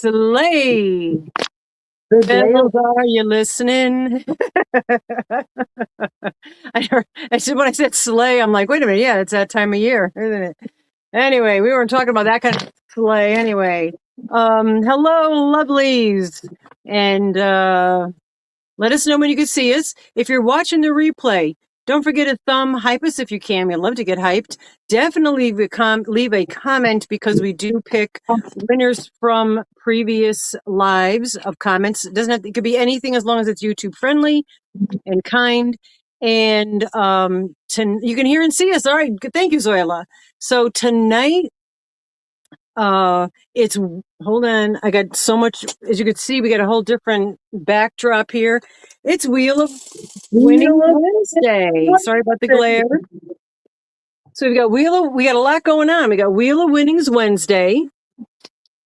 Slay. Good day. Bells, are you listening? I said when I said slay, I'm like, wait a minute, yeah, it's that time of year, isn't it? Anyway, we weren't talking about that kind of slay anyway. Hello, lovelies. And let us know when you can see us. If you're watching the replay, don't forget to hype us if you can. We'd love to get hyped. Definitely leave a comment because we do pick winners from previous lives of comments. It could be anything as long as it's YouTube friendly and kind. And you can hear and see us. All right. Thank you, Zoila. So tonight, hold on. I got so much, as you can see, we got a whole different backdrop here. It's Wheel of Winning Wednesday. Sorry about the glare. So we got a lot going on. We got Wheel of Winnings Wednesday.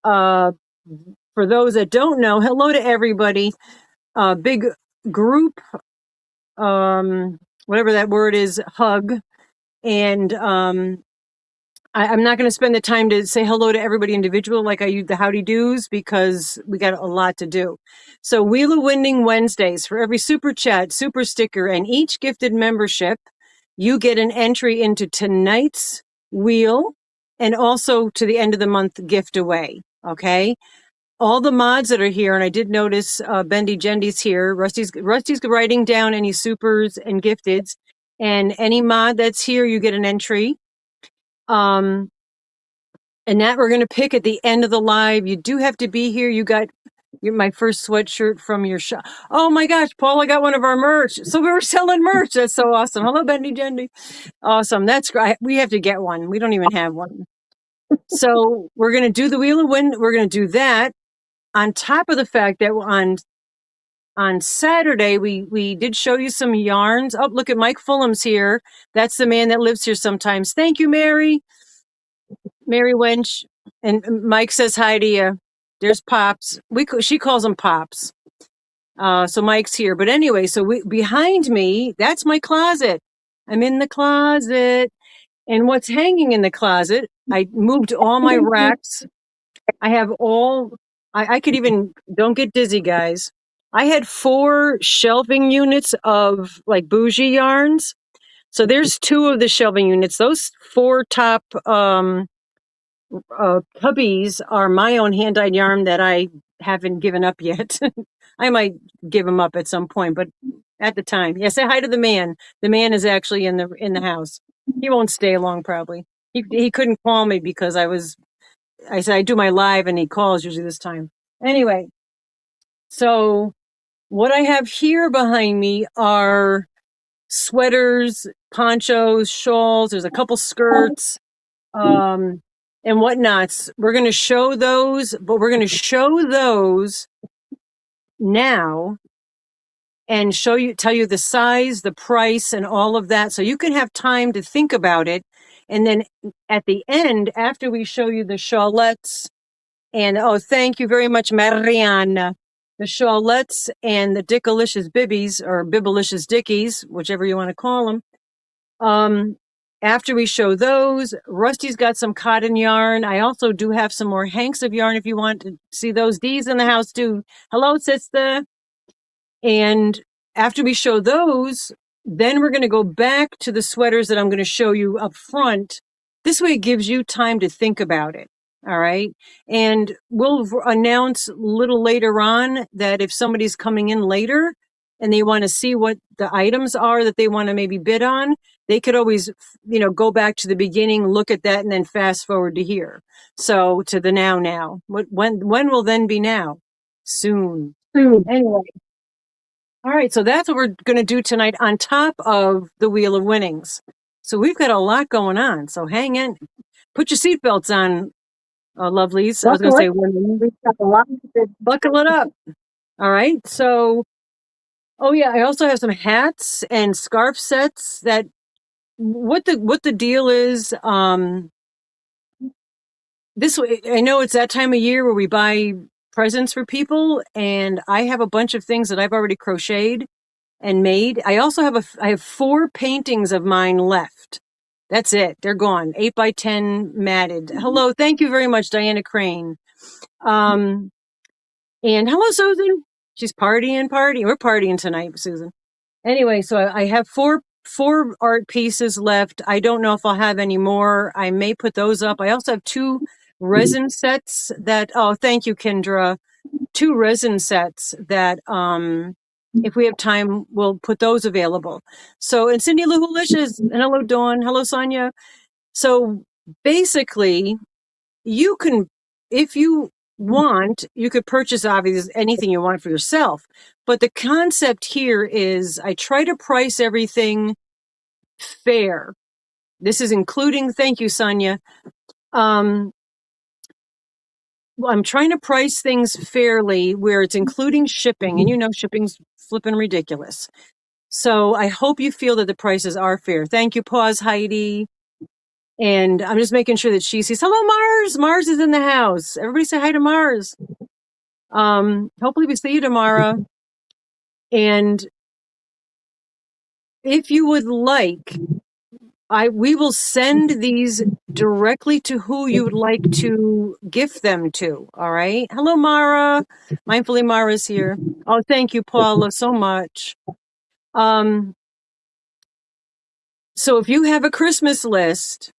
For those that don't know, hello to everybody. Big group, whatever that word is, hug. And I'm not going to spend the time to say hello to everybody individual like I use the howdy do's because we got a lot to do. So Wheel of Winning Wednesdays, for every super chat, super sticker, and each gifted membership, you get an entry into tonight's wheel and also to the end of the month gift away. Okay. All the mods that are here, and I did notice Bendy Gendy's here. Rusty's writing down any supers and gifteds, and any mod that's here, you get an entry. And that we're going to pick at the end of the live. You do have to be here. You got my first sweatshirt from your shop. Oh my gosh, Paul, I got one of our merch. So we were selling merch. That's so awesome. Hello, Bendy Gendy. Awesome. That's great. We have to get one. We don't even have one. So we're going to do the Wheel of Wind. We're going to do that on top of the fact that on Saturday, we did show you some yarns. Oh, look at Mike Fulham's here. That's the man that lives here sometimes. Thank you, Mary Wench. And Mike says hi to you. There's Pops. She calls him Pops. So Mike's here. But anyway, so behind me, that's my closet. I'm in the closet. And what's hanging in the closet, I moved all my racks. I have I could even, don't get dizzy, guys. I had 4 shelving units of like bougie yarns. So there's 2 of the shelving units. Those 4 top cubbies are my own hand-dyed yarn that I haven't given up yet. I might give them up at some point, but at the time, yeah. Say hi to the man. The man is actually in the house. He won't stay long, probably. He couldn't call me because I said I do my live and he calls usually this time. Anyway, so what I have here behind me are sweaters, ponchos, shawls. There's a couple skirts. And whatnots. We're going to show those, but we're going to show those now and tell you the size, the price, and all of that. So you can have time to think about it. And then at the end, after we show you the shawlettes, and thank you very much, Mariana. The shawlettes and the Dickalicious Bibbies, or Bibbalicious Dickies, whichever you want to call them. After we show those, Rusty's got some cotton yarn. I also do have some more hanks of yarn if you want to see those. Dee's in the house too. Hello, sister. And after we show those, then we're going to go back to the sweaters that I'm going to show you up front. This way it gives you time to think about it. All right. And we'll announce a little later on that if somebody's coming in later and they want to see what the items are that they want to maybe bid on, they could always, go back to the beginning, look at that, and then fast forward to here. So to the now. When will then be now? Soon. Anyway. All right. So that's what we're going to do tonight on top of the Wheel of Winnings. So we've got a lot going on. So hang in. Put your seatbelts on, lovelies. I was going to say women. Buckle it up. All right. So, I also have some hats and scarf sets that what the deal is. This way, I know it's that time of year where we buy presents for people, and I have a bunch of things that I've already crocheted and made. I also I have 4 paintings of mine left. That's it. They're gone. 8x10 matted. Hello. Thank you very much, Diana Crane. And hello, Susan. She's partying. We're partying tonight, Susan. Anyway, so I have four art pieces left. I don't know if I'll have any more. I may put those up. I also have two resin sets that, oh, thank you, Kendra. Two resin sets that, if we have time, we'll put those available. So, and Cindy Lou Delicious, and hello, Dawn. Hello, Sonia. So basically, you can, if you want, you could purchase obviously anything you want for yourself. But the concept here is I try to price everything fair. This is including, thank you, Sonia. Well, I'm trying to price things fairly where it's including shipping, and you know shipping's flipping ridiculous. So I hope you feel that the prices are fair. Thank you, Pause Heidi. And I'm just making sure that she sees. Hello, Mars. Mars is in the house. Everybody say hi to Mars. Hopefully we see you tomorrow. And if you would like, we will send these directly to who you would like to gift them to. All right. Hello, Mara. Mindfully Mara's here. Oh, thank you, Paula, so much. So if you have a Christmas list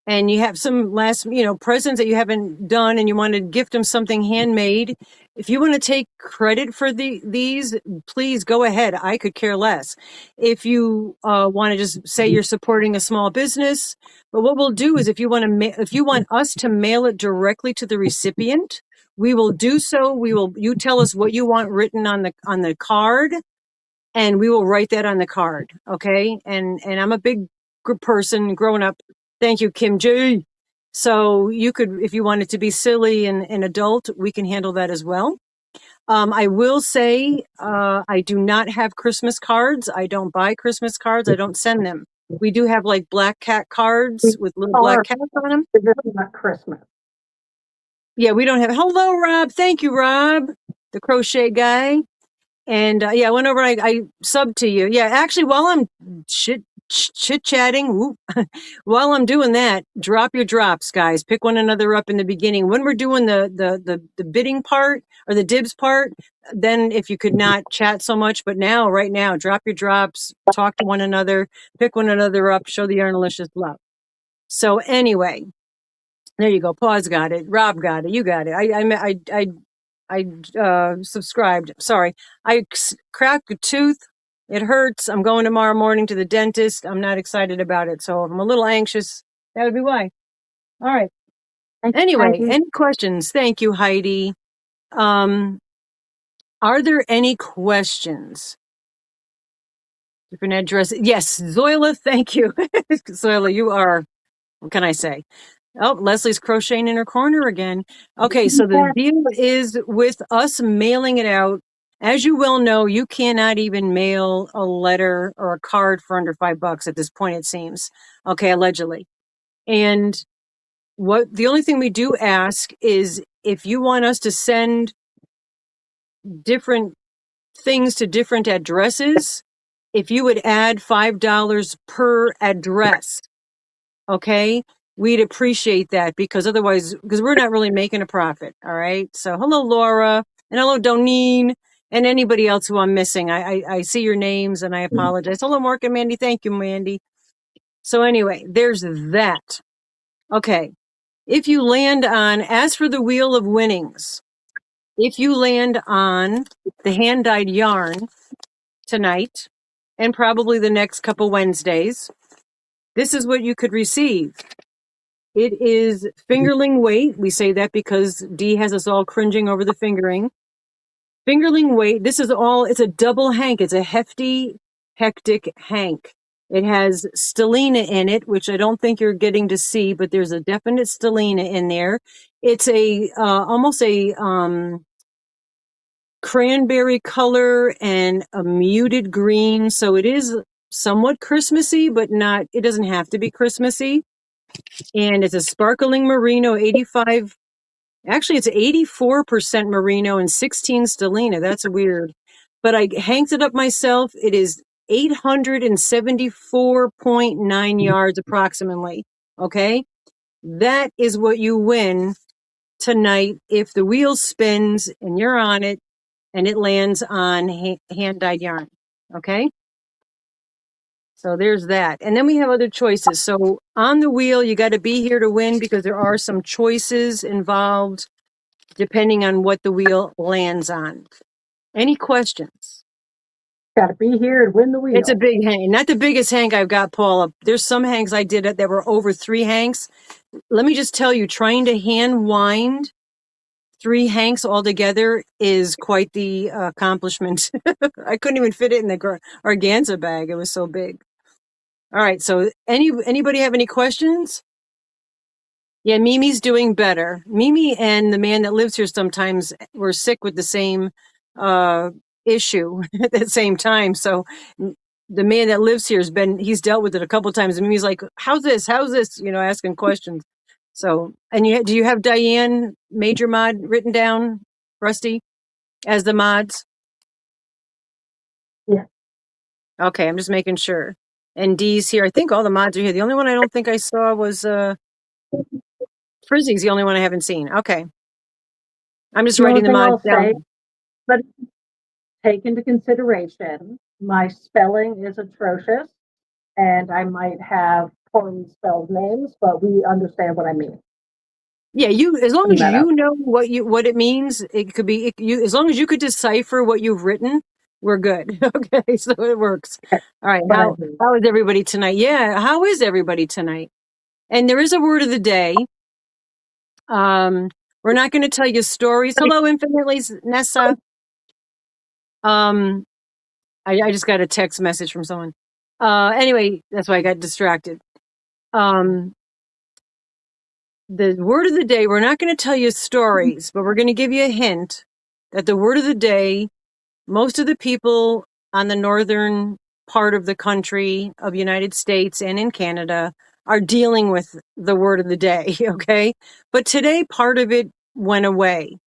and you have some last, presents that you haven't done and you want to gift them something handmade, if you want to take credit for these, please go ahead. I could care less. If you want to just say you're supporting a small business, but what we'll do is if you want us to mail it directly to the recipient, we will do so. You tell us what you want written on the card, and we will write that on the card. Okay. And I'm a big person growing up. Thank you, Kim J. So you could, if you want it to be silly and adult, we can handle that as well. I will say, I do not have Christmas cards. I don't buy Christmas cards. I don't send them. We do have like black cat cards with little black cats on them. This is not Christmas. Yeah, we don't have. Hello, Rob. Thank you, Rob, the crochet guy. And I went over and I subbed to you. Yeah, actually, while I'm chit-chatting, while I'm doing that, drop your drops, guys. Pick one another up in the beginning. When we're doing the bidding part or the dibs part, then if you could not chat so much, but right now, drop your drops, talk to one another, pick one another up, show the Yarnalicious love. So anyway, there you go. Pause got it. Rob got it. You got it. I subscribed. Sorry. I cracked a tooth. It hurts. I'm going tomorrow morning to the dentist. I'm not excited about it. So if I'm a little anxious, that would be why. All right. Anyway, any questions? Thank you, Heidi. Are there any questions? Different address. Yes, Zoila, thank you. Zoila, you are, what can I say? Oh, Leslie's crocheting in her corner again. Okay, so the deal is with us mailing it out. As you well know, you cannot even mail a letter or a card for under $5 at this point, it seems. Okay, allegedly. And the only thing we do ask is if you want us to send different things to different addresses, if you would add $5 per address. Okay, we'd appreciate that because we're not really making a profit. All right. So hello, Laura, and hello, Doneen, and anybody else who I'm missing. I see your names and I apologize. Hello, Mark and Mandy. Thank you, Mandy. So anyway, there's that. Okay. If you land on, as for the Wheel of Winnings, if you land on the hand-dyed yarn tonight and probably the next couple Wednesdays, this is what you could receive. It is fingerling weight. We say that because Dee has us all cringing over the fingering. Fingerling weight. It's a double hank. It's a hefty, hectic hank. It has stellina in it, which I don't think you're getting to see, but there's a definite stellina in there. It's almost a cranberry color and a muted green. So it is somewhat Christmassy, but it doesn't have to be Christmassy. And it's a sparkling merino, 85. Actually, it's 84% merino and 16 stellina. That's weird. But I hanked it up myself. It is 874.9 yards approximately. Okay. That is what you win tonight if the wheel spins and you're on it and it lands on hand-dyed yarn. Okay? So there's that. And then we have other choices. So on the wheel, you got to be here to win because there are some choices involved depending on what the wheel lands on. Any questions? Got to be here and win the wheel. It's a big hang. Not the biggest hang I've got, Paula. There's some hangs I did that were over 3 hanks. Let me just tell you, trying to hand wind 3 hanks all together is quite the accomplishment. I couldn't even fit it in the organza bag. It was so big. All right. So anybody have any questions? Yeah, Mimi's doing better. Mimi and the man that lives here sometimes were sick with the same issue at the same time. So the man that lives here he's dealt with it a couple times. And Mimi's like, how's this? How's this? Asking questions. So, and do you have Diane Major Mod written down, Rusty, as the mods? Yeah. Okay, I'm just making sure. And Dee's here. I think all the mods are here. The only one I don't think I saw was Frizzy's the only one I haven't seen. Okay. I'm just The only writing the thing mods I'll down. say, but take into consideration, my spelling is atrocious, and I might have poorly spelled names, but we understand what I mean. Yeah, as long as That you up. know what it means, it could be as long as you could decipher what you've written, we're good. Okay, so it works. Okay. All right, What I mean. how is everybody tonight? Yeah, how is everybody tonight? And there is a word of the day. We're not going to tell you stories. Hello, infinitely Nessa. I just got a text message from someone. Anyway, that's why I got distracted. The word of the day, we're not going to tell you stories, but we're going to give you a hint that the word of the day, most of the people on the northern part of the country of United States and in Canada are dealing with the word of the day, okay? But today, part of it went away.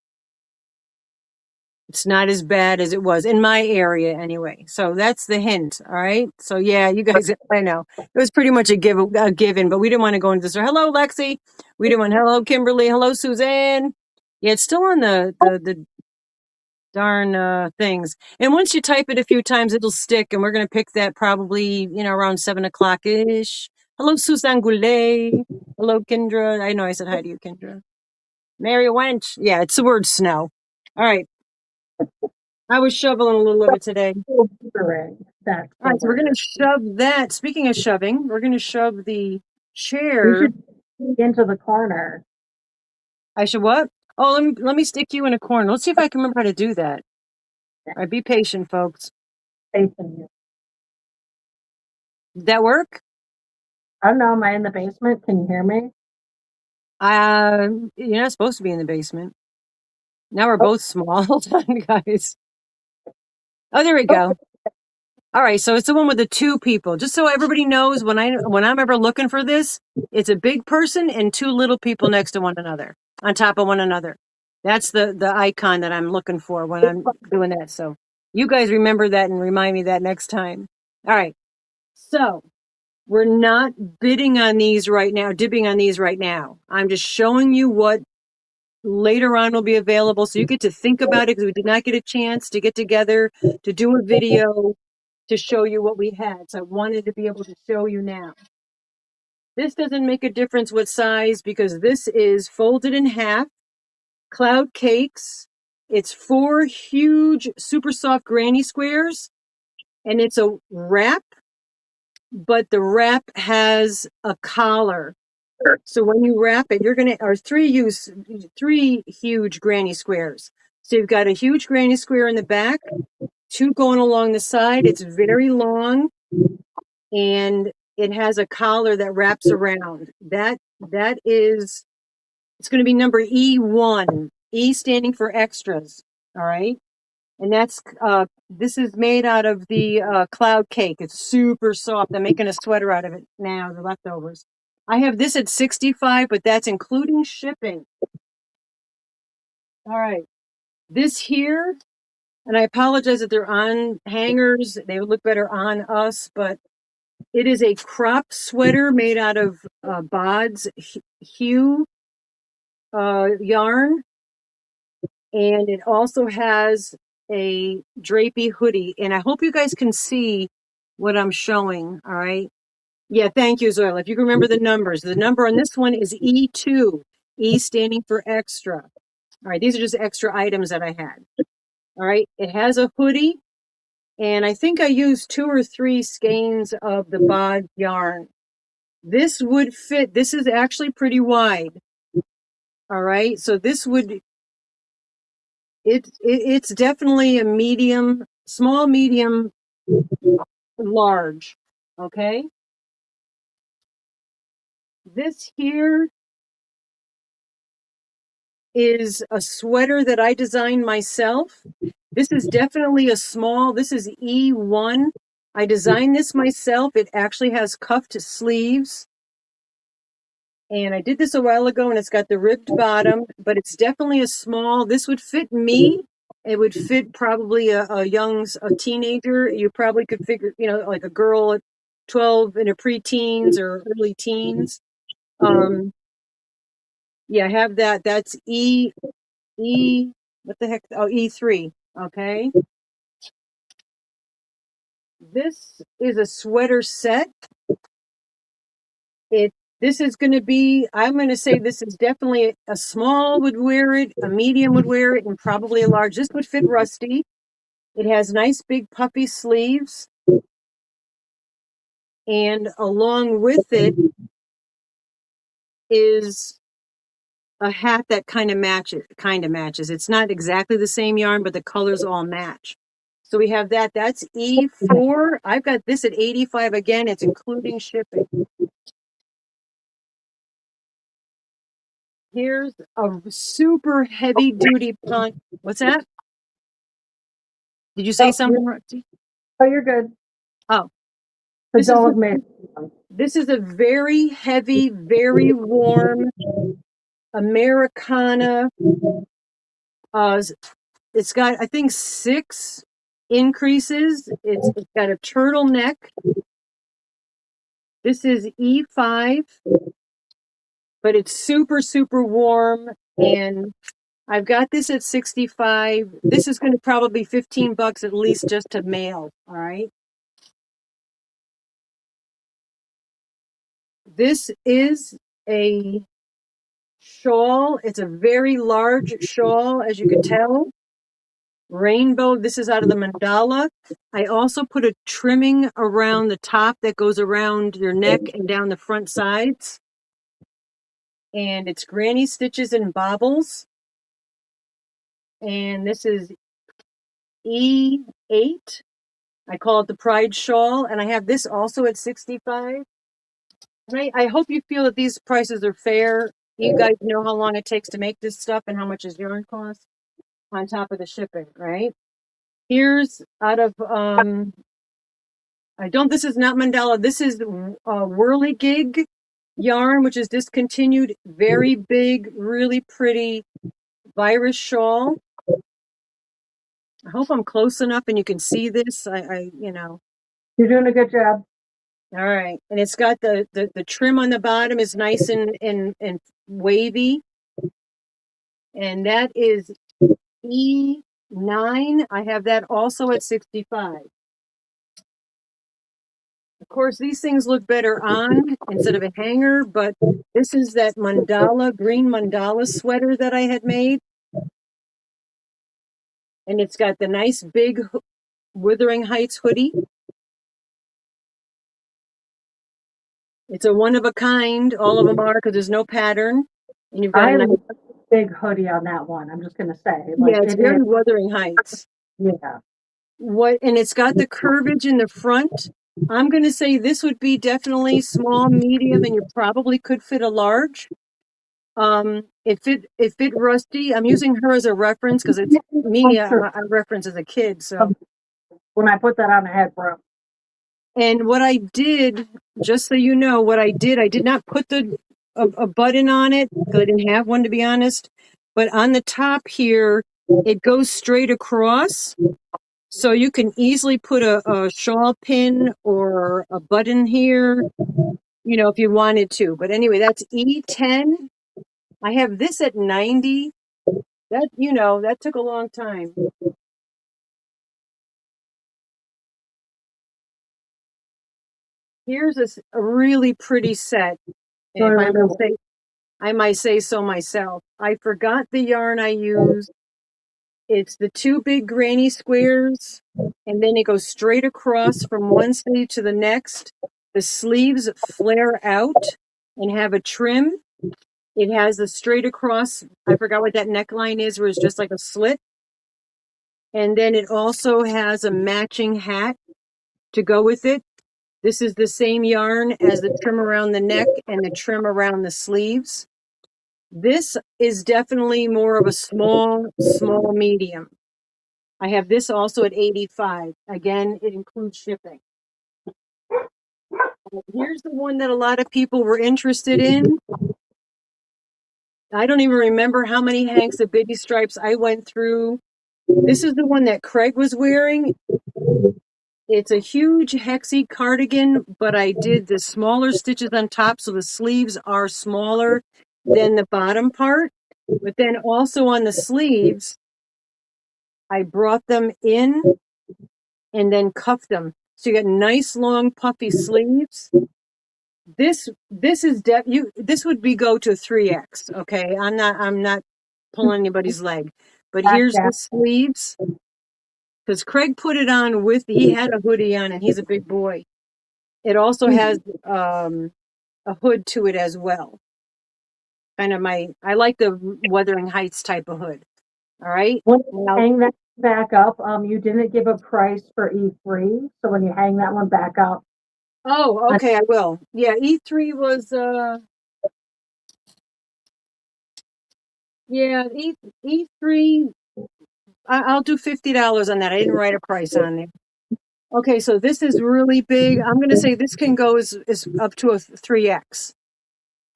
It's not as bad as it was in my area anyway. So that's the hint, all right? So yeah, you guys, I know. It was pretty much a given, but we didn't want to go into this. Hello, Lexi. We didn't want, hello, Kimberly. Hello, Suzanne. Yeah, it's still on the darn things. And once you type it a few times, it'll stick. And we're going to pick that probably, around 7:00-ish. Hello, Suzanne Goulet. Hello, Kendra. I know I said hi to you, Kendra. Mary Wench. Yeah, it's the word snow. All right. I was shoveling a little of it today. That's All the right, so we're going word. to shove that. Speaking of shoving, we're going to shove the We chair. should into the corner. I should what? Oh, let me stick you in a corner. Let's see if I can remember how to do that. All right, be patient, folks. Facing you. Did that work? I don't know. Am I in the basement? Can you hear me? You're not supposed to be in the basement. Now we're Oh, both small. Hold on, guys. Oh, there we okay. go. All right, so it's the one with the 2 people. Just so everybody knows, when I'm ever looking for this, it's a big person and 2 little people next to one another, on top of one another. That's the icon that I'm looking for when I'm doing that. So you guys remember that and remind me that next time. All right. So we're not bidding on these right now, dipping on these right now. I'm just showing you what later on will be available. So you get to think about it because we did not get a chance to get together to do a video to show you what we had. So I wanted to be able to show you now. This doesn't make a difference what size because this is folded in half, cloud cakes. It's 4 huge, super soft granny squares, and it's a wrap, but the wrap has a collar. So when you wrap it, you're gonna, or 3 huge granny squares. So you've got a huge granny square in the back, 2 going along the side. It's very long and it has a collar that wraps around. That is, it's going to be number E1. E standing for extras. All right. And this is made out of the cloud cake. It's super soft. I'm making a sweater out of it now, the leftovers. I have this at 65, but that's including shipping. All right. This here, and I apologize that they're on hangers. They would look better on us, but it is a crop sweater made out of Bod's hue. yarn, and it also has a drapey hoodie. And I hope you guys can see what I'm showing. All right. Yeah, thank you, Zoila. If you can remember the numbers, the number on this one is E2, E standing for extra. All right, these are just extra items that I had. All right, it has a hoodie, and I think I used 2 or 3 skeins of the bod yarn. This would fit, this is actually pretty wide. All right, so this would, it's definitely a medium, small, medium, large. Okay, this here is a sweater that I designed myself. This is definitely a small, this is E1. I designed this myself. It actually has cuffed sleeves. And I did this a while ago, and it's got the ribbed bottom, but it's definitely a small, this would fit me. It would fit probably a teenager. You probably could figure, like a girl at 12 in her preteens or early teens. Yeah, I have that. That's what the heck? Oh, E3. Okay. This is a sweater set. This is going to be, I'm going to say this is definitely a small would wear it, a medium would wear it, and probably a large. This would fit Rusty. It has nice big puffy sleeves. And along with it is a hat that kind of matches. It's not exactly the same yarn, but the colors all match. So we have that. That's E4. I've got this at 85 again. It's including shipping. Here's a super heavy duty pant. What's that? Did you say something, Roxy? Oh, you're good. Oh, The dog made. this is a very heavy, very warm Americana. It's got, I think, 6 increases. It's got a turtleneck. This is E5, but it's super, super warm. And I've got this at 65. This is going to probably be $15 at least just to mail. All right. This is a shawl. It's a very large shawl, as you could tell. Rainbow. This is out of the mandala. I also put a trimming around the top that goes around your neck and down the front sides. And it's granny stitches and bobbles. And this is E8. I call it the Pride Shawl. And I have this also at 65. And I hope you feel that these prices are fair. You guys know how long it takes to make this stuff and how much his yarn costs on top of the shipping, right? Here's out of this is not mandala. This is whirligig yarn, which is discontinued. Very big, really pretty virus shawl. I hope I'm close enough and you can see this. You're doing a good job. All right. And it's got the trim on the bottom is nice and wavy. And that is E9. I have that also at 65. Of course, these things look better on instead of a hanger, but this is that green mandala sweater that I had made. And it's got the nice big Wuthering Heights hoodie. It's a one of a kind. All of them are because there's no pattern. And you've got I love a big hoodie on that one. I'm just going to say. Yeah, it's very Wuthering Heights. Yeah. And it's got the curvage in the front. I'm going to say this would be definitely small, medium, and you probably could fit a large. It fit Rusty. I'm using her as a reference because it's me. I reference as a kid. So when I put that on the head, bro. And what I did, just so you know, I did not put a button on it because I didn't have one, to be honest. But on the top here, it goes straight across. So you can easily put a shawl pin or a button here, if you wanted to. But anyway, that's E10. I have this at 90. That, that took a long time. Here's a really pretty set. So I If wonder, I might say so myself. I forgot the yarn I used. It's the two big granny squares, and then it goes straight across from one sleeve to the next. The sleeves flare out and have a trim. It has the straight across. I forgot what that neckline is, where it's just like a slit. And then it also has a matching hat to go with it. This is the same yarn as the trim around the neck and the trim around the sleeves. This is definitely more of a small medium. I have this also at 85. Again, it includes shipping. Here's the one that a lot of people were interested in. I don't even remember how many hanks of baby stripes I went through. This is the one that Craig was wearing. It's a huge hexy cardigan, but I did the smaller stitches on top, so the sleeves are smaller than the bottom part. But then also on the sleeves, I brought them in and then cuffed them. So you got nice long puffy sleeves. This is this would be go to 3X. Okay, I'm not pulling anybody's leg, but back here's down. the sleeves, because Craig put it on he had a hoodie on and he's a big boy. It also has a hood to it as well. Kind of I like the Wuthering Heights type of hood. All right. When you Now, hang that back up, you didn't give a price for E3. So when you hang that one back up, oh, okay, I will. Yeah, E3 was yeah, E3 I'll do $50 on that. I didn't write a price on there. Okay, so this is really big. I'm going to say this can go is up to a 3X.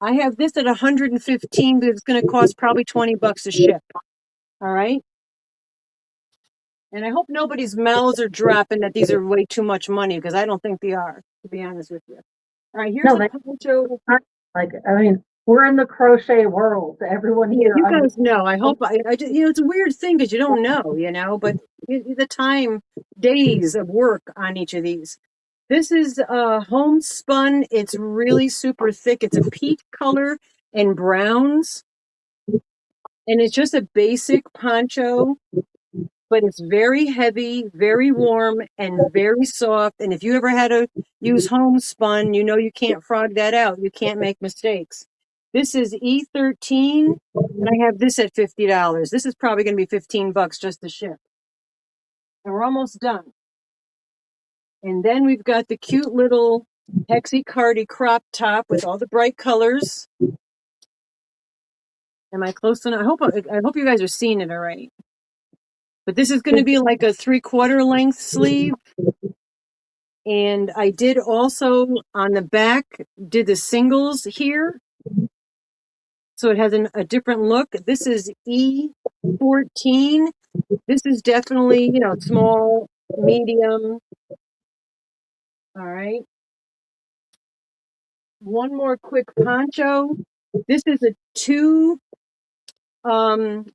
I have this at 115, but it's going to cost probably $20 to ship. All right. And I hope nobody's mouths are dropping that these are way too much money, because I don't think they are, to be honest with you. All right, here's no, a poncho. like, I mean, we're in the crochet world. Everyone Yeah, here you under. guys know. I hope I just, it's a weird thing because you don't know, but the time, days of work on each of these. This is homespun. It's really super thick. It's a peach color and browns, and it's just a basic poncho, but it's very heavy, very warm, and very soft. And if you ever had to use homespun, you can't frog that out. You can't make mistakes. This is E13, and I have this at $50. This is probably going to be $15 just to ship. And we're almost done. And then we've got the cute little Hexie Cardi crop top with all the bright colors. Am I close enough? I hope you guys are seeing it all right. But this is going to be like a 3/4 length sleeve. And I did also on the back, did the singles here. So it has a different look. This is E14. This is definitely, small, medium. All right. One more quick poncho. This is um,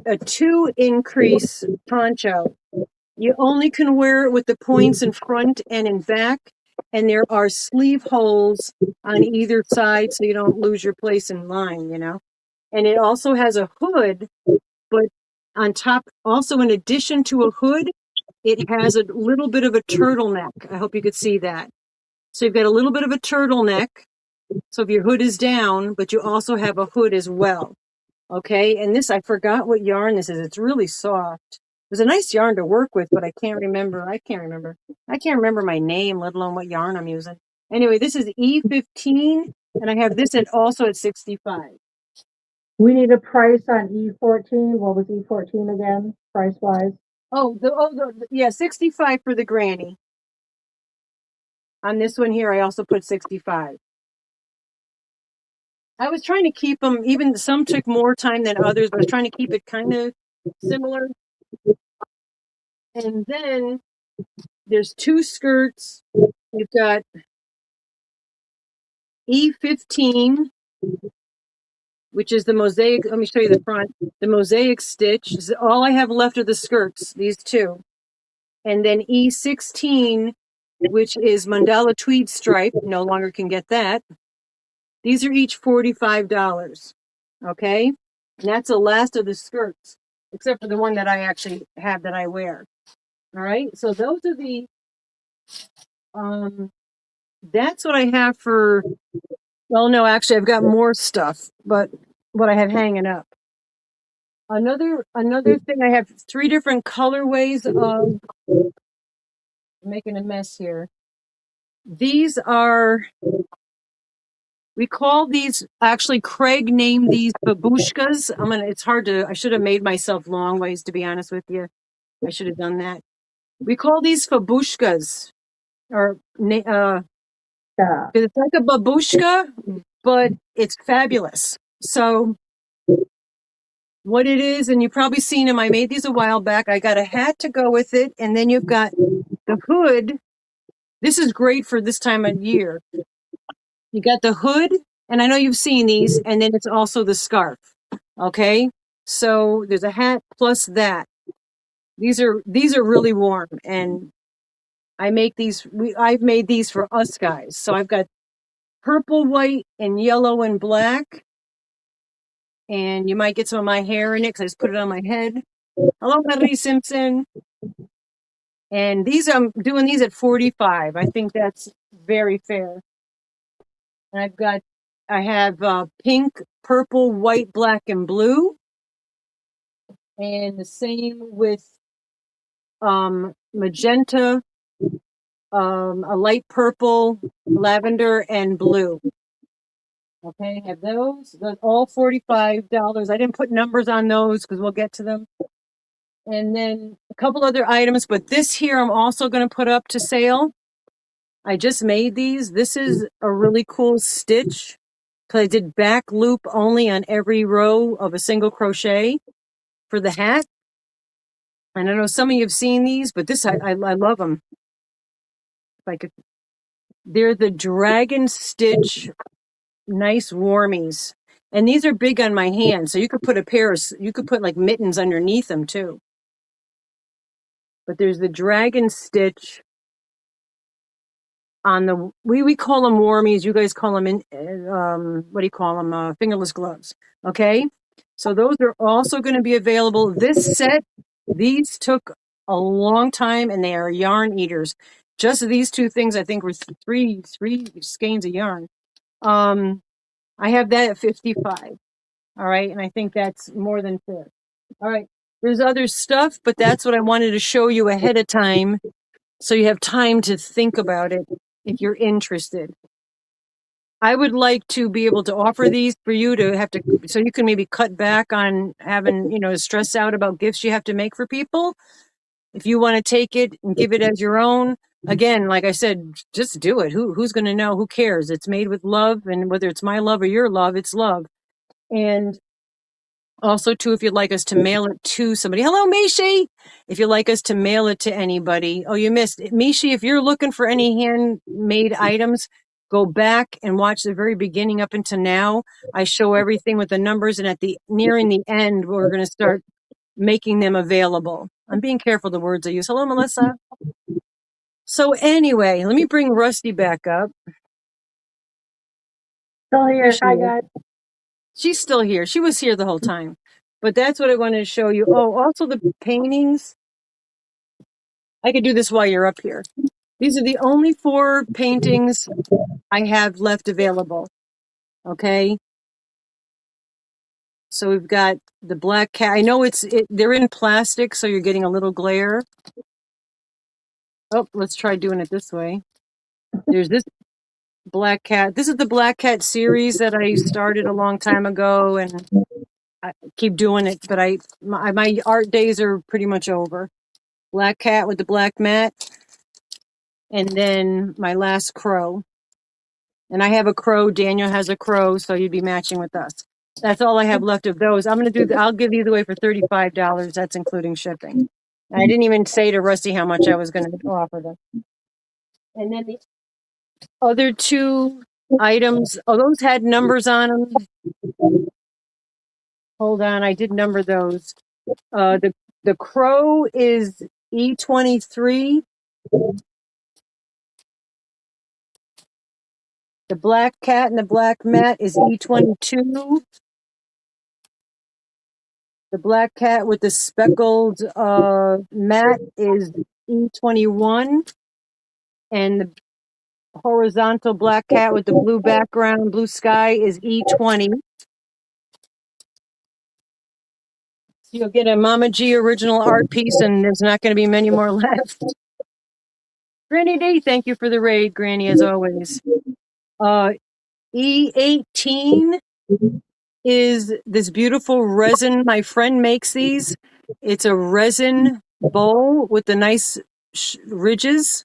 a two increase poncho. You only can wear it with the points in front and in back, and there are sleeve holes on either side so you don't lose your place in line. And it also has a hood, but on top, also in addition to a hood, it has a little bit of a turtleneck. I hope you could see that. So you've got a little bit of a turtleneck. So if your hood is down, but you also have a hood as well. Okay, and this, I forgot what yarn this is. It's really soft. It was a nice yarn to work with, but I can't remember. I can't remember my name, let alone what yarn I'm using. Anyway, this is E15, and I have this also at 65. We need a price on E14. What was E14 again, price wise? Yeah, 65 for the granny. On this one here, I also put 65. I was trying to keep them, even some took more time than others, but I was trying to keep it kind of similar. And then there's two skirts. You've got E15, which is the mosaic. Let me show you the front. The mosaic stitch is all I have left of the skirts, these two. And then E16, which is mandala tweed stripe. No longer can get that. These are each $45. Okay. And that's the last of the skirts, except for the one that I actually have that I wear. All right. So those are the, that's what I have for, well, no, actually I've got more stuff, but what I have hanging up. Another thing, I have 3 different colorways of, I'm making a mess here. These are, we call these, actually Craig named these babushkas. It's hard to, I should have made myself long ways, to be honest with you. I should have done that. We call these babushkas, or, it's like a babushka, but it's fabulous. So what it is, and you've probably seen them, I made these a while back. I got a hat to go with it, and then you've got the hood. This is great for this time of year. You got the hood, and I know you've seen these, and then it's also the scarf. Okay, so there's a hat plus that. These are really warm, and I make these. I've made these for us guys. So I've got purple, white, and yellow and black, and you might get some of my hair in it because I just put it on my head. Hello, Natalie Simpson. And these, I'm doing these at 45. I think that's very fair. And I have pink, purple, white, black, and blue. And the same with magenta, a light purple, lavender, and blue. Okay, have those. Those all $45. I didn't put numbers on those because we'll get to them. And then a couple other items, but this here I'm also going to put up to sale. I just made these. This is a really cool stitch because I did back loop only on every row of a single crochet for the hat. And I know some of you have seen these, but this, I love them. If I could, they're the dragon stitch, nice warmies. And these are big on my hand. So you could put you could put like mittens underneath them too. But there's the dragon stitch on the, we call them warmies. You guys call them what do you call them? Fingerless gloves. Okay. So those are also going to be available. This set, these took a long time and they are yarn eaters. Just these 2 things, I think, were three skeins of yarn. I have that at 55. All right. And I think that's more than fair. All right. There's other stuff, but that's what I wanted to show you ahead of time. So you have time to think about it if you're interested. I would like to be able to offer these for you to have to, so you can maybe cut back on having, stress out about gifts you have to make for people. If you want to take it and give it as your own, again, like I said, just do it. Who's going to know? Who cares? It's made with love, and whether it's my love or your love, it's love. And also, too, if you'd like us to mail it to somebody. Hello, Mishi. If you'd like us to mail it to anybody. Oh, you missed it. Mishi, if you're looking for any handmade items, go back and watch the very beginning up until now. I show everything with the numbers, and at the nearing the end, we're going to start making them available. I'm being careful the words I use. Hello, Melissa. So anyway, let me bring Rusty back up. Still here. Hi, guys. She's still here. She was here the whole time. But that's what I wanted to show you. Oh, also the paintings. I could do this while you're up here. These are the only 4 paintings I have left available. Okay. So we've got the black cat. I know they're in plastic, so you're getting a little glare. Oh, let's try doing it this way. There's this black cat. This is the black cat series that I started a long time ago, and I keep doing it, but my art days are pretty much over. Black cat with the black mat, and then my last crow. And I have a crow. Daniel has a crow, so you'd be matching with us. That's all I have left of those. I'll give these away for $35. That's including shipping. And I didn't even say to Rusty how much I was going to offer them. And then the other 2 items, those had numbers on them. Hold on, I did number those. The crow is E23. The black cat and the black mat is E22. The black cat with the speckled mat is E21. And the horizontal black cat with the blue background, blue sky is E20. You'll get a Mama G original art piece, and there's not going to be many more left. Granny D, thank you for the raid, Granny, as always. E18 is this beautiful resin. My friend makes these. It's a resin bowl with the nice ridges,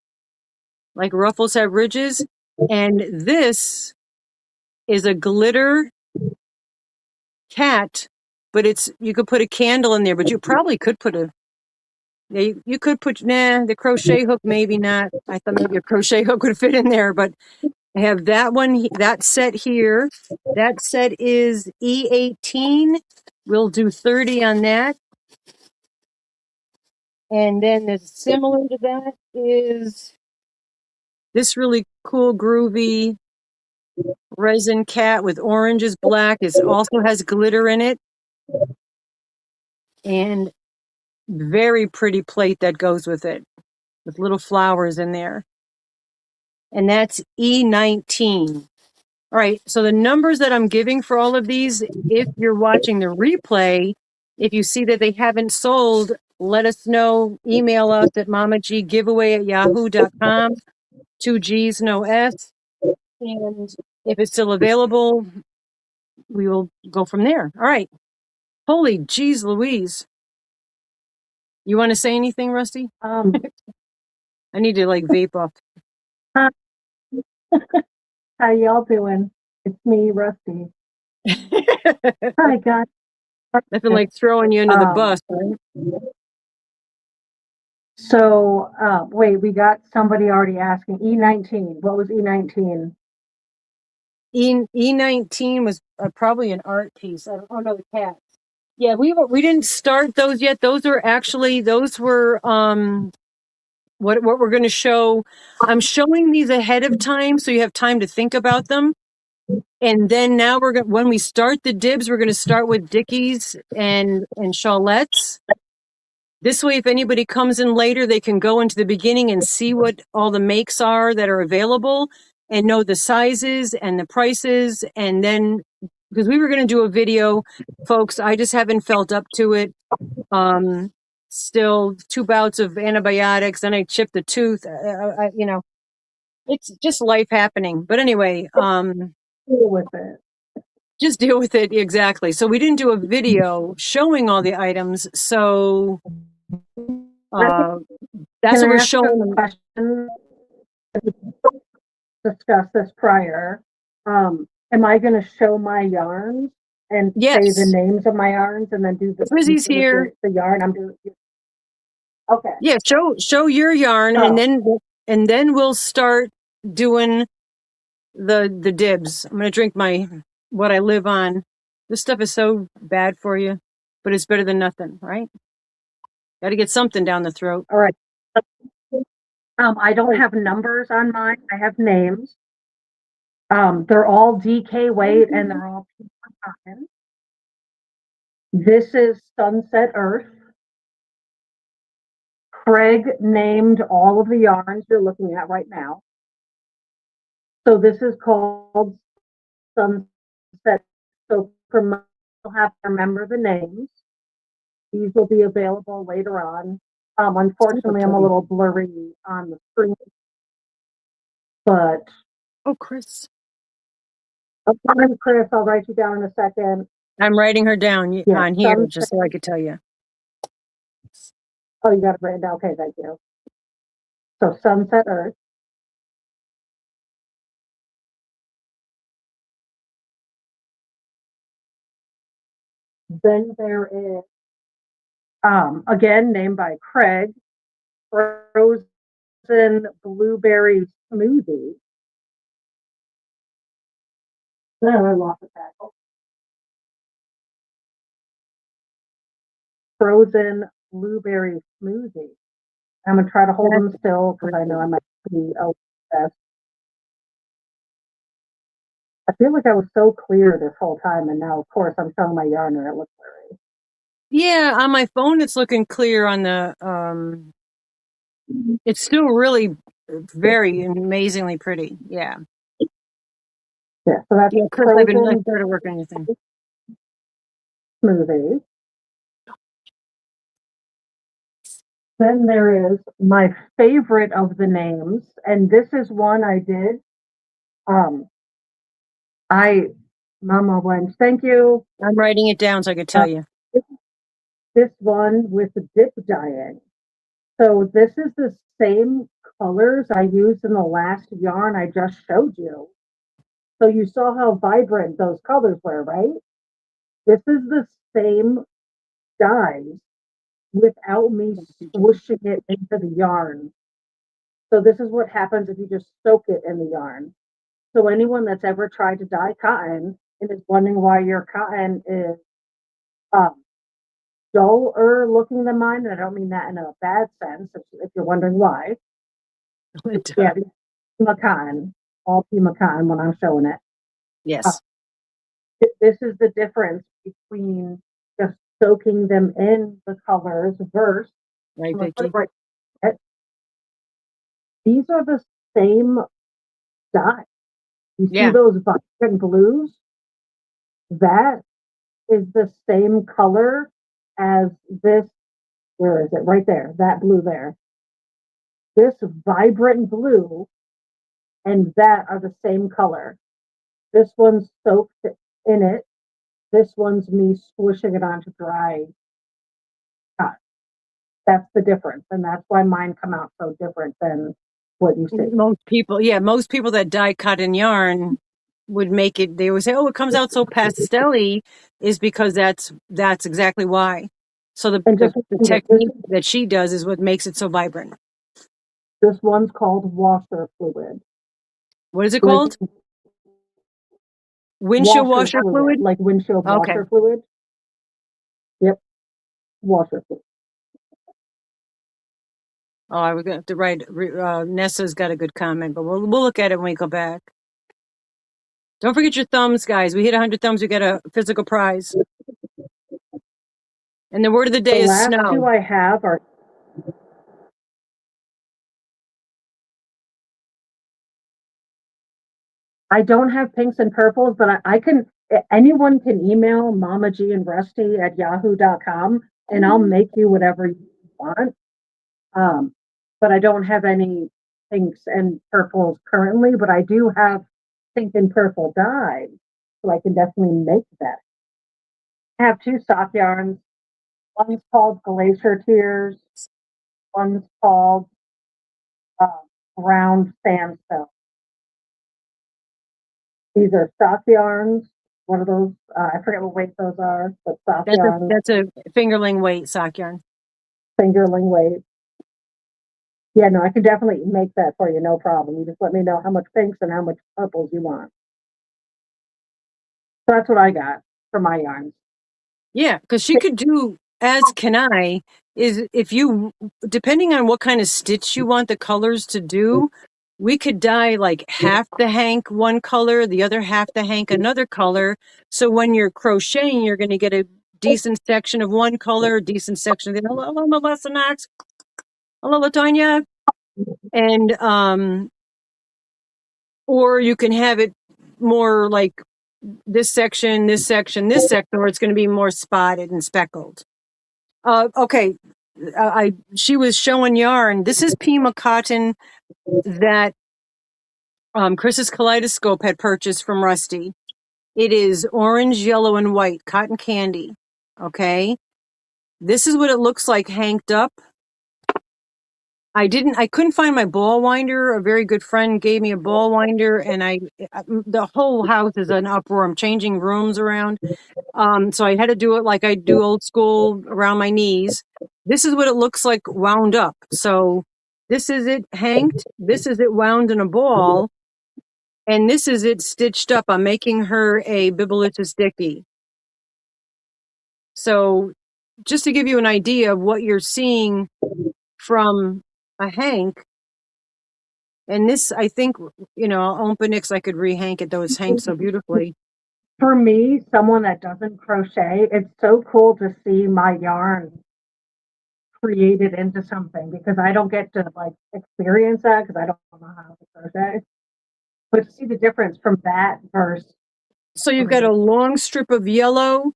like ruffles have ridges. And this is a glitter cat, but you could put a candle in there, but you probably could put you could put, the crochet hook, maybe not. I thought maybe a crochet hook would fit in there, but I have that one, that set here. That set is E18. We'll do 30 on that. And then the similar to that is this really cool, groovy resin cat with orange is black. It also has glitter in it. And very pretty plate that goes with it, with little flowers in there. And that's E19. All right, so the numbers that I'm giving for all of these, if you're watching the replay, if you see that they haven't sold, let us know. Email us at mamaggiveaway@yahoo.com. 2 G's, no S. And if it's still available, we will go from there. All right. Holy geez, Louise. You want to say anything, Rusty? I need to vape up. Hi, how y'all doing? It's me, Rusty. Hi, guys. Nothing like throwing you under the bus, right? So, wait, we got somebody already asking. E19. What was E19? E19 was probably an art piece. Oh no, the cats. Yeah, we didn't start those yet. Those were what we're going to show. I'm showing these ahead of time so you have time to think about them. And then now when we start the dibs, we're going to start with Dickies and Shawlettes. This way, if anybody comes in later, they can go into the beginning and see what all the makes are that are available and know the sizes and the prices. And then, because we were going to do a video, folks, I just haven't felt up to it. Still 2 bouts of antibiotics, then I chipped a tooth. It's just life happening. But anyway, Deal with it. just deal with it. Exactly. So we didn't do a video showing all the items. So that's what we're showing. Question. Discuss this prior. Am I going to show my yarns and say the Yes. names of my yarns and then do Rizzy's here. the yarn I'm doing? Okay. Yeah, show your yarn, Oh. and then we'll start doing the dibs. I'm gonna drink what I live on. This stuff is so bad for you, but it's better than nothing, right? Got to get something down the throat. All right. I don't have numbers on mine. I have names. They're all DK weight and they're all cotton. This is Sunset Earth. Craig named all of the yarns you're looking at right now. So this is called Sunset. So you'll have to remember the names. These will be available later on. Unfortunately, I'm a little blurry on the screen, but oh, Chris. Okay, Chris, I'll write you down in a second. I'm writing her down on here just so I could tell you. Oh, you got it written down. Okay, thank you. So Sunset Earth. Then there is, again, named by Craig, Frozen Blueberry Smoothie. No, I lost the tackle. frozen blueberry smoothie. I'm gonna try to hold That's them still because I know I great. might be obsessed. I feel like I was so clear this whole time, and now, of course, I'm showing my yarn and it looks blurry. Yeah, on my phone it's looking clear on the it's still really very amazingly pretty. Yeah. Yeah, so that's Yeah, Chris, I frozen started working on your thing. smoothie. Then there is my favorite of the names, and this is one I did. Um, I Mama Wench, thank you. I'm writing it down so I could Uh, tell you. this one with the dip dyeing. So this is the same colors I used in the last yarn I just showed you. So you saw how vibrant those colors were, right? This is the same dyes without me swooshing it into the yarn. So this is what happens if you just soak it in the yarn. So anyone that's ever tried to dye cotton and is wondering why your cotton is um, duller looking than mine, and I don't mean that in a bad sense, if you're wondering why. Yeah, Pima cotton, all Pima cotton when I'm showing it. Uh, Yes. this is the difference between just soaking them in the colors versus, Right, I'm going to put it Vicky? right, these are the same dye. You see Yeah. those vibrant blues? That is the same color as this. Where is it? Right there. That blue there. This vibrant blue and that are the same color. This one's soaked in it. This one's me squishing it onto dry cotton. That's the difference. And that's why mine come out so different than what you see. Most people that dye cotton yarn would make it, they would say, oh, it comes out so pastel-y, is because that's exactly why. So And just the remember, technique that she does is what makes it so vibrant. this one's called washer fluid. What is it Like called? Windshield washer washer fluid, fluid? like windshield Okay. washer fluid. Yep, washer fluid. Oh, I was going to have to write. Nessa's got a good comment, but we'll look at it when we go back. Don't forget your thumbs, guys. We hit 100 thumbs, we get a physical prize. And the word of the The day is last two snow. I have are, I don't have pinks and purples, but I can, anyone can email Mama G and Rusty at yahoo.com and I'll make you whatever you want. Um, but I don't have any pinks and purples currently, but I do have pink and purple dyes. So I can definitely make that. I have two sock yarns. One's called Glacier Tears. One's called uh, Ground Sandstone. These are sock yarns. One of those, I forget what weight those are, but sock yarns, That's a fingerling weight sock yarn. fingerling weight. Yeah, no, I can definitely make that for you, no problem. You just let me know how much pinks and how much purples you want. So that's what I got for my yarns. Yeah, because she could do, as can I, is if you, depending on what kind of stitch you want the colors to do, we could dye like half the hank one color, the other half the hank another color. So when you're crocheting, you're going to get a decent section of one color, a decent section of the, hello, Melissa Knox. Hello, Latonya. And, or you can have it more like this section, this section, this section, or it's going to be more spotted and speckled. Okay. She was showing yarn. This is Pima cotton that Chris's Kaleidoscope had purchased from Rusty. It is orange, yellow, and white cotton candy. Okay. This is what it looks like hanked up. I couldn't find my ball winder. A very good friend gave me a ball winder, and the whole house is an uproar. I'm changing rooms around. So I had to do it like I do old school around my knees. This is what it looks like wound up. So this is it hanked. This is it wound in a ball. And this is it stitched up. I'm making her a bibulicious dicky. So just to give you an idea of what you're seeing from a hank. And this, I think, I'll open it 'cause I could rehank it, though it's hanked so beautifully. For me, someone that doesn't crochet, it's so cool to see my yarn created into something because I don't get to like experience that because I don't know how to crochet. But to see the difference from that versus So you've got a long strip of yellow,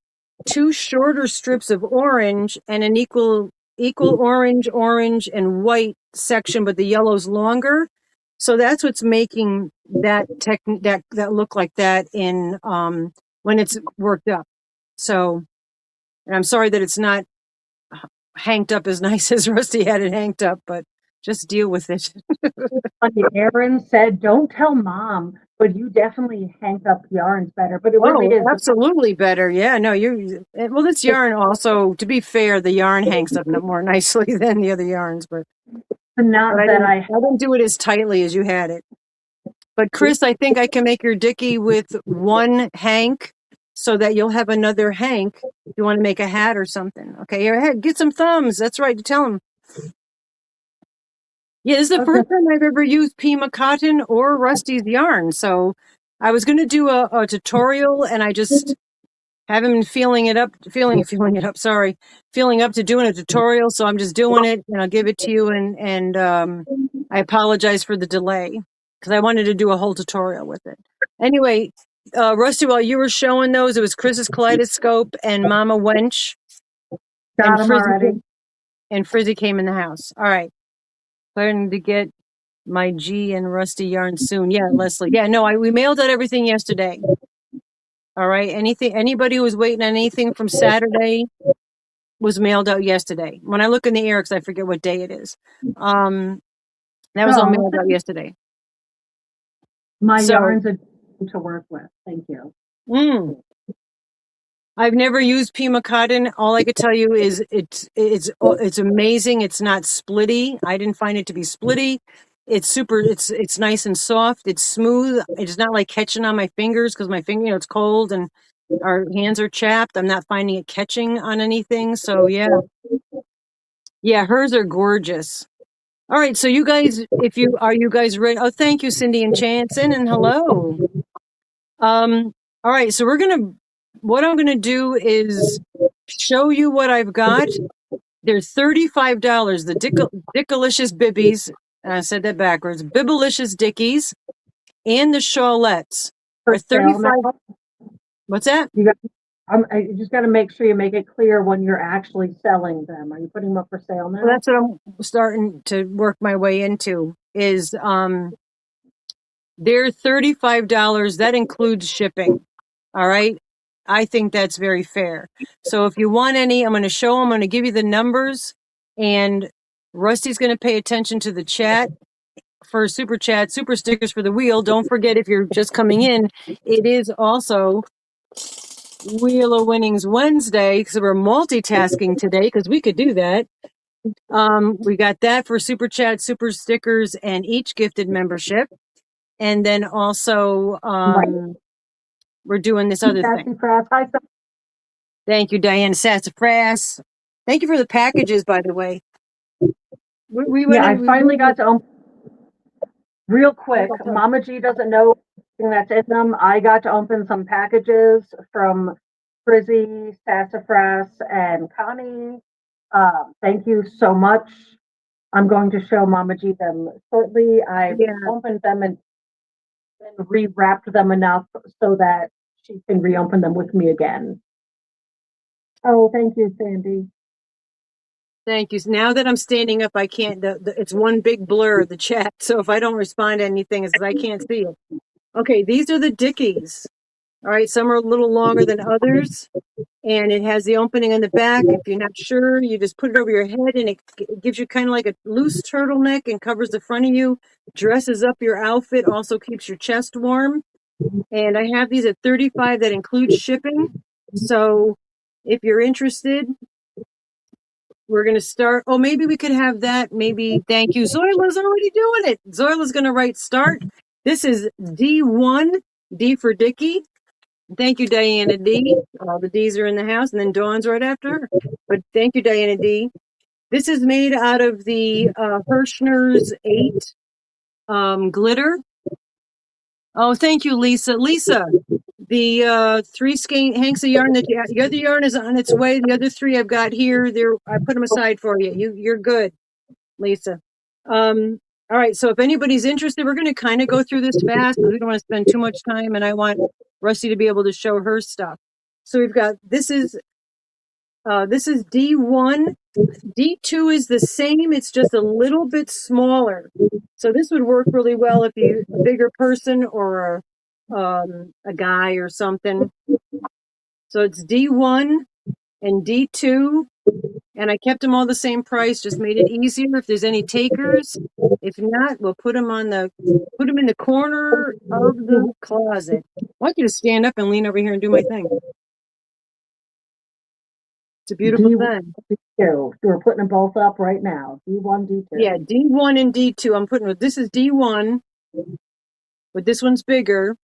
two shorter strips of orange, and an equal orange, and white section, but the yellow's longer. So that's what's making that that look like that in when it's worked up. So, and I'm sorry that it's not hanked up as nice as Rusty had it hanked up, but just deal with it. funny. Aaron said, "Don't tell mom, but you definitely hank up yarns better." But it really Oh, is. absolutely better. Yeah, no, well, this yarn also, to be fair, the yarn hangs up more nicely than the other yarns, but Not I that didn't, I I didn't do it as tightly as you had it. But Chris, I think I can make your dickie with one hank so that you'll have another hank if you want to make a hat or something. Okay, here, ahead, get some thumbs. That's right. You tell him. Yeah, this is the first time I've ever used Pima cotton or Rusty's yarn. So I was going to do a tutorial, and I just haven't been feeling up to doing a tutorial. So I'm just doing it, and I'll give it to you. And I apologize for the delay because I wanted to do a whole tutorial with it. Anyway, Rusty, while you were showing those, it was Chris's kaleidoscope and Mama Wench and got them already. Frizzy came in the house. All right, planning to get my G and Rusty yarn soon. Yeah, Leslie. Yeah, no, we mailed out everything yesterday. All right. Anybody who was waiting on anything from Saturday was mailed out yesterday. When I look in the air, because I forget what day it is, that was all So mailed out yesterday. my So, yarns are to work with. Thank you. I've never used Pima cotton. All I could tell you is it's amazing. It's not splitty. I didn't find it to be splitty. It's super. It's nice and soft. It's smooth. It's not like catching on my fingers because my finger, it's cold and our hands are chapped. I'm not finding it catching on anything. So yeah, hers are gorgeous. All right, so you guys, are you guys ready? Oh, thank you, Cindy and Chanson, and hello. All right, so what I'm gonna do is show you what I've got. They're $35. The Dickalicious Bibbies. I said that backwards. Bibbalicious Dickies and the Shawlettes For are sale 35. now, What's that? you just got to make sure you make it clear when you're actually selling them. Are you putting them up for sale Well, now? that's what I'm starting to work my way into. Is they're $35. That includes shipping. All right. I think that's very fair. So if you want any, I'm going to show them. I'm going to give you the numbers, and Rusty's going to pay attention to the chat for super chat, super stickers for the wheel. Don't forget, if you're just coming in, it is also Wheel of Winnings Wednesday because we're multitasking today because we could do that. We got that for super chat, super stickers, and each gifted membership. And then also, we're doing this other thing. Thank you, Diane Sassafras. Thank you for the packages, by the way. I finally got to open real quick. Mama G doesn't know that's in them. I got to open some packages from Frizzy, Sassafras, and Connie. Thank you so much. I'm going to show Mama G them shortly. I opened them and rewrapped them enough so that she can reopen them with me again. Oh, thank you, Sandy. Thank you. Now that I'm standing up, I can't, it's one big blur, the chat. So if I don't respond to anything, it's because I can't see it. Okay, these are the Dickies. All right, some are a little longer than others. And it has the opening in the back. If you're not sure, you just put it over your head, and it gives you kind of like a loose turtleneck and covers the front of you, dresses up your outfit, also keeps your chest warm. And I have these at $35. That includes shipping. So if you're interested, we're going to start. Oh, maybe we could have that. Maybe. Thank you. Zoila's already doing it. Zoila's going to write start. This is D1, D for Dickie. Thank you, Diana D. All the D's are in the house, and then Dawn's right after her. But thank you, Diana D. This is made out of the Hirschner's 8 glitter. Oh, thank you, Lisa. Lisa, the 3 hanks of yarn the other yarn is on its way. The other 3 I've got here. I put them aside for you. You're good, Lisa. All right. So if anybody's interested, we're going to kind of go through this fast because we don't want to spend too much time, and I want Rusty to be able to show her stuff. So we've got this is D1. D2 is the same. It's just a little bit smaller. So this would work really well if you a bigger person or a guy or something. So it's D1 and D2, and I kept them all the same price. Just made it easier if there's any takers. If not, we'll put them in the corner of the closet. I want you to stand up and lean over here and do my thing. It's a beautiful thing. D2. We're putting them both up right now. D1, D2. Yeah, D1 and D2. This is D1, but this one's bigger.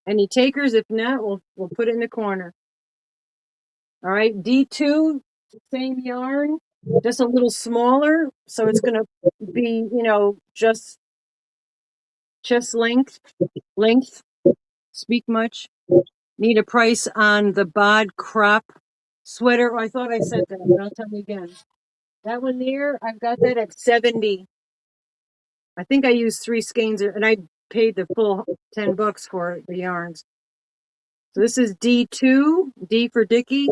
Any takers? If not, we'll put it in the corner. All right, D2, same yarn, just a little smaller. So it's gonna be, just length. Speak much. Need a price on the bod crop sweater. Oh, I thought I said that, but I'll tell you again. That one there, I've got that at 70. I think I used 3 skeins and I paid the full $10 for the yarns. So this is D2, D for Dicky.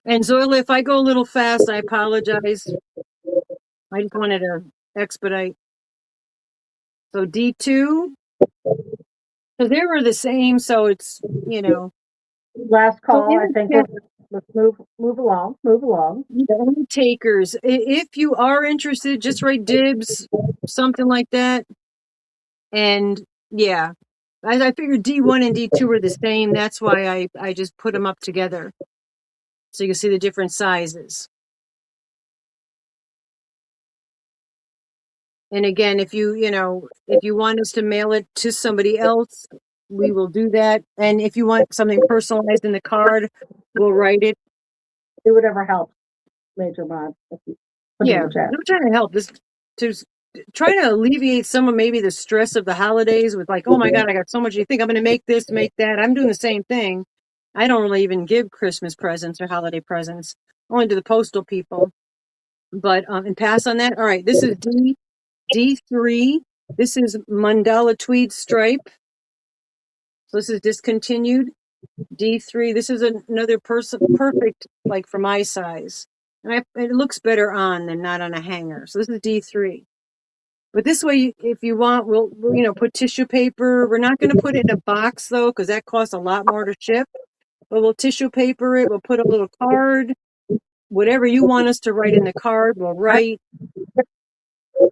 And Zoila, if I go a little fast, I apologize. I just wanted to expedite. So D2. So they were the same, so it's, Last call, so I think let's move along. Only takers. If you are interested, just write dibs, something like that. And yeah, I figured D1 and D2 were the same. That's why I just put them up together. So you can see the different sizes. And again, if you want us to mail it to somebody else, we will do that. And if you want something personalized in the card, we'll write it. Do whatever helps, Major Mod. Yeah, I'm trying to help this to try to alleviate some of maybe the stress of the holidays with like, oh my God, I got so much. You think I'm going to make this, make that. I'm doing the same thing. I don't really even give Christmas presents or holiday presents, only to the postal people. But and pass on that. All right, this is D3. This is mandala tweed stripe. So this is discontinued. D3. This is another perfect, like for my size. And it looks better on than not on a hanger. So this is D3. But this way, if you want, we'll put tissue paper. We're not going to put it in a box though, because that costs a lot more to ship. But we'll tissue paper it. We'll put a little card. Whatever you want us to write in the card, we'll write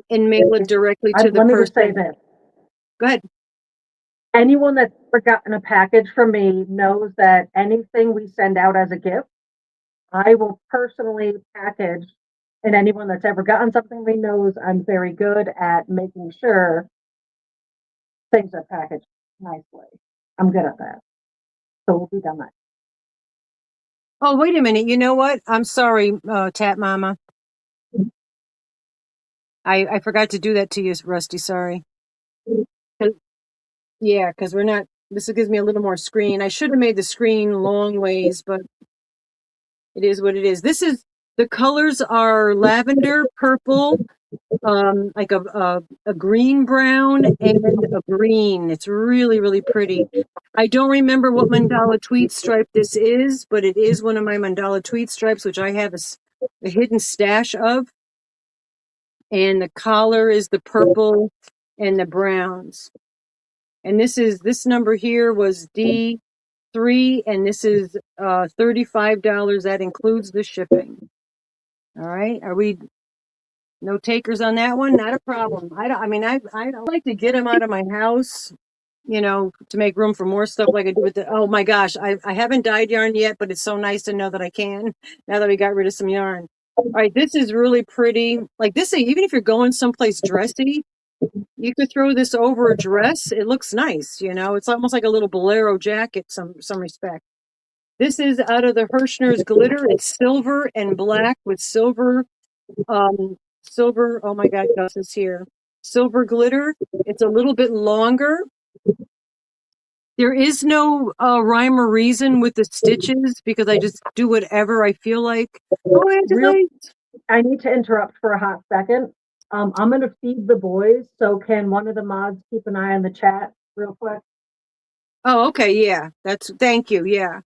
and mail it directly to the person. Let me just say this. Go ahead. Anyone that's ever gotten a package from me knows that anything we send out as a gift, I will personally package. And anyone that's ever gotten something from me knows I'm very good at making sure things are packaged nicely. I'm good at that. So we'll be done that. Oh, wait a minute. You know what? I'm sorry, Tat Mama. I forgot to do that to you, Rusty. Sorry. Yeah, because we're not. This gives me a little more screen. I should have made the screen long ways, but it is what it is. The colors are lavender, purple, like a green brown and a green. It's really, really pretty. I don't remember what mandala tweed stripe this is, but it is one of my mandala tweed stripes, which I have a hidden stash of. And the collar is the purple and the browns. And this number here was D3, and this is $35. That includes the shipping. All right. Are we no takers on that one? Not a problem. I don't like to get them out of my house, to make room for more stuff like I do with oh my gosh, I haven't dyed yarn yet, but it's so nice to know that I can now that we got rid of some yarn. All right, this is really pretty. Like this, even if you're going someplace dressy, you could throw this over a dress. It looks nice, it's almost like a little bolero jacket, some respect. This is out of the Hirschner's glitter. It's silver and black with silver, silver. Oh my God, Gus is here. Silver glitter. It's a little bit longer. There is no rhyme or reason with the stitches because I just do whatever I feel like. Oh, Angela. I need to interrupt for a hot second. I'm going to feed the boys. So can one of the mods keep an eye on the chat real quick? Oh, okay. Yeah. Thank you. Yeah.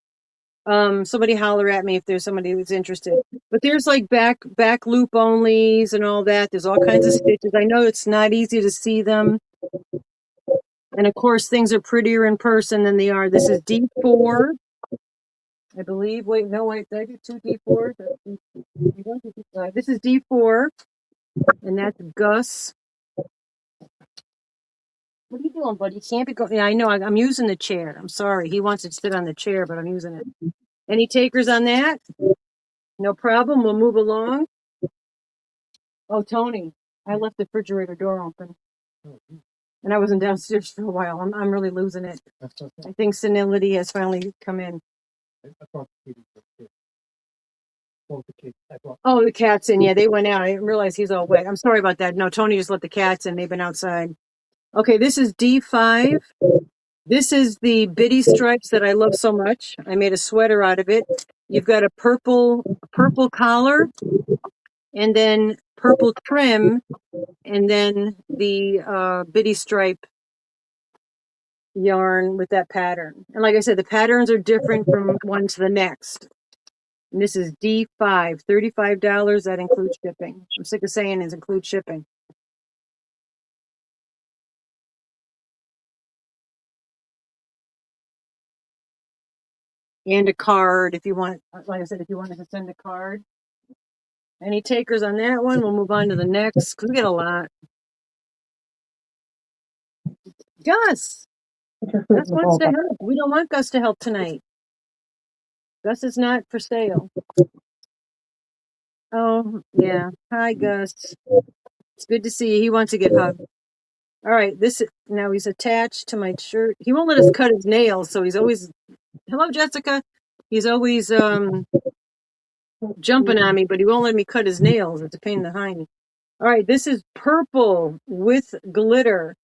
Somebody holler at me if there's somebody who's interested. But there's like back loop onlys and all that. There's all kinds of stitches. I know it's not easy to see them. And of course, things are prettier in person than they are. This is D4, I believe. Wait, no, wait, did I do two D4s? This is D4, and that's Gus. What are you doing, buddy? You can't be going. Yeah, I know. I'm using the chair. I'm sorry. He wants to sit on the chair, but I'm using it. Any takers on that? No problem. We'll move along. Oh, Tony, I left the refrigerator door open. And I wasn't downstairs for a while. I'm really losing it. I think senility has finally come in. Oh, the cat's in. Yeah, they went out. I didn't realize he's all wet. I'm sorry about that. No, Tony just let the cats in. They've been outside. Okay, this is D5. This is the bitty stripes that I love so much. I made a sweater out of it. You've got a purple collar and then purple trim and then the bitty stripe yarn with that pattern. And like I said, the patterns are different from one to the next. And this is D5, $35. That includes shipping. I'm sick of saying it includes shipping. And a card if you want, like I said, if you wanted to send a card. Any takers on that one? We'll move on to the next because we get a lot. Gus wants to help. We don't want Gus to help tonight. Gus is not for sale. Oh, yeah. Hi, Gus. It's good to see you. He wants to get hugged. All right. Now he's attached to my shirt. He won't let us cut his nails, so he's always, hello, Jessica. He's always jumping on me, but he won't let me cut his nails. It's a pain in the hind. All right. This is purple with glitter.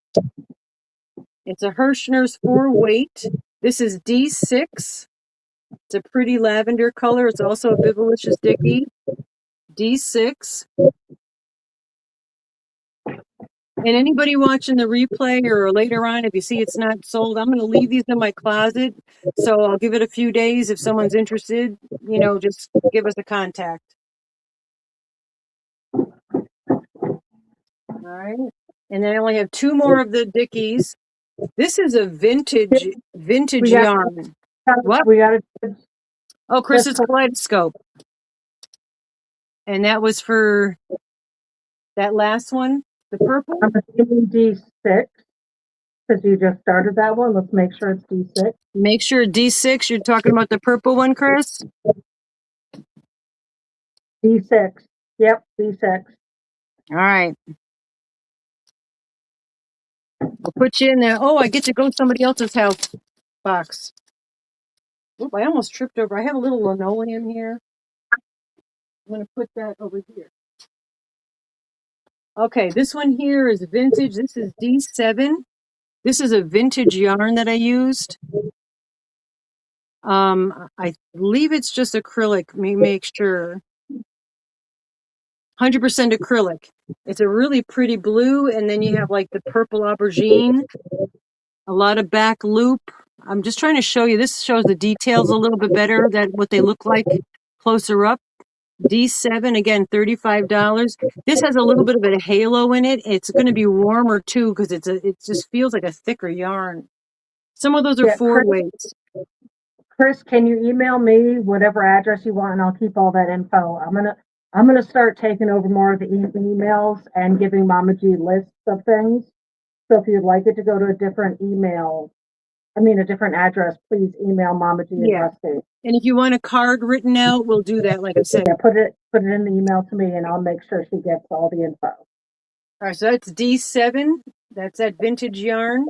It's a Hirschner's 4-weight. This is D6. It's a pretty lavender color. It's also a Bivalicious Dicky. D6. And anybody watching the replay or later on, if you see it's not sold, I'm going to leave these in my closet. So I'll give it a few days. If someone's interested, just give us a contact. All right. And then I only have two more of the Dickies. This is a vintage yarn. What? We got it. Oh, Chris's Kaleidoscope. And that was for that last one, the purple? I'm assuming D6 because you just started that one. Let's make sure it's D6. Make sure D6. You're talking about the purple one, Chris? D6. Yep, D6. All right. We'll put you in there. Oh, I get to go to somebody else's house box. Oop, I almost tripped over. I have a little linoleum here. I'm going to put that over here. Okay, this one here is vintage. This is D7. This is a vintage yarn that I used. I believe it's just acrylic. Let me make sure. 100% acrylic. It's a really pretty blue, and then you have like the purple aubergine. A lot of back loop. I'm just trying to show you. This shows the details a little bit better than what they look like closer up. D7, again, $35. This has a little bit of a halo in it. It's going to be warmer too because it just feels like a thicker yarn. Some of those are 4-weights. Chris, can you email me whatever address you want, and I'll keep all that info. I'm gonna start taking over more of the emails and giving Mama G lists of things. So if you'd like it to go to a different a different address, please email Mama G and Rusty. And if you want a card written out, we'll do that, like I said. Yeah, put it in the email to me, and I'll make sure she gets all the info. All right, so that's D7. That's that vintage yarn.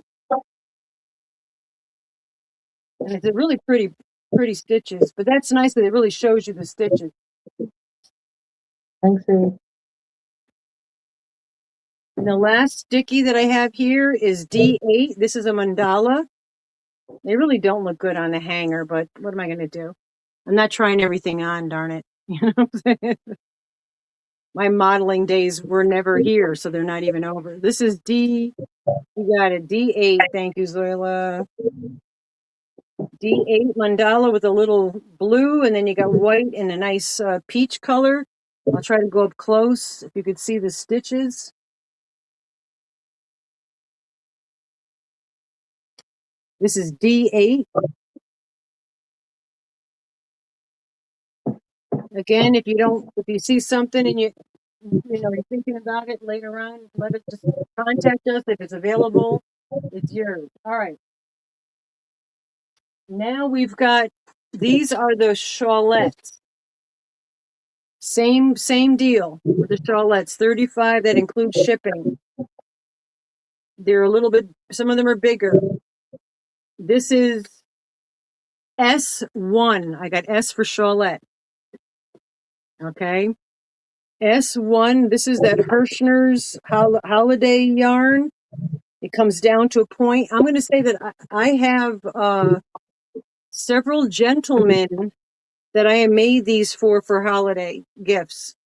And it's a really pretty pretty stitches, but that's nice that it really shows you the stitches. Thanks, see. And the last sticky that I have here is D8. This is a mandala. They really don't look good on the hanger, but what am I going to do? I'm not trying everything on, darn it. You know what I'm saying? My modeling days were never here, so they're not even over. This is D. You got it. D8. Thank you, Zoila. D8 mandala with a little blue, and then you got white and a nice peach color. I'll try to go up close if you could see the stitches. This is D8. Again, if you see something and you're thinking about it later on, let it just contact us if it's available. It's yours. All right. Now we've got, these are the shawlettes. Same deal with the shawlettes. 35, that includes shipping. They're a little bit, some of them are bigger. This is S1. I got S for shawlette. Okay. S1, this is that Hirschner's holiday yarn. It comes down to a point. I'm going to say that I have several gentlemen that I have made these for holiday gifts.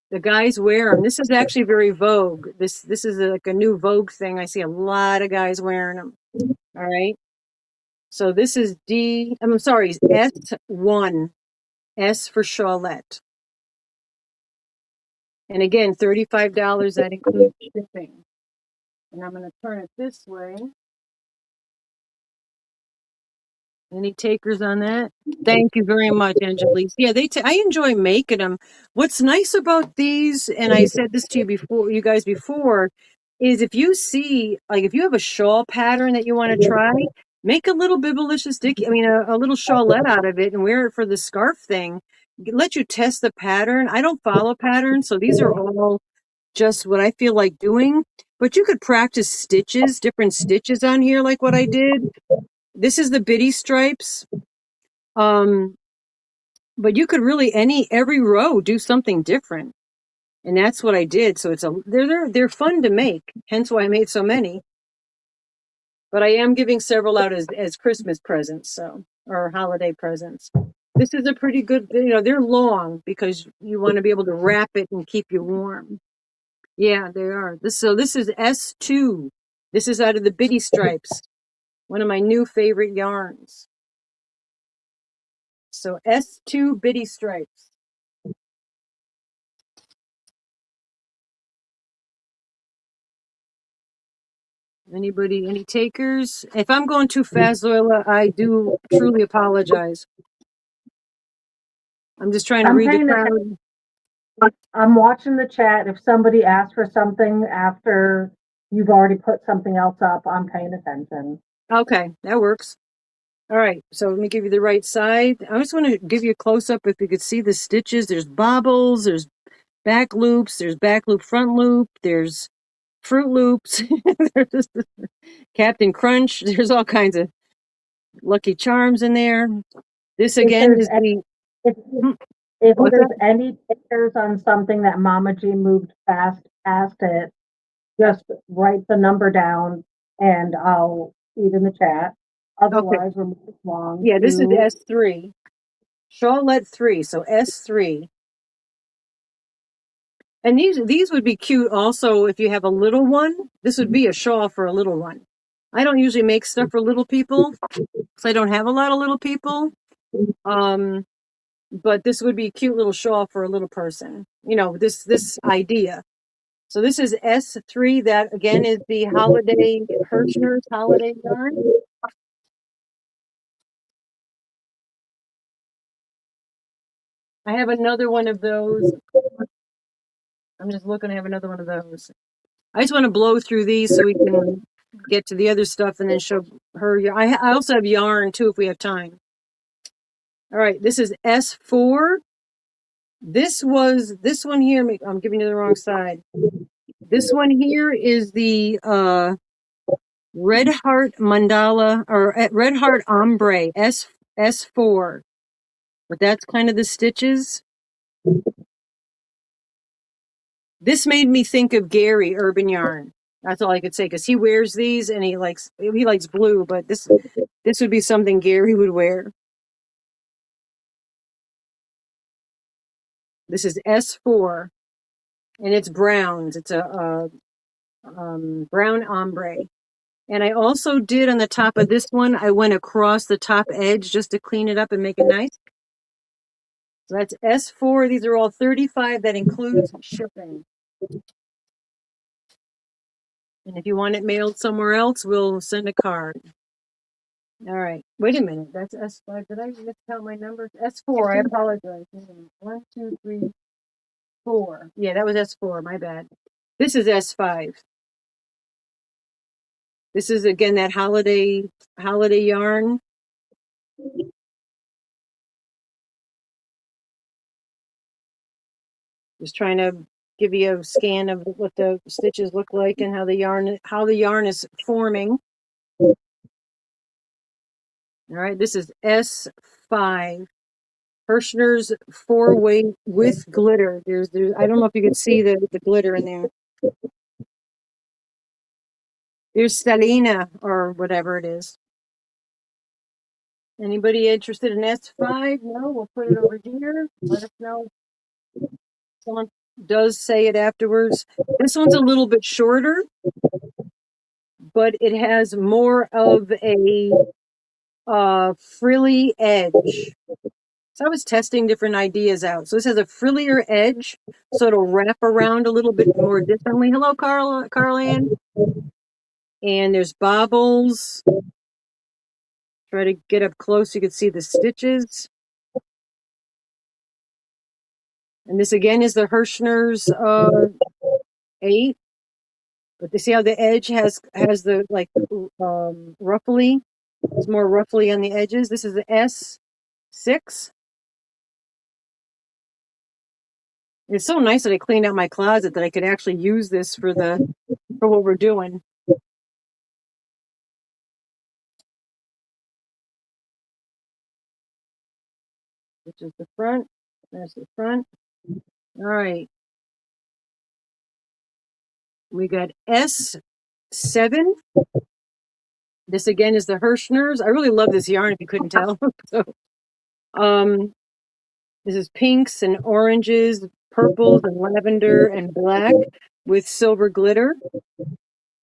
The guys wear them. This is actually very Vogue. This is like a new Vogue thing. I see a lot of guys wearing them. All right. So this is I'm sorry, S1. S for shawlette. And again, $35, that includes shipping. And I'm going to turn it this way. Any takers on that? Thank you very much, Angelise. Yeah, I enjoy making them. What's nice about these, and I said this to you guys before, is if you see, like, if you have a shawl pattern that you want to try, make a little bibelicious a little shawlette out of it and wear it for the scarf thing. Let you test the pattern. I don't follow patterns, so these are all just what I feel like doing. But you could practice stitches, different stitches on here, like what I did. This is the bitty stripes. But you could really every row do something different. And that's what I did. So they're fun to make. Hence why I made so many. But I am giving several out as Christmas presents, or holiday presents. This is a pretty good, they're long because you want to be able to wrap it and keep you warm. Yeah, they are. This is S2. This is out of the bitty stripes. One of my new favorite yarns. So S2 bitty stripes. Anybody, any takers? If I'm going too fast, Zoila, I do truly apologize. I'm just trying to read the crowd. I'm watching the chat. If somebody asks for something after you've already put something else up, I'm paying attention. Okay, that works. All right, so let me give you the right side. I just want to give you a close-up if you could see the stitches. There's bobbles, there's back loops, there's back loop, front loop, there's Fruit Loops, there's Captain Crunch, there's all kinds of Lucky Charms in there. This again is the... If there's any pictures on something that Mama G moved past it, just write the number down and I'll see it in the chat. Otherwise, we're moving along. Yeah, this is S3. Shawlette 3, so S3. And these would be cute also if you have a little one. This would be a shawl for a little one. I don't usually make stuff for little people because I don't have a lot of little people. But this would be a cute little shawl for a little person. This idea. So this is S3. That again is the holiday Hirschner's holiday yarn. I have another one of those. I'm just looking. I have another one of those. I just want to blow through these so we can get to the other stuff and then show her. I also have yarn too if we have time. All right, this is S4. This one here. I'm giving you the wrong side. This one here is the Red Heart Mandala or Red Heart Ombre S S4. But that's kind of the stitches. This made me think of Gary Urban Yarn. That's all I could say, because he wears these and he likes blue, but this would be something Gary would wear. This is S4, and it's browns. It's a brown ombre. And I also did on the top of this one, I went across the top edge just to clean it up and make it nice. So that's S4. These are all 35. That includes shipping. And if you want it mailed somewhere else, we'll send a card. All right. Wait a minute. That's S5. Did I miscount my numbers? S4. I apologize. 1, 2, 3, 4. Yeah, that was S4. My bad. This is S5. This is again that holiday yarn. Just trying to give you a scan of what the stitches look like and how the yarn is forming. All right, this is S5. Hirschner's 4-weight with glitter. There's I don't know if you can see the glitter in there. There's Stalina or whatever it is. Anybody interested in S5? No, we'll put it over here. Let us know if someone does say it afterwards. This one's a little bit shorter, but it has more of a frilly edge. So I was testing different ideas out. So this has a frillier edge, so it'll wrap around a little bit more differently. Hello, Carl-Ann. And there's bobbles. Try to get up close so you can see the stitches. And this again is the Hirschner's 8. But you see how the edge has the like ruffly. It's more ruffly on the edges. This is the S6. It's so nice that I cleaned out my closet that I could actually use this for what we're doing. Which is the front. There's the front. All right. We got S7. This again is the Hirschner's. I really love this yarn if you couldn't tell. So this is pinks and oranges, purples and lavender and black with silver glitter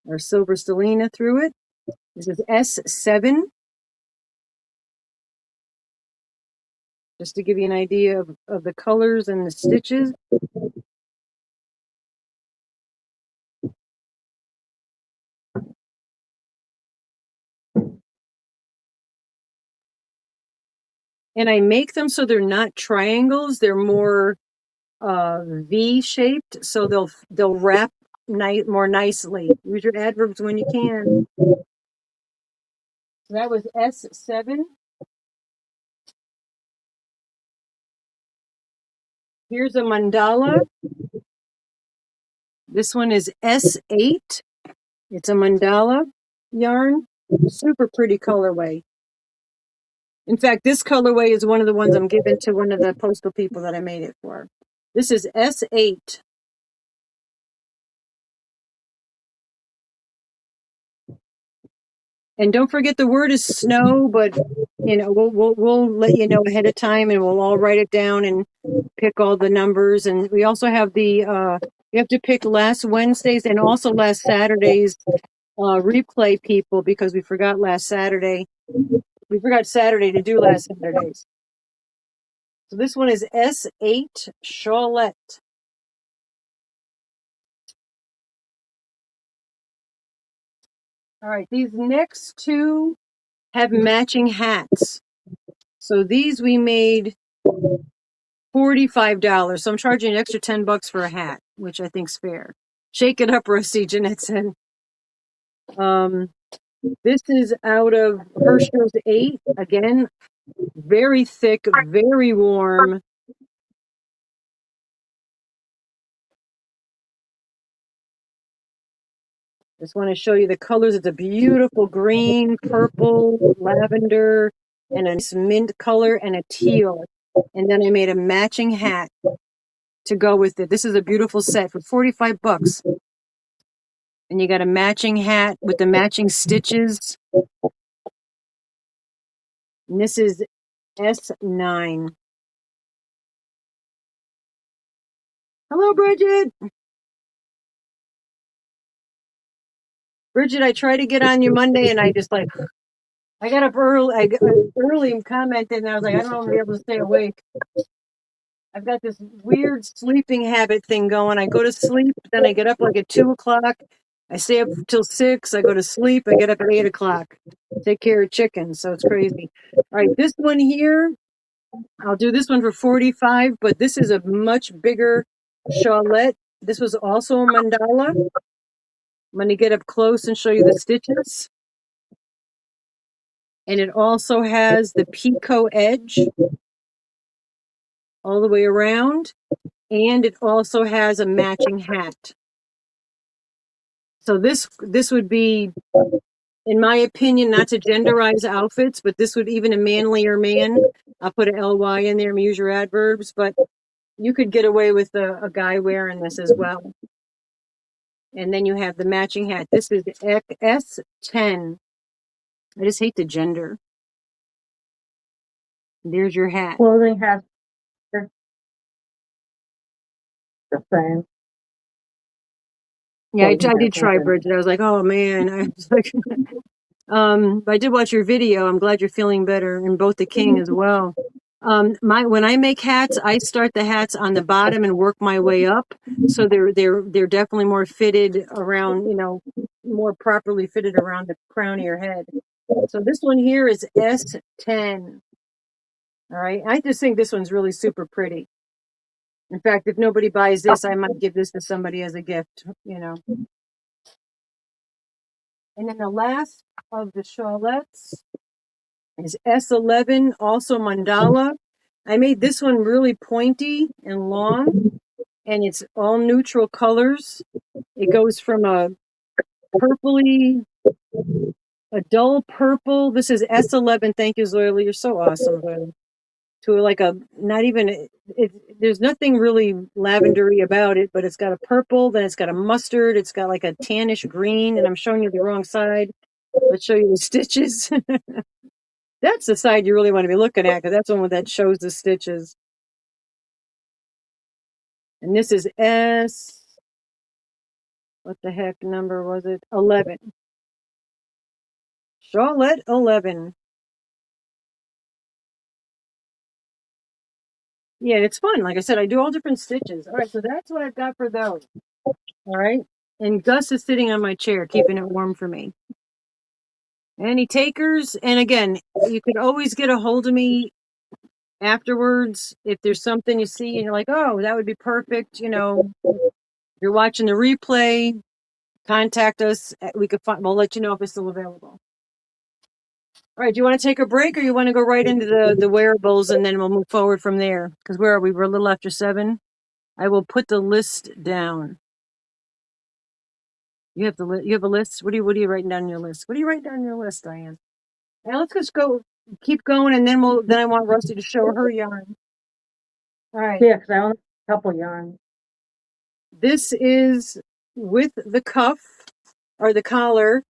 or silver stellina through it. This is S7. Just to give you an idea of the colors and the stitches. And I make them so they're not triangles, they're more V-shaped, so they'll wrap more nicely. Use your adverbs when you can. So that was S7. Here's a mandala. This one is S8. It's a mandala yarn. Super pretty colorway. In fact, this colorway is one of the ones I'm giving to one of the postal people that I made it for. This is S8. And don't forget the word is snow, but you know, we'll let you know ahead of time and we'll all write it down and pick all the numbers. And we also have you have to pick last Wednesdays and also last Saturday's replay people, because we forgot last Saturday. We forgot Saturday to do last Saturdays. So this one is S8 Charlotte. All right, these next two have matching hats. So these we made $45. So I'm charging an extra $10 for a hat, which I think's fair. Shake it up, Rusty, Jeanette said. This is out of Hirschner's 8. Again, very thick, very warm. Just want to show you the colors. It's a beautiful green, purple, lavender, and a nice mint color and a teal. And then I made a matching hat to go with it. This is a beautiful set for 45 bucks. And you got a matching hat with the matching stitches. And this is S9. Hello, Bridget. Bridget, I tried to get on you Monday and I just like, I got up early. I got early and commented and I was like, I don't know if I'm gonna be able to stay awake. I've got this weird sleeping habit thing going. I go to sleep, then I get up like at 2 o'clock. I stay up till 6. I go to sleep. I get up at 8 o'clock. Take care of chickens. So it's crazy. All right, this one here, I'll do this one for 45, but this is a much bigger shawlette. This was also a mandala. I'm going to get up close and show you the stitches. And it also has the picot edge all the way around. And it also has a matching hat. So this would be, in my opinion, not to genderize outfits, but this would even a manlier man. I'll put an LY in there and use your adverbs, but you could get away with a guy wearing this as well. And then you have the matching hat. This is S10. I just hate the gender. There's your hat. Clothing has the same. Yeah, I did try, Bridget. I was like, oh man. I was like, but I did watch your video. I'm glad you're feeling better, and both the king as well. When I make hats, I start the hats on the bottom and work my way up. So they're definitely more fitted around, more properly fitted around the crown of your head. So this one here is S10. All right. I just think this one's really super pretty. In fact, if nobody buys this, I might give this to somebody as a gift, And then the last of the shawlettes is S11, also mandala. I made this one really pointy and long, and it's all neutral colors. It goes from a purpley, a dull purple. This is S11. Thank you, Zoila. You're so awesome, Zoila. To like a, not even, there's nothing really lavendery about it, but it's got a purple, then it's got a mustard, it's got like a tannish green, and I'm showing you the wrong side. Let's show you the stitches. That's the side you really want to be looking at, because that's the one that shows the stitches. And this is what the heck number was it? 11. Shawlette 11. Yeah, it's fun. Like I said, I do all different stitches. All right, so that's what I've got for those. All right. And Gus is sitting on my chair, keeping it warm for me. Any takers? And again, you could always get a hold of me afterwards if there's something you see and you're like, oh, that would be perfect. You're watching the replay, contact us. We'll let you know if it's still available. All right, do you want to take a break or you want to go right into the wearables and then we'll move forward from there? Because where are we? We're a little after 7. I will put the list down. You have you have a list? What are you writing down on your list? What are you writing down on your list, Diane? Now let's just keep going, and then I want Rusty to show her yarn. All right. Yeah, because I only have a couple yarns. This is with the cuff or the collar,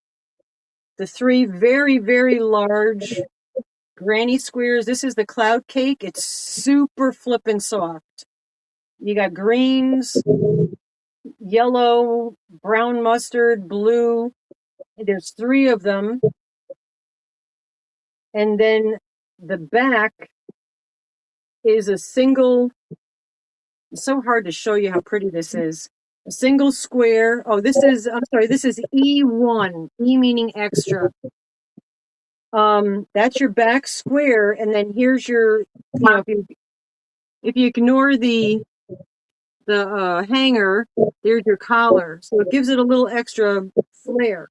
the 3 very, very large granny squares. This is the cloud cake. It's super flippin' soft. You got greens, yellow, brown mustard, blue. There's 3 of them. And then the back is a single. It's so hard to show you how pretty this is. A single square. Oh, this is E1. E meaning extra. That's your back square, and then here's your, if you ignore the hanger, there's your collar. So it gives it a little extra flair.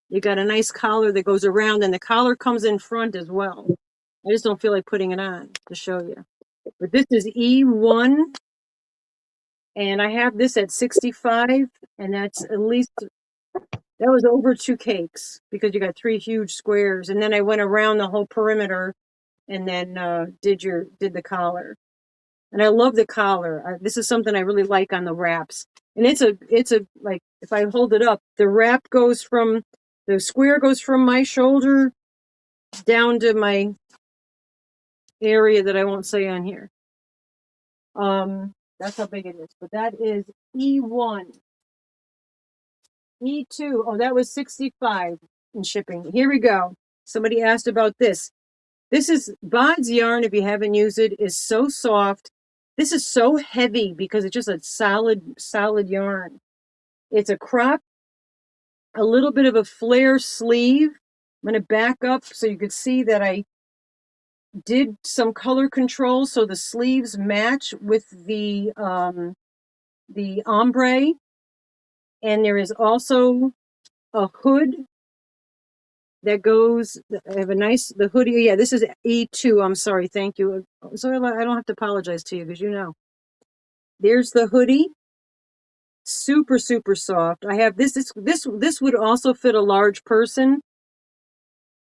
You got a nice collar that goes around, and the collar comes in front as well. I just don't feel like putting it on to show you. But this is E1, and I have this at 65, and that's at least, that was over 2 cakes because you got 3 huge squares. And then I went around the whole perimeter and then did the collar. And I love the collar. This is something I really like on the wraps. And it's a like, if I hold it up, the square goes from my shoulder down to my area that I won't say on here. That's how big it is. But that is E1. E2. Oh, that was 65 in shipping. Here we go. Somebody asked about this. This is Bod's yarn. If you haven't used it, is so soft. This is so heavy because it's just a solid yarn. It's a crop, a little bit of a flare sleeve. I'm going to back up so you can see that I did some color control so the sleeves match with the ombre. And there is also a hood that goes. I have the hoodie. Yeah, this is E2. I'm sorry. Thank you. So I don't have to apologize to you because you know. There's the hoodie. Super, super soft. I have this would also fit a large person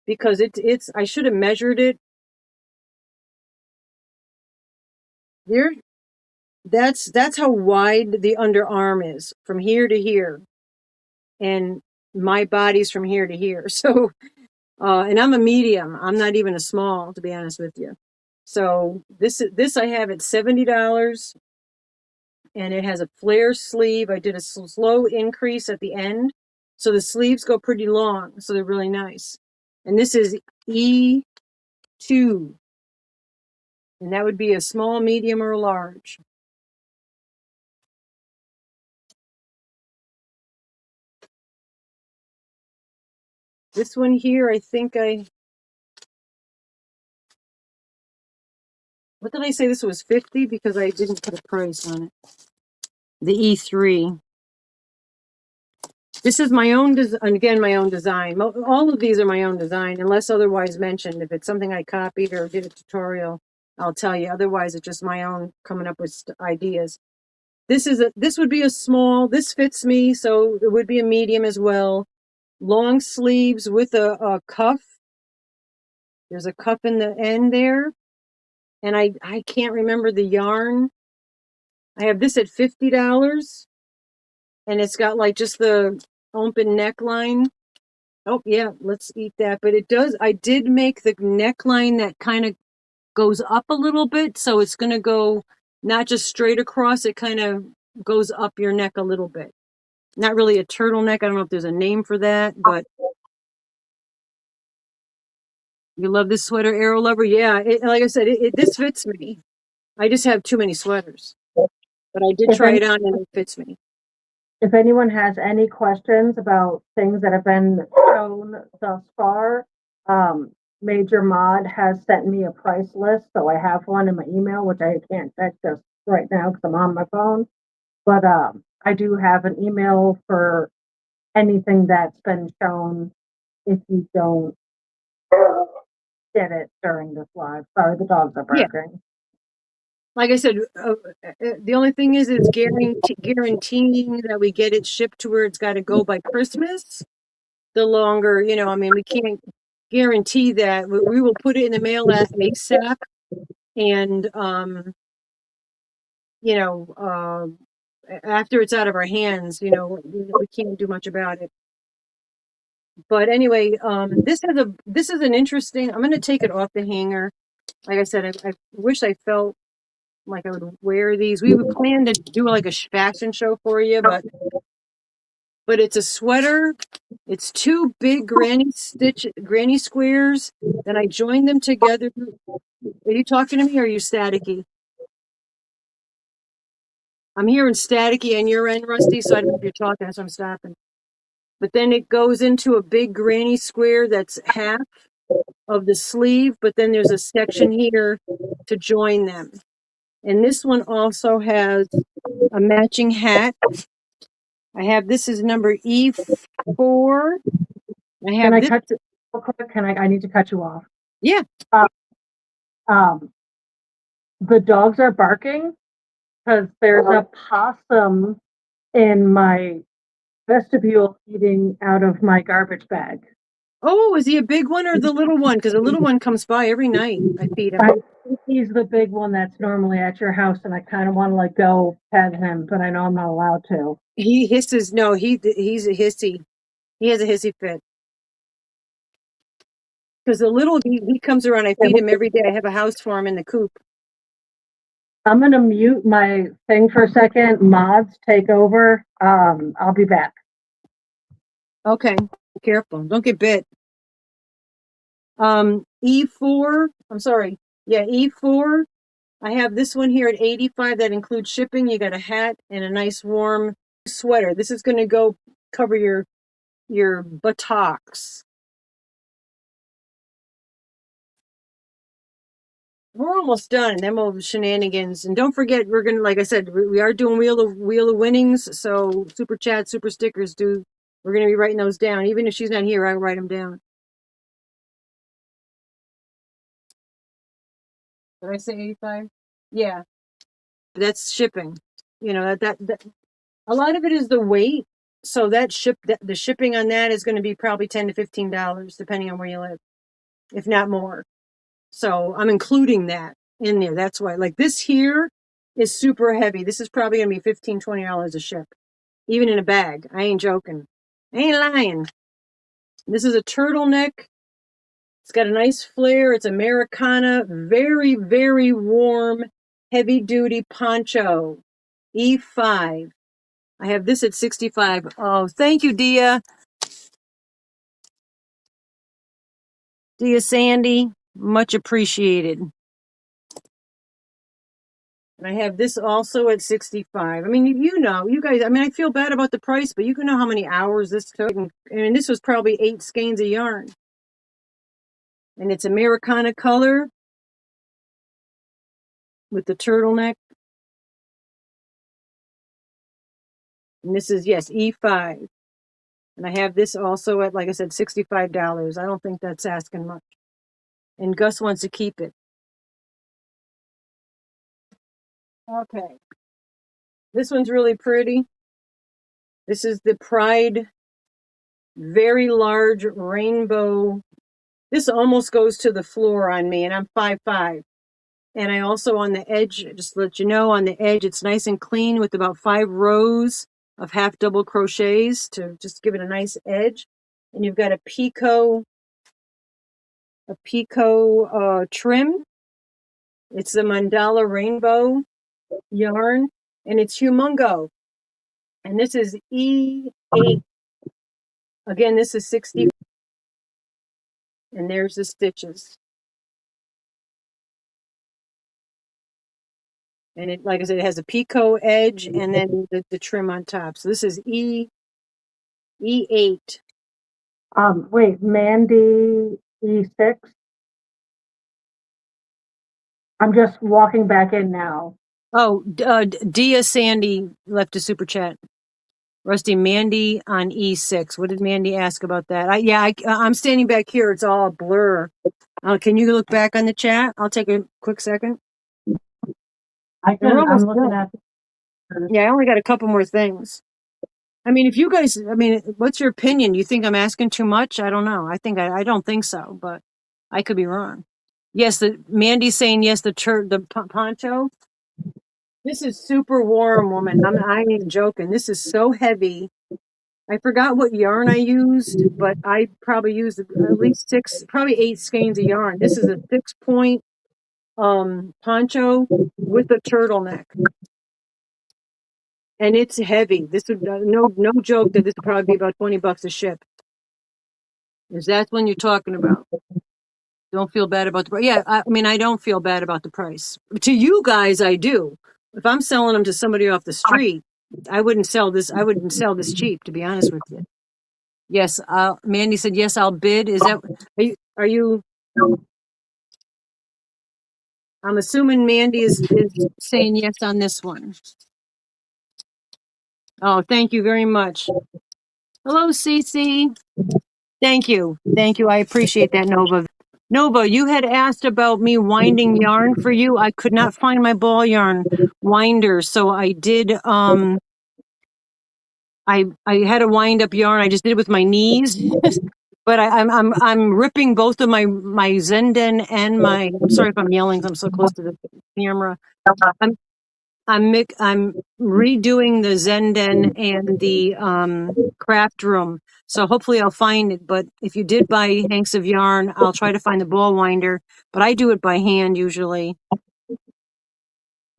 because I should have measured it. There, that's how wide the underarm is from here to here. And my body's from here to here. So, and I'm a medium. I'm not even a small, to be honest with you. So this I have at $70, and it has a flare sleeve. I did a slow increase at the end, so the sleeves go pretty long. So they're really nice. And this is E2, and that would be a small, medium, or large. This one here, I think what did I say? This was 50 because I didn't put a price on it. The E3. This is my own, again, my own design. All of these are my own design, unless otherwise mentioned. If it's something I copied or did a tutorial, I'll tell you. Otherwise, it's just my own coming up with ideas. This would be a small. This fits me, so it would be a medium as well. Long sleeves with a cuff. There's a cuff in the end there, and I can't remember the yarn. I have this at $50, and it's got like just the open neckline. Oh yeah, let's eat that. But I did make the neckline that kind of goes up a little bit, so it's going to go not just straight across, it kind of goes up your neck a little bit. Not really a turtleneck. I don't know if there's a name for that, but you love this sweater, Arrow Lover? Yeah, like I said, this fits me. I just have too many sweaters, but I did try it on and it fits me. If anyone has any questions about things that have been shown thus far, Major Mod has sent me a price list, so I have one in my email, which I can't check just right now because I'm on my phone. But I do have an email for anything that's been shown if you don't get it during this live. Sorry, the dogs are barking. Yeah. Like I said, the only thing is it's guaranteeing that we get it shipped to where it's got to go by Christmas. The longer, I mean, we can't guarantee that. We will put it in the mail at ASAP. And, after it's out of our hands, we can't do much about it. But anyway, this is an interesting, I'm going to take it off the hanger. Like I said, I wish I felt like I would wear these. We would plan to do like a fashion show for you, but it's a sweater. It's two big granny squares. Then I joined them together. Are you talking to me or are you staticky? I'm hearing staticky on your end, Rusty, so I don't know if you're talking, so I'm stopping. But then it goes into a big granny square that's half of the sleeve, but then there's a section here to join them. And this one also has a matching hat. This is number E4. Can I cut you real quick? I need to cut you off. Yeah. The dogs are barking because there's a possum in my vestibule eating out of my garbage bag. Oh, is he a big one or the little one? Because the little one comes by every night. I feed him. I think he's the big one that's normally at your house, and I kind of want to like go pet him, but I know I'm not allowed to. He hisses. No, he's a hissy. He has a hissy fit. Because the little he comes around. I feed him every day. I have a house for him in the coop. I'm gonna mute my thing for a second. Mods, take over. I'll be back. Okay, be careful. Don't get bit. E4. I'm sorry. Yeah, E4. I have this one here at 85. That includes shipping. You got a hat and a nice warm sweater. This is going to go cover your buttocks. We're almost done. Then we'll have shenanigans. And don't forget, we're gonna, like I said, we are doing wheel of winnings. So super chat, super stickers. We're gonna be writing those down. Even if she's not here, I write them down. Did I say 85? Yeah, that's shipping. You know that a lot of it is the weight. So the shipping on that is going to be probably $10 to $15, depending on where you live, if not more. So I'm including that in there. That's why, like this here is super heavy. This is probably going to be $15, $20 a ship, even in a bag. I ain't joking. I ain't lying. This is a turtleneck. It's got a nice flare. It's Americana, very, very warm, heavy duty poncho. E5. I have this at 65. Oh, thank you, Dia. Dia Sandy. Much appreciated. And I have this also at 65. I mean, you know, you guys, I mean, I feel bad about the price, but you can know how many hours this took. And this was probably 8 skeins of yarn. And it's Americana color with the turtleneck. And this is, yes, E5. And I have this also at, like I said, $65. I don't think that's asking much. And Gus wants to keep it. Okay. This one's really pretty. This is the Pride very large rainbow. This almost goes to the floor on me, and I'm 5'5". And I also on the edge, just to let you know, on the edge, it's nice and clean with about 5 rows of half double crochets to just give it a nice edge. And you've got a picot trim. It's the mandala rainbow yarn, and it's humongo. And this is E8. Again, this is 60. And there's the stitches. And it, like I said, it has a picot edge and then the trim on top. So this is E8. Wait, Mandy E6. I'm just walking back in now. Oh, Dia Sandy left a super chat. Rusty, Mandy on E6. What did Mandy ask about that? I'm standing back here. It's all a blur. Can you look back on the chat? I'll take a quick second. I'm looking done. At. Yeah, I only got a couple more things. I mean, if you guys, I mean, what's your opinion? You think I'm asking too much? I don't know. I don't think so, but I could be wrong. Yes, Mandy's saying yes. The poncho. This is super warm, woman. I ain't joking. This is so heavy. I forgot what yarn I used, but I probably used at least 6, probably 8 skeins of yarn. This is a 6-point poncho with a turtleneck, and it's heavy. This would no joke that this would probably be about $20 a ship. Is that when you're talking about? Don't feel bad about the price. Yeah, I mean, I don't feel bad about the price. To you guys, I do. If I'm selling them to somebody off the street, I wouldn't sell this. I wouldn't sell this cheap, to be honest with you. Yes, Mandy said yes. I'll bid. Is that? Are you? I'm assuming Mandy is saying yes on this one. Oh, thank you very much. Hello, Cece. Thank you. Thank you. I appreciate that, Nova. Nova, you had asked about me winding yarn for you. I could not find my ball yarn winder, so I did I had a wind up yarn. I just did it with my knees. But I'm ripping both of my Zenden and my. I'm sorry if I'm yelling. I'm so close to the camera. I'm I'm redoing the Zenden and the craft room. So hopefully I'll find it. But if you did buy hanks of yarn, I'll try to find the ball winder. But I do it by hand usually. All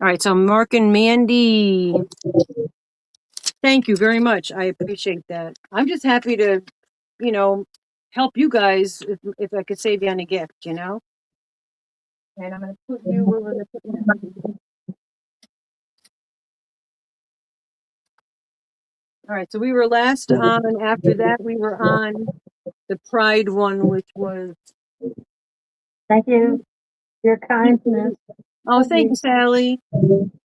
right. So Mark and Mandy, thank you very much. I appreciate that. I'm just happy to, help you guys if I could save you on a gift, And I'm going to put you where we're going to put you. All right. So we were last on. After that, we were on the Pride one, which was. Thank you. Your kindness. Oh, thank you, Sally.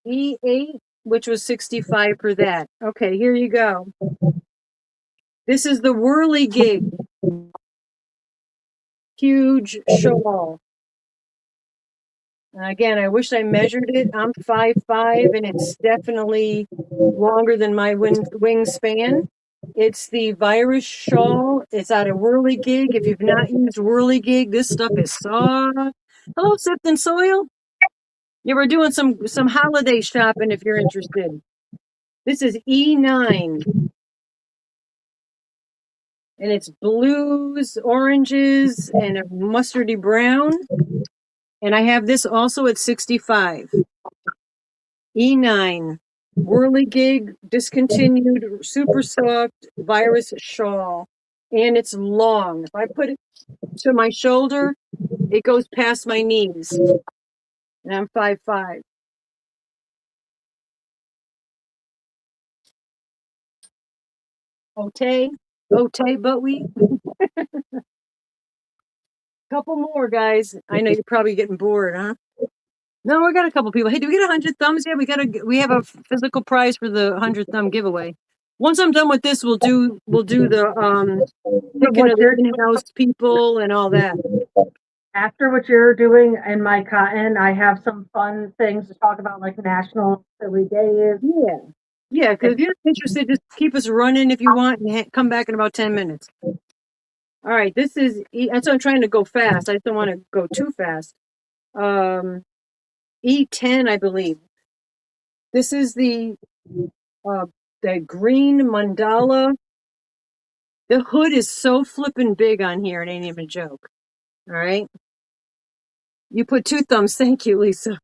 E8, which was 65 for that. Okay, here you go. This is the whirligig. Huge shawl. Again, I wish I measured it. I'm 5'5", and it's definitely longer than my wingspan. It's the virus shawl. It's out of Whirligig. If you've not used Whirligig, this stuff is soft. Hello, Sift and Soil. Yeah, we're doing some holiday shopping if you're interested. This is E9. And it's blues, oranges, and a mustardy brown. And I have this also at 65. E9, Whirligig, discontinued, super soft, virus shawl. And it's long. If I put it to my shoulder, it goes past my knees. And I'm 5'5". Ote, but we. Couple more, guys. I know you're probably getting bored, huh? No, we got a couple people. Hey, do we get 100 thumbs? Yeah, we have a physical prize for the 100 thumb giveaway. Once I'm done with this, we'll do the picking of the in-house people and all that. After what you're doing in my cotton, I have some fun things to talk about, like National Silly Day is. Yeah, because if you're interested, just keep us running if you want, and come back in about 10 minutes. All right, that's why I'm trying to go fast. I just don't want to go too fast. E10, I believe. This is the green mandala. The hood is so flippin' big on here, it ain't even a joke. All right. You put 2 thumbs. Thank you, Lisa.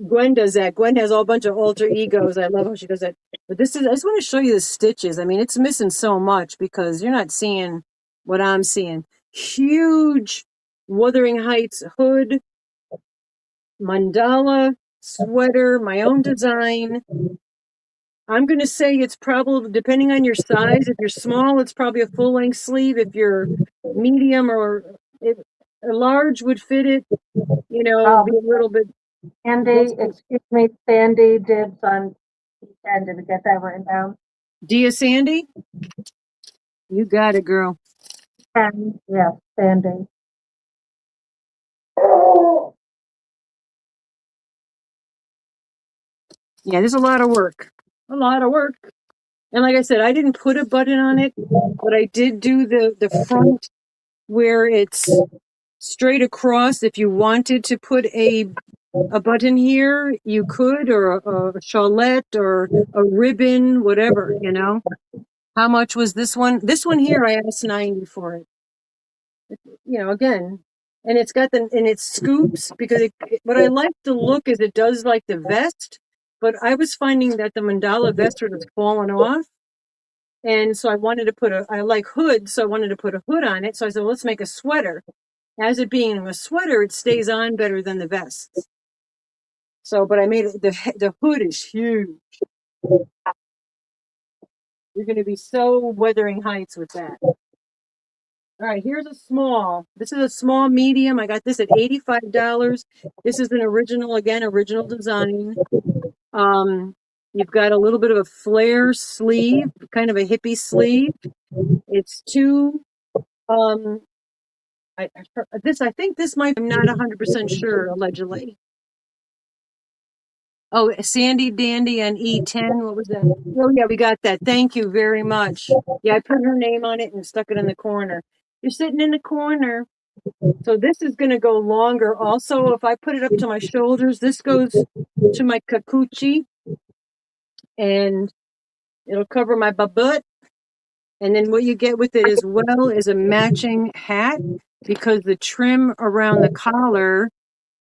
Gwen does that. Gwen has all bunch of alter egos. I love how she does that. But I just want to show you the stitches. I mean, it's missing so much because you're not seeing what I'm seeing. Huge Wuthering Heights hood, mandala, sweater, my own design. I'm going to say it's probably, depending on your size, if you're small, it's probably a full length sleeve. If you're medium or a large would fit it, be a little bit. Sandy, excuse me, Sandy dibs on E10. Did we get that written down? Dia Sandy? You got it, girl. 10, yes, Sandy. Yeah, there's a lot of work. A lot of work. And like I said, I didn't put a button on it, but I did do the front where it's straight across. If you wanted to put a button here, you could, or a shawlette or a ribbon, whatever, How much was this one? This one here, I asked 90 for it. Again, and it's got and it scoops because what I like to look is it does like the vest, but I was finding that the mandala vest was falling off. And so I wanted to I like hoods, so I wanted to put a hood on it. So I said, well, let's make a sweater. As it being a sweater, it stays on better than the vests. So, but I made it, the hood is huge. You're going to be so Wuthering Heights with that. All right, here's a small. This is a small medium. I got this at $85. This is an original design. You've got a little bit of a flare sleeve, kind of a hippie sleeve. It's two. I think this might. I'm not 100% sure. Allegedly, Oh, Sandy Dandy on E10. What was that? Oh, yeah, we got that. Thank you very much. Yeah, I put her name on it and stuck it in the corner. You're sitting in the corner. So this is going to go longer. Also, if I put it up to my shoulders, this goes to my kakuchi and it'll cover my butt. And then what you get with it as well is a matching hat because the trim around the collar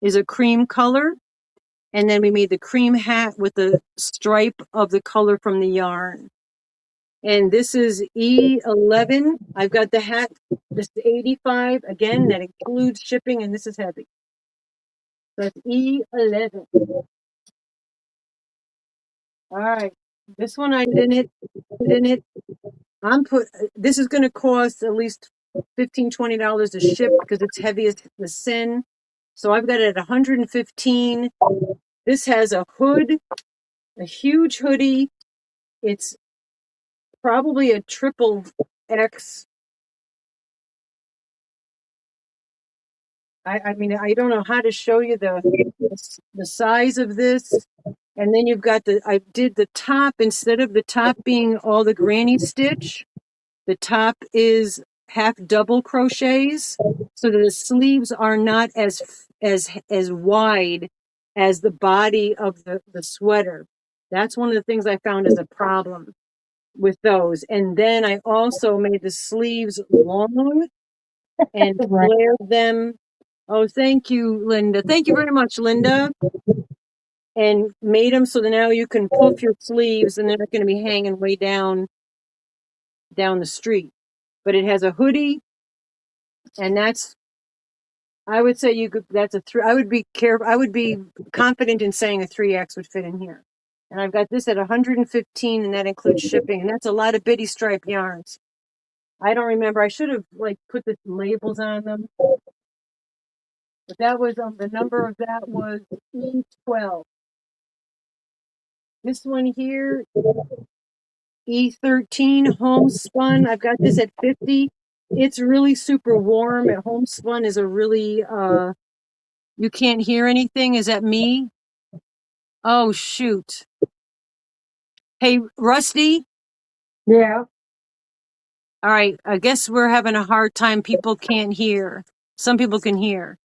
is a cream color. And then we made the cream hat with the stripe of the color from the yarn. And this is E11. I've got the hat. This is 85. Again, that includes shipping, and this is heavy. So it's E11. All right. This one I did in it. This is going to cost at least $15-20 to ship because it's heavy as the sin. So I've got it at 115. This has a hood, a huge hoodie. It's probably a triple X. I mean, I don't know how to show you the size of this. And then you've got I did the top, instead of the top being all the granny stitch, the top is half double crochets so that the sleeves are not as wide as the body of the sweater. That's one of the things I found is a problem with those. And then I also made the sleeves long and Right. flared them. Oh, thank you, Linda. Thank you very much, Linda. And made them so that now you can puff your sleeves and they're not going to be hanging way down the street. But it has a hoodie, and I would say that's a 3. I would be careful. I would be confident in saying a 3X would fit in here. And I've got this at 115, and that includes shipping. And that's a lot of bitty stripe yarns. I don't remember. I should have put the labels on them. But that was the number of that was E12. This one here, E13 homespun. I've got this at 50. It's really super warm. At homespun is a really you can't hear anything. Is that me? Oh shoot. Hey, Rusty. Yeah, All right. I guess we're having a hard time. People can't hear. Some people can hear.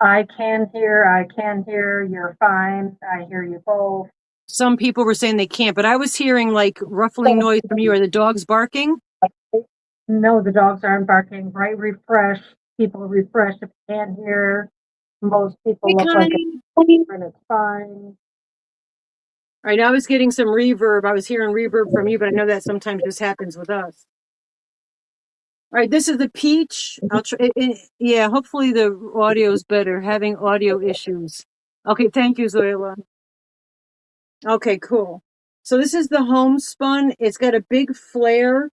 I can hear. I can hear. You're fine. I hear you both. Some people were saying they can't, but I was hearing ruffling noise from you. Are the dogs barking? No, the dogs aren't barking. Right? Refresh. People refresh if they can't hear. Most Hey, people look like Connie. it's and it's fine. All right. I was getting some reverb. I was hearing reverb from you, but I know that sometimes just happens with us. All right. This is the peach. I'll try. Yeah. Hopefully the audio is better. Having audio issues. Okay. Thank you, Zoila. Okay, cool. So this is the homespun. It's got a big flare.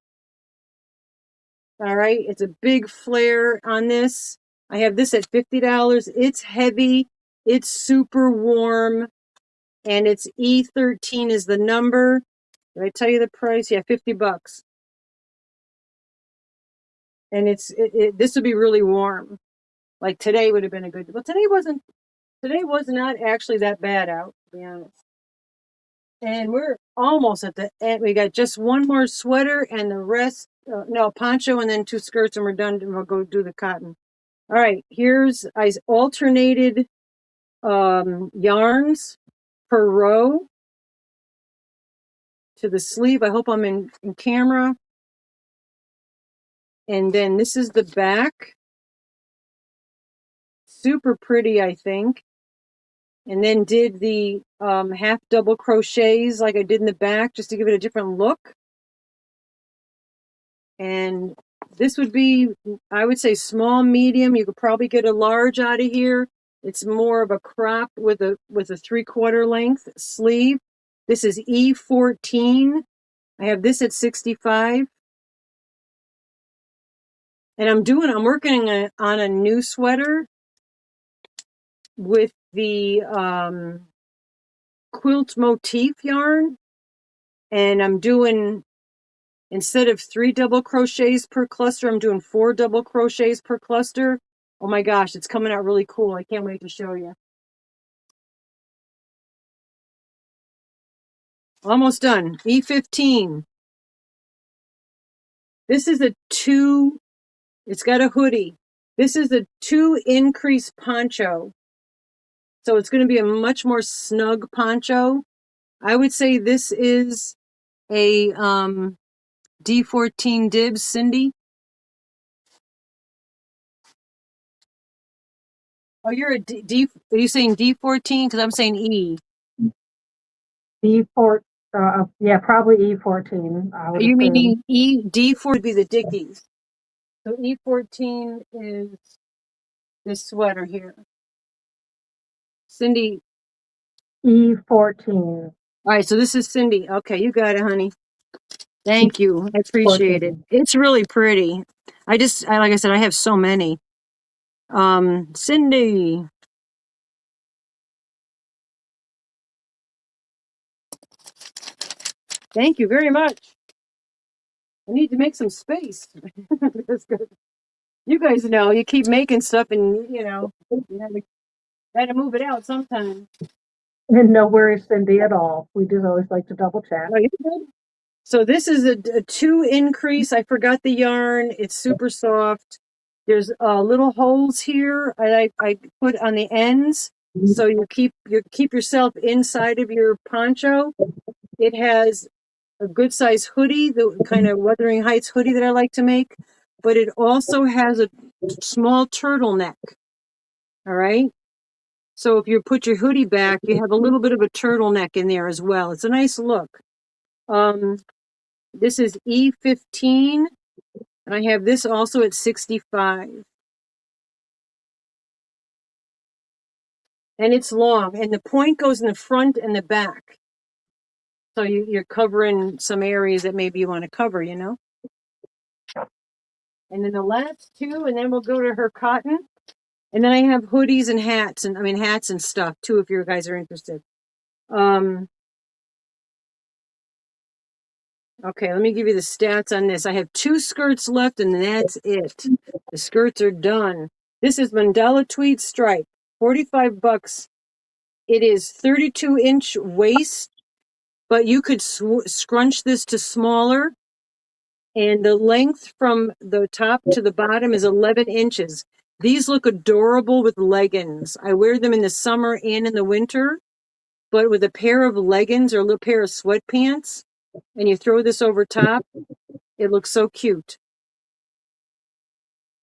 All right. It's a big flare on this. I have this at $50. It's heavy. It's super warm. And it's E13 is the number. Did I tell you the price? Yeah, $50. And this would be really warm. Like today would have been a good, well, today was not actually that bad out, to be honest. And we're almost at the end. We got just one more sweater and the rest, no, poncho and then 2 skirts and we're done and we'll go do the cotton. All right, I alternated yarns per row to the sleeve. I hope I'm in camera. And then this is the back. Super pretty, I think. And then did the half double crochets like I did in the back just to give it a different look. And this would be, I would say, small, medium. You could probably get a large out of here. It's more of a crop with a 3/4 length sleeve. This is E14. I have this at 65. And I'm working on a new sweater with the quilt motif yarn. And I'm doing, instead of 3 double crochets per cluster, I'm doing 4 double crochets per cluster. Oh my gosh, it's coming out really cool. I can't wait to show you. Almost done. E15. This is a 2, it's got a hoodie. This is a 2 increase poncho. So it's going to be a much more snug poncho. I would say this is a D14 dibs, Cindy. Oh, you're a D, are you saying D14? Because I'm saying E. E4, yeah, probably E14, I Are would you assume. meaning E? D4 would be the Dickies. So E14 is this sweater here. Cindy. E14. All right, so this is Cindy. Okay, you got it, honey. Thank you. I appreciate it. 14. It's really pretty. Like I said, I have so many. Cindy. Thank you very much. I need to make some space. That's good. You guys know you keep making stuff and you gotta move it out sometime. And no worries, Cindy, at all. We do always like to double check. Oh, you good? So this is a 2 increase. I forgot the yarn. It's super soft. There's little holes here I put on the ends, so you keep yourself inside of your poncho. It has a good size hoodie, the kind of Wuthering Heights hoodie that I like to make, but it also has a small turtleneck. All right. So if you put your hoodie back, you have a little bit of a turtleneck in there as well. It's a nice look. Um, this is E15, and I have this also at 65. And it's long, and the point goes in the front and the back. So you're covering some areas that maybe you want to cover, And then the last two, and then we'll go to her cotton. And then I have hoodies and hats, hats and stuff too, if you guys are interested. Okay, let me give you the stats on this. I have 2 skirts left, and that's it. The skirts are done. This is Mandela tweed stripe, $45. It is 32-inch waist, but you could scrunch this to smaller. And the length from the top to the bottom is 11 inches. These look adorable with leggings. I wear them in the summer and in the winter, but with a pair of leggings or a little pair of sweatpants, and you throw this over top, it looks so cute.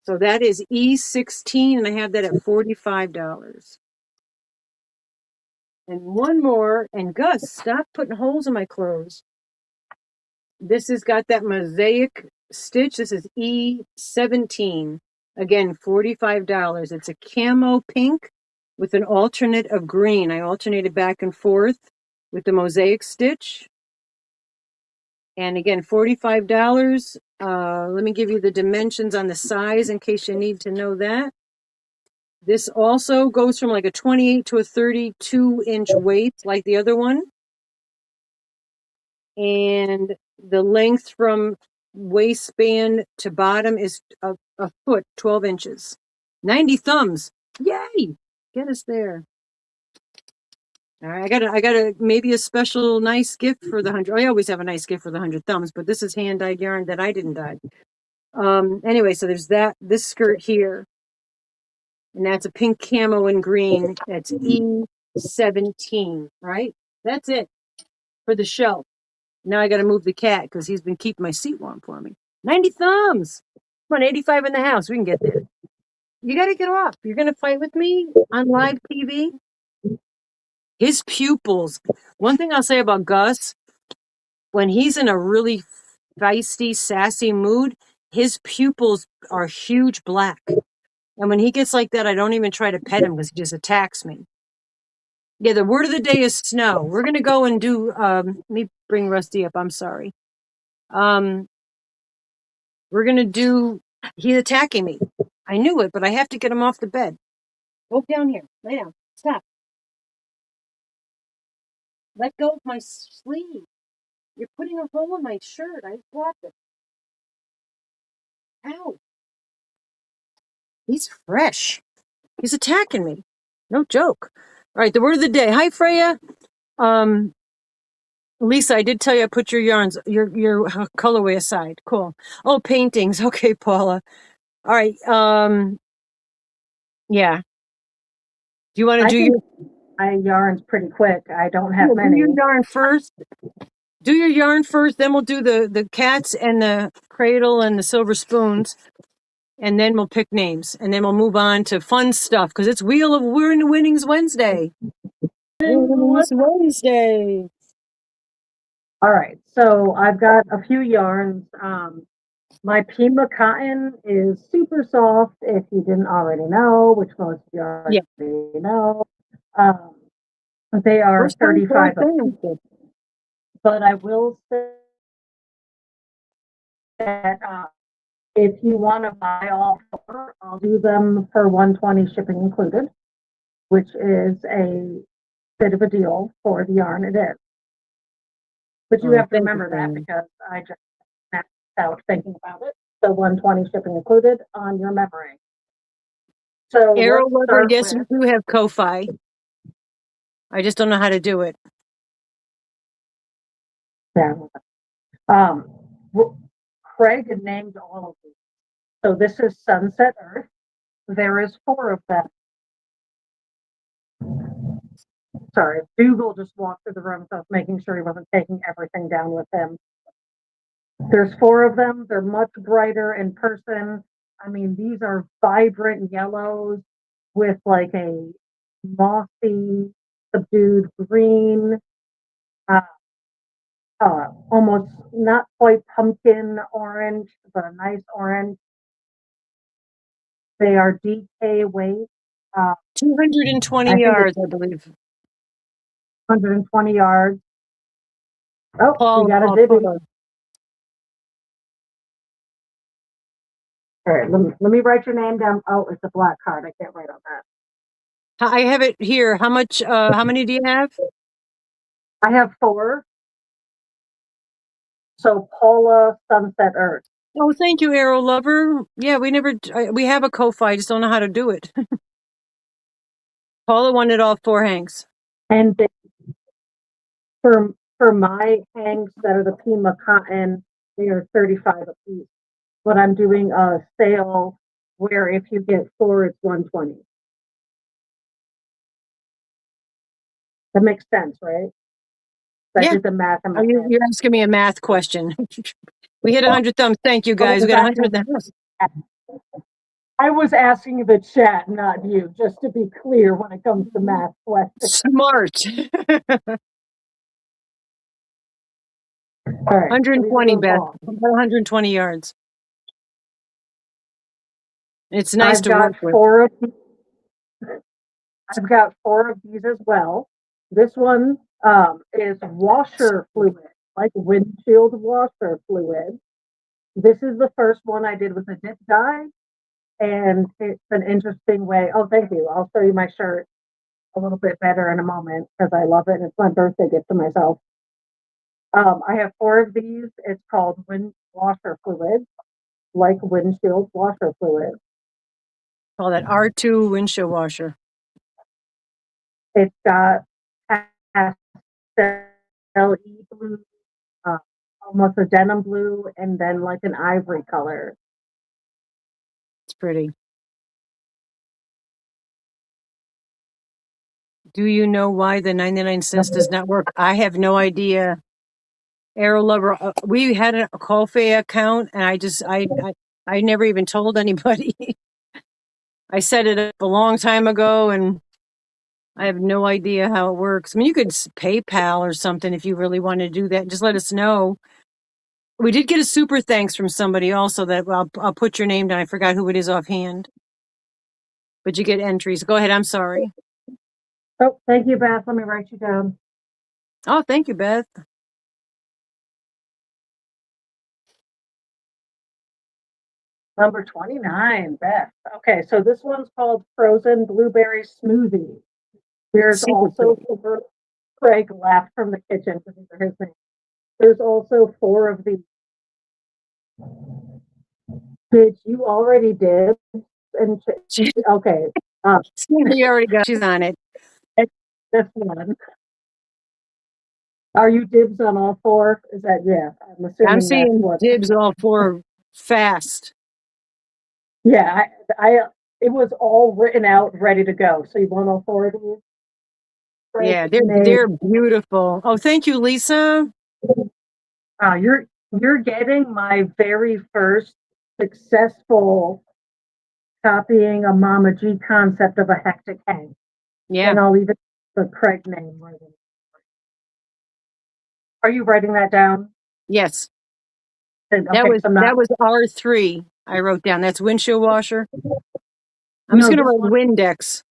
So that is E16, and I have that at $45. And one more, and Gus, stop putting holes in my clothes. This has got that mosaic stitch. This is E17. Again, $45. It's a camo pink with an alternate of green. I alternated back and forth with the mosaic stitch. And again, $45. Let me give you the dimensions on the size in case you need to know that. This also goes from like a 28 to a 32-inch waist like the other one. And the length from waistband to bottom is a foot, 12 inches. 90 thumbs. Yay! Get us there. All right, I got a maybe a special nice gift for the 100. I always have a nice gift for the 100 thumbs, but this is hand dyed yarn that I didn't dye. Anyway, so there's this skirt here, and that's a pink camo and green. That's E17, right? That's it for the shelf. Now I got to move the cat because he's been keeping my seat warm for me. 90 thumbs. Come on, 85 in the house. We can get there. You got to get off. You're going to fight with me on live TV? His pupils. One thing I'll say about Gus, when he's in a really feisty, sassy mood, his pupils are huge black. And when he gets like that, I don't even try to pet him because he just attacks me. Yeah, the word of the day is snow. We're going to go and do, let me bring Rusty up. I'm sorry. We're going to do, he's attacking me. I knew it, but I have to get him off the bed. Go down here. Lay down. Stop. Let go of my sleeve. You're putting a hole in my shirt. I blocked it. Ow. He's fresh. He's attacking me. No joke. All right, the word of the day. Hi, Freya. Lisa, I did tell you I put your yarns, your colorway aside. Cool. Oh, paintings. Okay, Paula. All right. Yeah. Do you want to I do can your, do my yarns pretty quick. I don't yeah, have do your many. yarn first? Do your yarn first, then we'll do the cats and the cradle and the silver spoons, and then we'll pick names, and then we'll move on to fun stuff because it's Wheel of Winnings Wednesday. Winnings Wednesday. All right, so I've got a few yarns. My Pima cotton is super soft, if you didn't already know, which most of you already Yeah. know. Um, they are First time, first 35 a thing. piece, but I will say that if you want to buy all four, I'll do them for 120 shipping included, which is a bit of a deal for the yarn it is. But you Oh, have to thank you, remember that Fran. because I just maxed out thinking about it. So 120 shipping included on your memory. So Arrow let's Lover, start yes, we with do have Ko-Fi. I just don't know how to do it. yeah. Um, Craig named all of these. So this is Sunset Earth. There is four of them. Sorry, Dougal just walked through the room, so I was making sure he wasn't taking everything down with him. There's four of them. They're much brighter in person. I mean, these are vibrant yellows with like a mossy, subdued green, uh, almost not quite pumpkin orange, but a nice orange. They are DK weight. 220 I think it's yards, I believe. 120 yards. Oh, we Paul, got a Paul, divvy. Paul. All right, let me write your name down. Oh, it's a black card. I can't write on that. I have it here. How much, how many do you have? I have four. So Paula, Sunset Earth. Oh, thank you, Arrow Lover. Yeah, we have a Ko-Fi, I just don't know how to do it. Paula wanted all four hanks. And they, for my hanks that are the Pima cotton, they are 35 a piece. But I'm doing a sale where if you get four, it's 120. That makes sense, right? I Yeah. did the math in Oh, my head. you're asking me a math question. We hit 100 thumbs. Thank you, I guys. We was got 100 asking in the house. I was asking the chat, not you, just to be clear when it comes to math questions. Smart. All right, so these are 120, the Beth. long. About 120 yards. It's nice I've to work got with. four of I've got four of these as well. This one is washer fluid, like windshield washer fluid. This is the first one I did with a dip dye, and it's an interesting way. Oh, thank you. I'll show you my shirt a little bit better in a moment because I love it. And it's my birthday gift to myself. I have four of these. It's called wind washer fluid, like windshield washer fluid. Call that R2 windshield washer. It's got pastel blue, uh, almost a denim blue, and then like an ivory color. It's pretty. Do you know why the 99 cents does not work? I have no idea. Arrow Lover, we had a Ko-Fi account, and I never even told anybody. I set it up a long time ago, and I have no idea how it works. I mean, you could PayPal or something if you really want to do that. Just let us know. We did get a super thanks from somebody also that I'll put your name down. I forgot who it is offhand, but you get entries. Go ahead. I'm sorry. Oh, thank you, Beth. Let me write you down. Oh, thank you, Beth. Number 29, Beth. Okay, so this one's called Frozen Blueberry Smoothie. There's Super also pretty. Craig laughed from the kitchen because these are his names. There's also four of these. Did you already did? And okay, She already got. She's on it. this one. Are you dibs on all four? Is that, yeah, I'm I'm assuming that's seeing what. dibs all four fast. Yeah, it was all written out, ready to go. So you want all four of these? Frank Yeah, made, they're beautiful. Oh, thank you, Lisa. you're getting my very first successful copying a Mama G concept of a hectic hang. Yeah, And I'll leave it the Craig name right in. Are you writing that down? yes. Okay, so I'm not. That was R3. I wrote down. That's windshield washer. I'm just No, gonna this write one. Windex.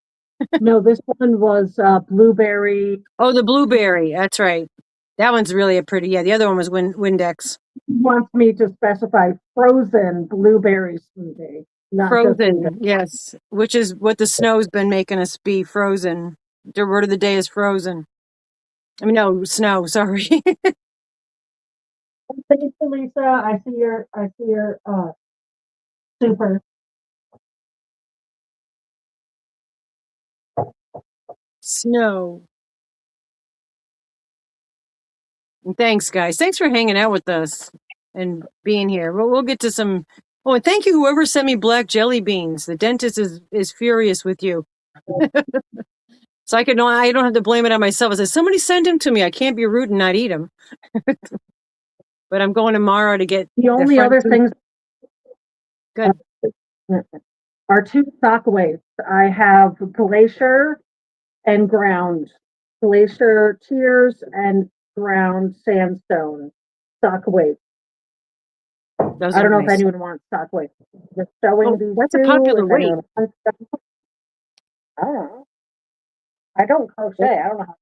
No, this one was blueberry. Oh, the blueberry. That's right. That one's really a pretty. Yeah, the other one was Windex. Wants me to specify frozen blueberry smoothie, not just blueberry. Frozen. Yes, which is what the snow's been making us be frozen. The word of the day is frozen. I mean, no, snow. Sorry. Thank you, Lisa. I see your super. Snow. And thanks, guys. Thanks for hanging out with us and being here. We'll get to some. Oh, and thank you, whoever sent me black jelly beans. The dentist is furious with you. So I don't have to blame it on myself. I said, somebody send him to me. I can't be rude and not eat him. But I'm going tomorrow to get The the only front other teeth. things Good. are two sock weights. I have glacier and ground, glacier tears and ground sandstone sock weights. Those I are don't know if nice. anyone wants sock weights. Just showing Oh, these that's a two. popular If weight. anyone wants them. I don't know. I don't crochet. I don't know.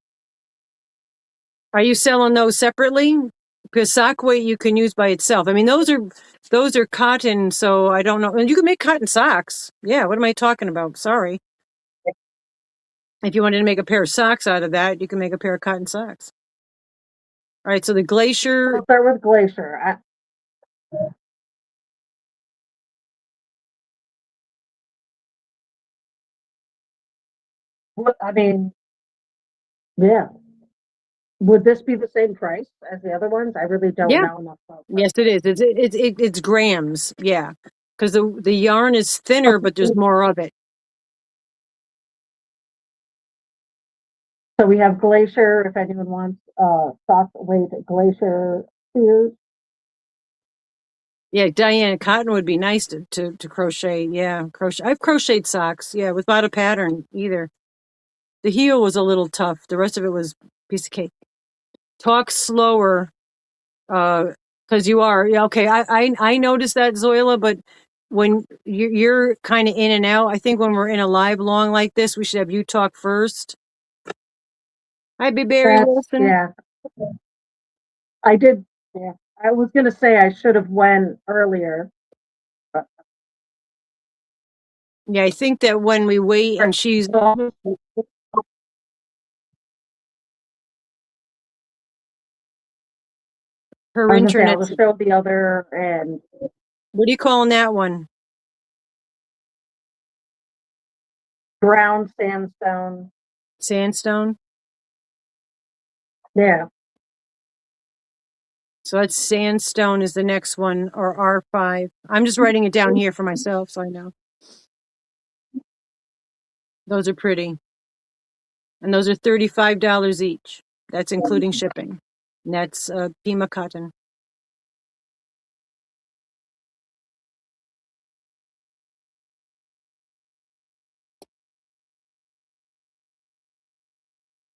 Are you selling those separately? Because sock weight you can use by itself. I mean, those are cotton, so I don't know. And you can make cotton socks. Yeah, what am I talking about? Sorry. If you wanted to make a pair of socks out of that, you can make a pair of cotton socks. All right, so the glacier. We'll start with glacier. I mean, yeah. Would this be the same price as the other ones? I really don't Yeah, know enough about yes, it is. It's grams. Yeah, because the yarn is thinner, but there's them. more of it. So we have glacier. If anyone wants soft weight glacier shears. Yeah, Diane, cotton would be nice to crochet. Yeah, crochet. I've crocheted socks. Yeah, without a pattern either. The heel was a little tough. The rest of it was piece of cake. Talk slower, because you are. Yeah, okay. I noticed that, Zoila, but when you're kind of in and out, I think when we're in a live long like this, we should have you talk first. Hi, be Barry That's, Wilson. yeah. I did. Yeah. I was gonna say I should have went earlier. But Yeah, I think that when we wait and she's her I was gonna say I'll internet's. just show the other and What are you calling that one? ground sandstone. Sandstone. Yeah. So that's sandstone is the next one, or R5. I'm just writing it down here for myself so I know. Those are pretty. And those are $35 each. That's including shipping. And that's Pima cotton.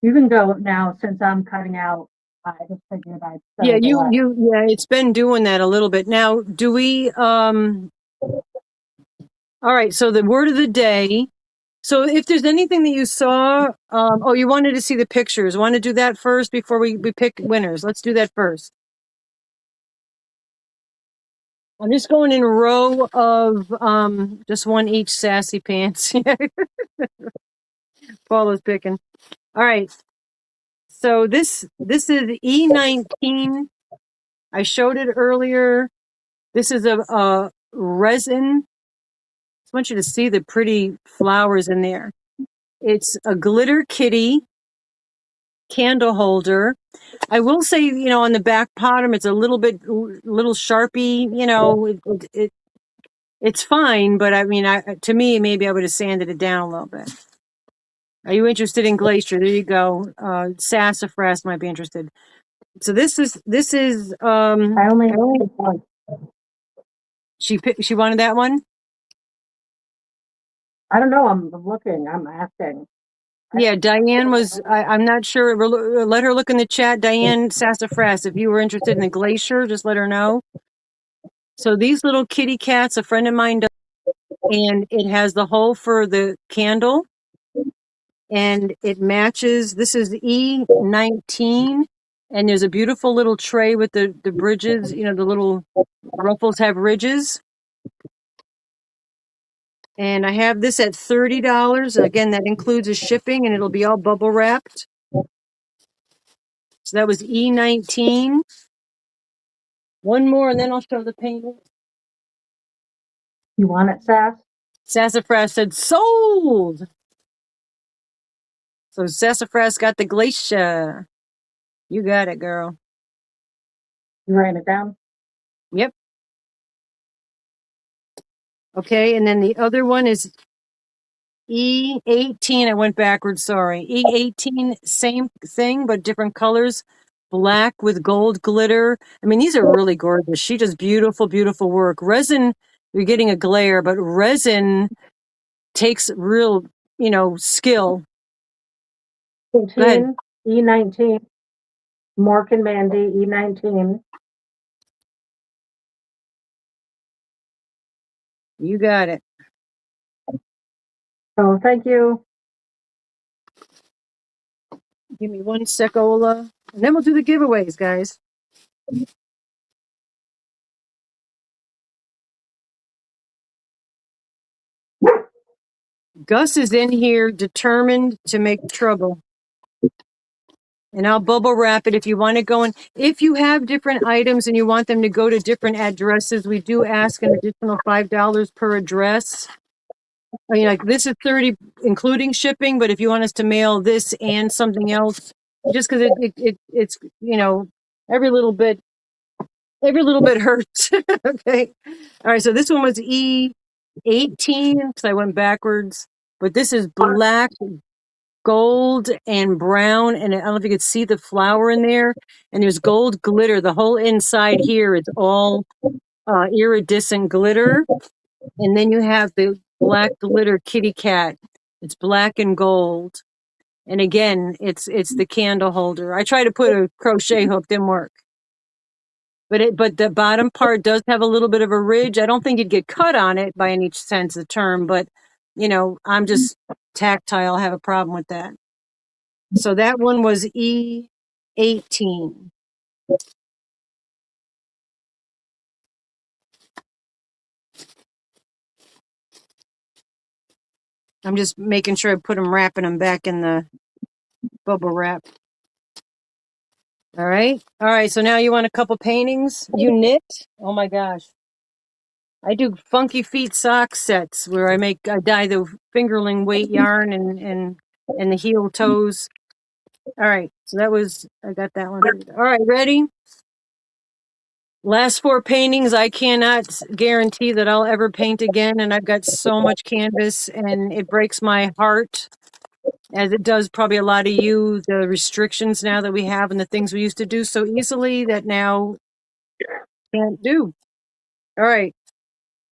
You can go now since I'm cutting out. I just figured I'd Yeah, show the last. yeah, it's been doing that a little bit. Now, do we all right, so the word of the day. So if there's anything that you saw, oh, you wanted to see the pictures. Want to do that first before we pick winners? Let's do that first. I'm just going in a row of just one each sassy pants. Paula's picking. All right. So this is E19. I showed it earlier. This is a resin. I just want you to see the pretty flowers in there. It's a glitter kitty. candle holder. I will say, on the back bottom, it's a little Sharpie, it's fine, but I mean, to me, maybe I would have sanded it down a little bit. Are you interested in Glacier? There you go. Sassafras might be interested. So this is I only have one. she wanted that one. I don't know. I'm looking. I'm asking. Yeah, Diane was. I'm not sure. Let her look in the chat. Diane Sassafras. If you were interested in the Glacier, just let her know. So these little kitty cats, a friend of mine does, and it has the hole for the candle, and it matches. This is E19, and there's a beautiful little tray with the bridges. The little ruffles have ridges. And I have this at $30. Again, that includes a shipping, and it'll be all bubble wrapped. So that was E19. One more, and then I'll show the painting. You want it, Sass? Sassafras said sold. So Sassafras got the Glacier. You got it, girl. You writing it down? Yep. Okay, and then the other one is E18. I went backwards, sorry. E18, same thing, but different colors. Black with gold glitter. I mean, these are really gorgeous. She does beautiful, beautiful work. Resin, you're getting a glare, but resin takes real, skill. Go ahead. E19. Mork and Mandy, E19. You got it. Oh, thank you. Give me one sec, Ola. And then we'll do the giveaways, guys. Gus is in here determined to make trouble. And I'll bubble wrap it if you want to go in. If you have different items and you want them to go to different addresses, we do ask an additional $5 per address. I mean, like this is 30 including shipping, but if you want us to mail this and something else, just because it's every little bit hurts. Okay. All right. So this one was E18 because I went backwards, but this is black, gold, and brown. And I don't know if you could see the flower in there. And there's gold glitter. The whole inside here is all iridescent glitter. And then you have the black glitter kitty cat. It's black and gold. And again, it's the candle holder. I tried to put a crochet hook, didn't work. But the bottom part does have a little bit of a ridge. I don't think you'd get cut on it by any sense of the term, but I'm just tactile. I have a problem with that. So that one was E18. I'm just making sure I put them, wrapping them back in the bubble wrap. All right. All right. So now you want a couple paintings. You knit. Oh my gosh. I do funky feet sock sets where I dye the fingerling weight yarn and the heel toes. All right. So I got that one. All right. Ready? Last 4 paintings. I cannot guarantee that I'll ever paint again. And I've got so much canvas and it breaks my heart, as it does probably a lot of you, the restrictions now that we have and the things we used to do so easily that now can't do. All right.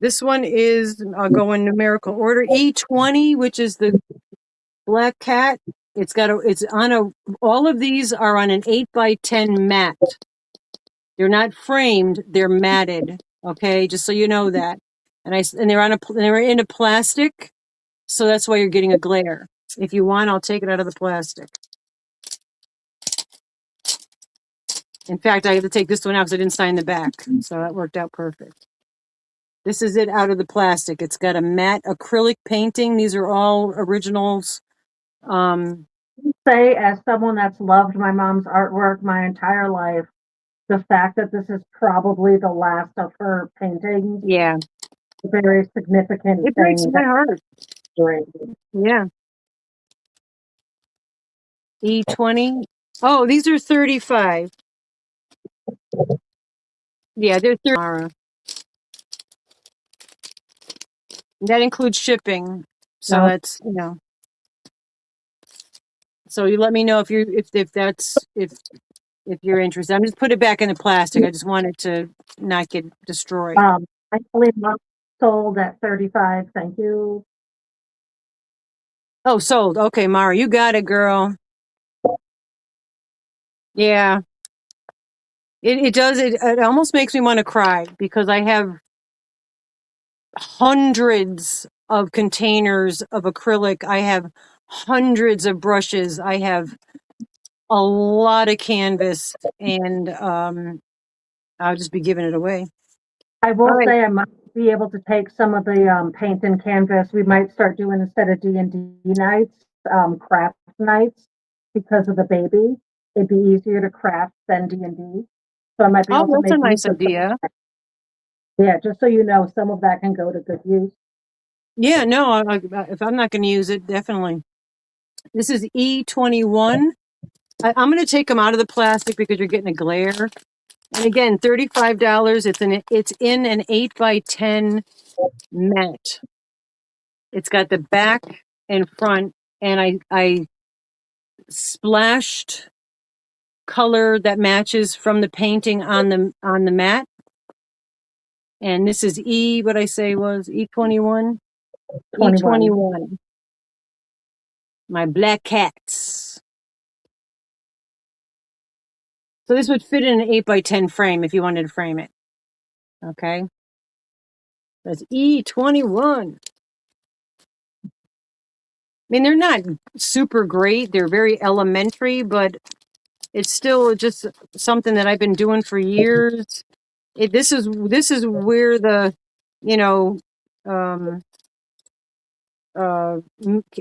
This one is, I'll go in numerical order. E20, which is the black cat. All of these are on an 8x10 mat. They're not framed, they're matted. Okay. Just so you know that. And they're in a plastic. So that's why you're getting a glare. If you want, I'll take it out of the plastic. In fact, I have to take this one out because I didn't sign the back. So that worked out perfect. This is it out of the plastic. It's got a matte acrylic painting. These are all originals. Say, as someone that's loved my mom's artwork my entire life, the fact that this is probably the last of her paintings, Yeah. a very significant It breaks thing. my heart. Great. Yeah. E20. Oh, these are 35. Yeah, they're 30 tomorrow. That includes shipping. So No, that's, so you let me know if if you're interested. I'm just put it back in the plastic. I just want it to not get destroyed. I believe mine sold at 35. Thank you. Oh, sold. Okay, Mara, you got it, girl. Yeah. It does. It almost makes me want to cry because I have hundreds of containers of acrylic. I have hundreds of brushes. I have a lot of canvas, and I'll just be giving it away. I All will right. say I might be able to take some of the paint and canvas. We might start doing instead of D&D nights, craft nights because of the baby. It'd be easier to craft than D&D. So I might be Oh, able to that's a make use nice of some of idea. that. Yeah, just so you know, some of that can go to good use. Yeah, no, if I'm not going to use it, definitely. This is E21. I'm going to take them out of the plastic because you're getting a glare. And again, $35. It's in an 8x10 mat. It's got the back and front, and I splashed color that matches from the painting on the mat. And this is what I say was E21. 21. E21. My black cats. So this would fit in an 8x10 frame if you wanted to frame it. Okay. That's E21. I mean, they're not super great. They're very elementary, but it's still just something that I've been doing for years. This is where the, you know, um,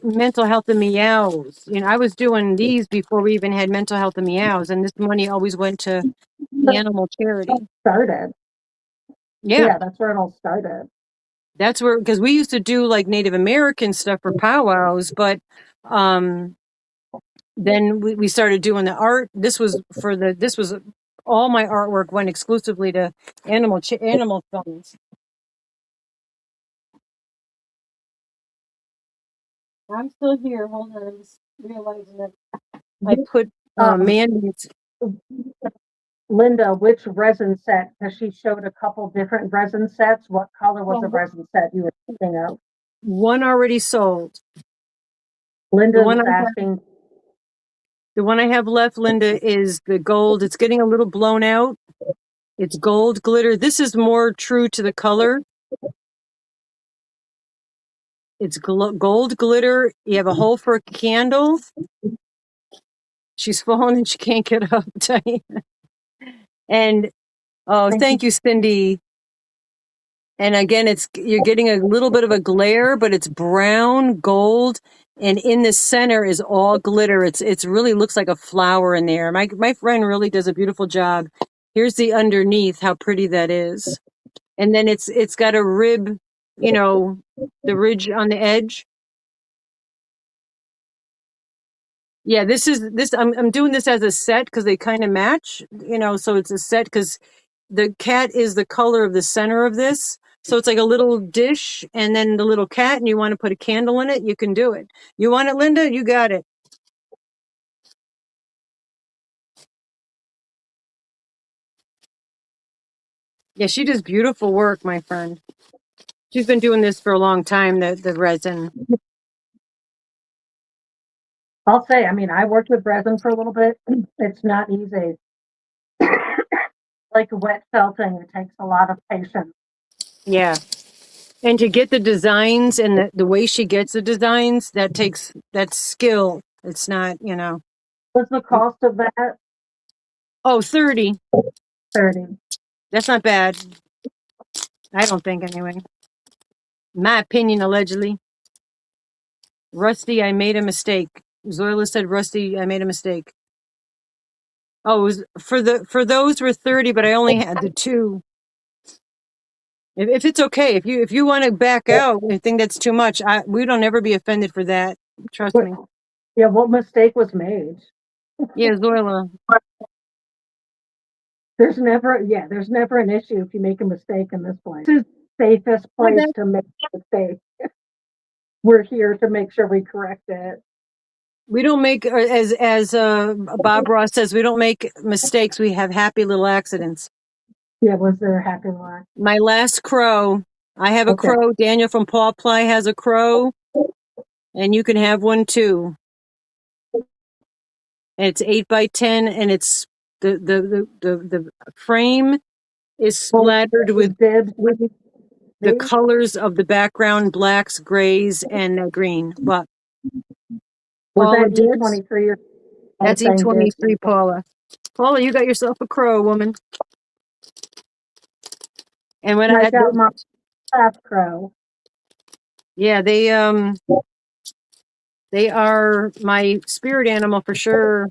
mental health and meows. I was doing these before we even had mental health and meows, and this money always went to animal charity. Started. Yeah, Yeah, that's where it all started. that's where, because we used to do like Native American stuff for powwows, but um, then we started doing the art. This was all my artwork went exclusively to animal films. I'm still here. Hold on, I'm just realizing that I put Um, mandates. Linda, which resin set? Because she showed a couple different resin sets. What color was the Well, resin set you were thinking of? one already sold. The one Linda's I have, asking, the one I have left, Linda, is the gold. It's getting a little blown out. It's gold glitter. This is more true to the color. It's gold glitter. You have a hole for a candle. She's fallen and she can't get up. And oh, thank you. thank you, Cindy. And again, you're getting a little bit of a glare, but it's brown gold, and in the center is all glitter. It's really looks like a flower in there. My friend really does a beautiful job. Here's the underneath, how pretty that is. And then it's got a rib, you know, the ridge on the edge. Yeah, I'm doing this as a set because they kind of match, so it's a set because the cat is the color of the center of this. So it's like a little dish and then the little cat, and you want to put a candle in it, you can do it. You want it, Linda? You got it. Yeah, she does beautiful work, my friend. She's been doing this for a long time, the resin. I'll say, I mean, I worked with resin for a little bit. It's not easy. Like a wet felting, it takes a lot of patience. Yeah. And to get the designs and the way she gets the designs, that's skill. It's not, What's the cost of that? oh, 30. 30. That's not bad. I don't think anyway. My opinion, allegedly. Rusty, I made a mistake. Zoila said, Rusty, I made a mistake. Oh, it was for those were 30, but I only had the two. If it's okay, if you want to back out and think that's too much, we don't ever be offended for that. Trust What, me. yeah, what mistake was made? Yeah, Zoila. There's never an issue if you make a mistake in this place. This is the safest Well, place to make a mistake. We're here to make sure we correct it. we don't make, as Bob Ross says, we don't make mistakes. We have happy little accidents. Yeah, was there a happy line? My last crow, I have a Okay. crow. Daniel from Paw Ply has a crow, and you can have one too. And it's 8 by 10, and it's the frame is Well, splattered with dibs, the see? colors of the background, blacks, grays, and green. But Was Paula that dibs. E23 or all That's saying dibs? E23, Paula. Paula, you got yourself a crow, woman. And when I got my last crow. yeah, they are my spirit animal for sure.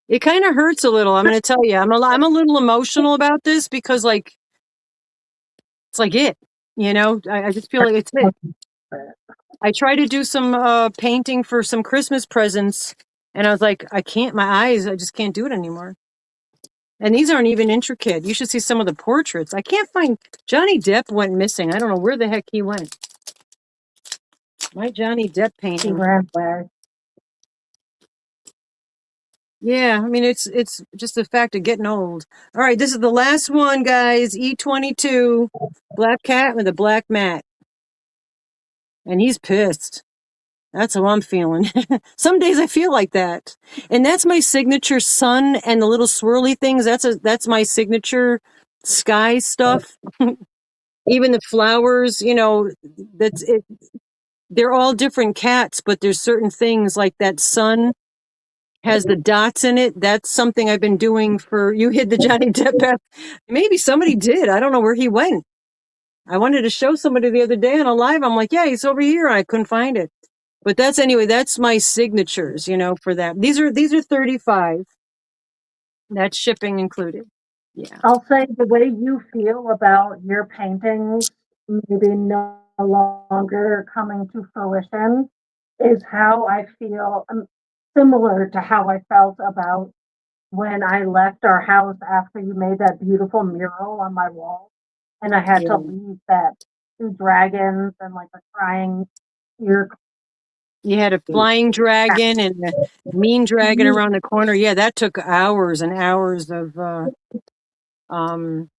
It kind of hurts a little. I'm going to tell you, I'm a little emotional about this because like it's like I just feel like it's it. I tried to do some painting for some Christmas presents, and I was like, I can't. My eyes, I just can't do it anymore. And these aren't even intricate. You should see some of the portraits. I can't find. Johnny Depp went missing. I don't know where the heck he went. My Johnny Depp He painting. ran away. Yeah, I mean it's just the fact of getting old. All right, this is the last one, guys. E22, black cat with a black mat, and he's pissed. That's how I'm feeling. Some days I feel like that, and that's my signature sun and the little swirly things. That's my signature sky stuff. Even the flowers, that's it. They're all different cats, but there's certain things like that sun has the dots in it. That's something I've been doing for you hid the Johnny Depp path. Maybe somebody did. I don't know where he went. I wanted to show somebody the other day on a live. I'm like, yeah, he's over here. I couldn't find it. But that's my signatures, for that. These are 35. That's shipping included. Yeah. I'll say the way you feel about your paintings maybe no longer coming to fruition is how I feel, similar to how I felt about when I left our house after you made that beautiful mural on my wall, and I had to Yeah. leave that two dragons and like a crying tear. You had a flying dragon and a mean dragon around the corner. Yeah, that took hours and hours of a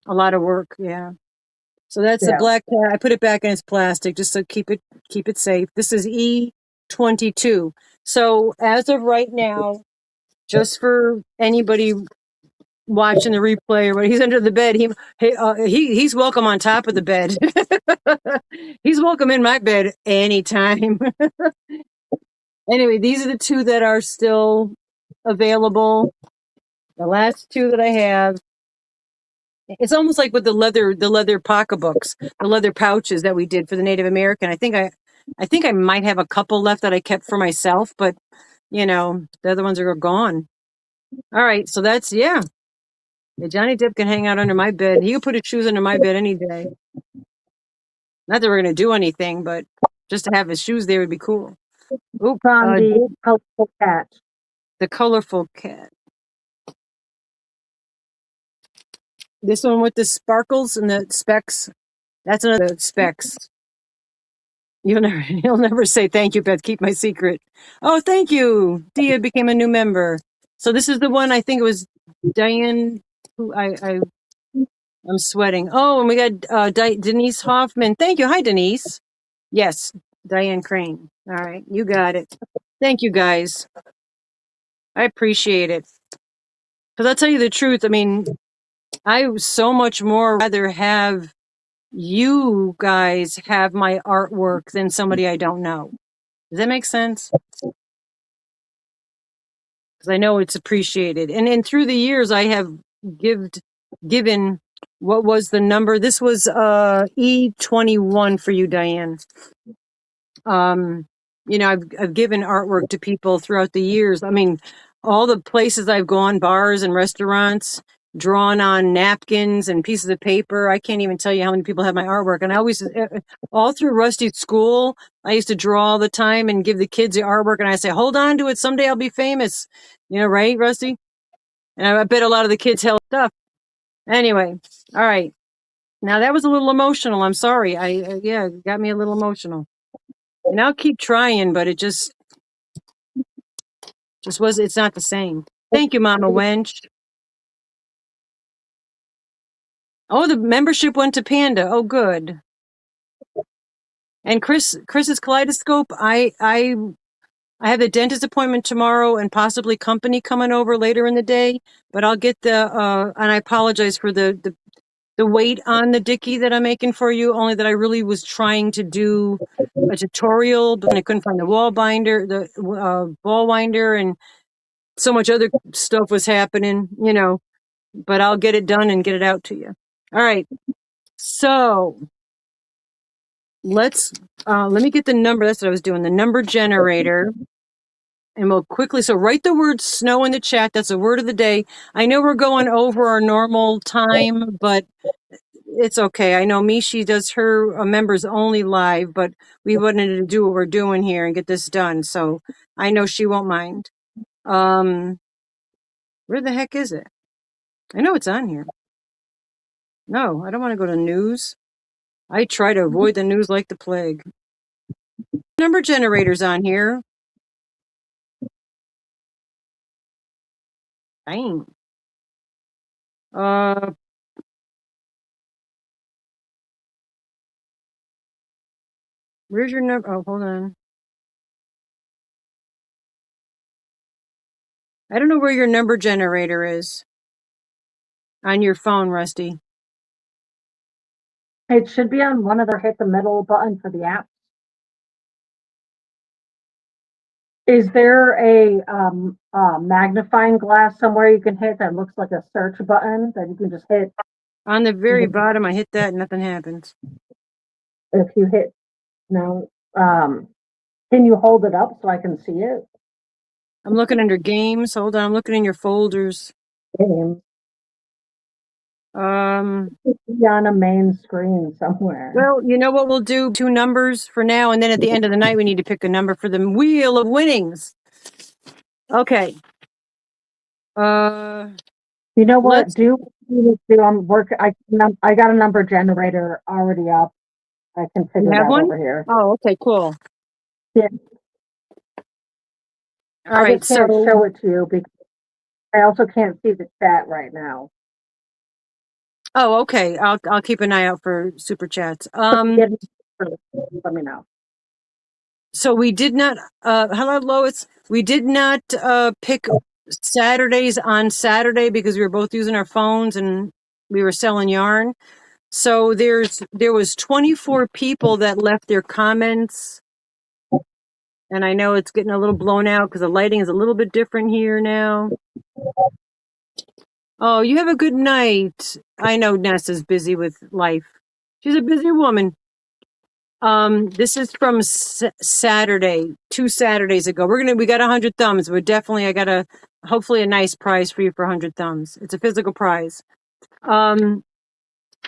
lot of work. Yeah. So that's the Yeah. black cat. I put it back in its plastic just to keep it safe. This is E22. So as of right now, just for anybody watching the replay or what, he's under the bed. He's welcome on top of the bed. He's welcome in my bed anytime. Anyway, these are the two that are still available. The last two that I have. It's almost like with the leather pocketbooks, the leather pouches that we did for the Native American. I think I might have a couple left that I kept for myself, but the other ones are gone. All right, so that's yeah. Johnny Depp can hang out under my bed. He can put his shoes under my bed any day. Not that we're gonna do anything, but just to have his shoes there would be cool. Oop, It's on the colorful cat. the colorful cat. This one with the sparkles and the specks. That's another specks. You'll never say thank you, Beth. Keep my secret. Oh, thank you. Dia became a new member. So this is the one I think it was Diane. Who I'm sweating. Oh, and we got Denise Hoffman. Thank you. Hi, Denise. Yes, Diane Crane. All right, you got it. Thank you, guys. I appreciate it. Because I'll tell you the truth. I mean, I would so much more rather have you guys have my artwork than somebody I don't know. Does that make sense? Because I know it's appreciated. And through the years, I have given what was the number? This was E21 for you, Diane. I've given artwork to people throughout the years. I mean, all the places I've gone, bars and restaurants, drawn on napkins and pieces of paper. I can't even tell you how many people have my artwork. And I always, all through Rusty's school, I used to draw all the time and give the kids the artwork. And I say, hold on to it. Someday I'll be famous. Right, Rusty? And I bet a lot of the kids held stuff. Anyway, all right. Now that was a little emotional. I'm sorry. Yeah, it got me a little emotional. And I'll keep trying, but it just it's not the same. Thank you, Mama Wench. Oh, the membership went to Panda. Oh, good. And Chris's kaleidoscope. I have the dentist appointment tomorrow and possibly company coming over later in the day. But I'll get and I apologize for the weight on the Dickie that I'm making for you. Only that I really was trying to do a tutorial, but I couldn't find the ball winder, and so much other stuff was happening. But I'll get it done and get it out to you. All right. So let me get the number. That's what I was doing. The number generator. And we'll quickly, so write the word snow in the chat. That's the word of the day. I know we're going over our normal time, but it's okay. I know Mishi does her members only live, but we wanted to do what we're doing here and get this done. So I know she won't mind. Where the heck is it? I know it's on here. No, I don't want to go to news. I try to avoid the news like the plague. Number generators on here. Dang. Where's your number? Oh, hold on. I don't know where your number generator is on your phone, Rusty. It should be on one of the hit the middle button for the app. Is there a magnifying glass somewhere you can hit that looks like a search button that you can just hit? On the very bottom, I hit that and nothing happens. If you hit no, can you hold it up so I can see it? I'm looking under games. Hold on, I'm looking in your folders. Games. Be on a main screen somewhere. Well, you know what we'll do? 2 numbers for now, and then at the end of the night, we need to pick a number for the Wheel of Winnings. Okay. You know what? I'm working. I got a number generator already up. I can figure that one over here. Oh, okay, cool. Yeah. All right, I just can't show it to you because I also can't see the chat right now. Oh, okay. I'll keep an eye out for super chats. Let me know. So we did not. Hello, Lois. We did not pick Saturdays on Saturday because we were both using our phones and we were selling yarn. So there was 24 people that left their comments, and I know it's getting a little blown out because the lighting is a little bit different here now. Oh, you have a good night. I know Nessa's busy with life. She's a busy woman. This is from Saturday, 2 Saturdays ago. We got 100 thumbs, but definitely I got hopefully a nice prize for you for 100 thumbs. It's a physical prize. The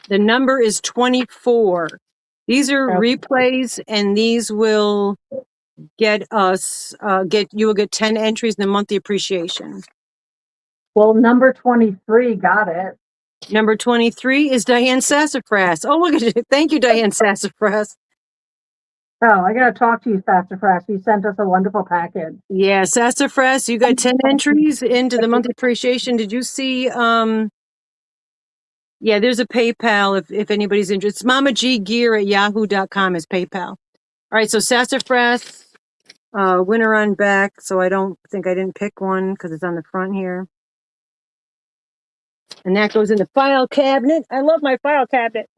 number is 24. These are replays, and these will get us, you will get 10 entries in the monthly appreciation. Well, number 23 got it. Number 23 is Diane Sassafras. Oh, look at you. Thank you, Diane Sassafras. Oh, I got to talk to you, Sassafras. You sent us a wonderful package. Yeah, Sassafras, you got 10 entries into the monthly appreciation. Did you see, yeah, there's a PayPal if anybody's interested. It's mamaggear@yahoo.com is PayPal. All right, so Sassafras, winner on back. So I didn't pick one because it's on the front here. And that goes in the file cabinet. I love my file cabinet.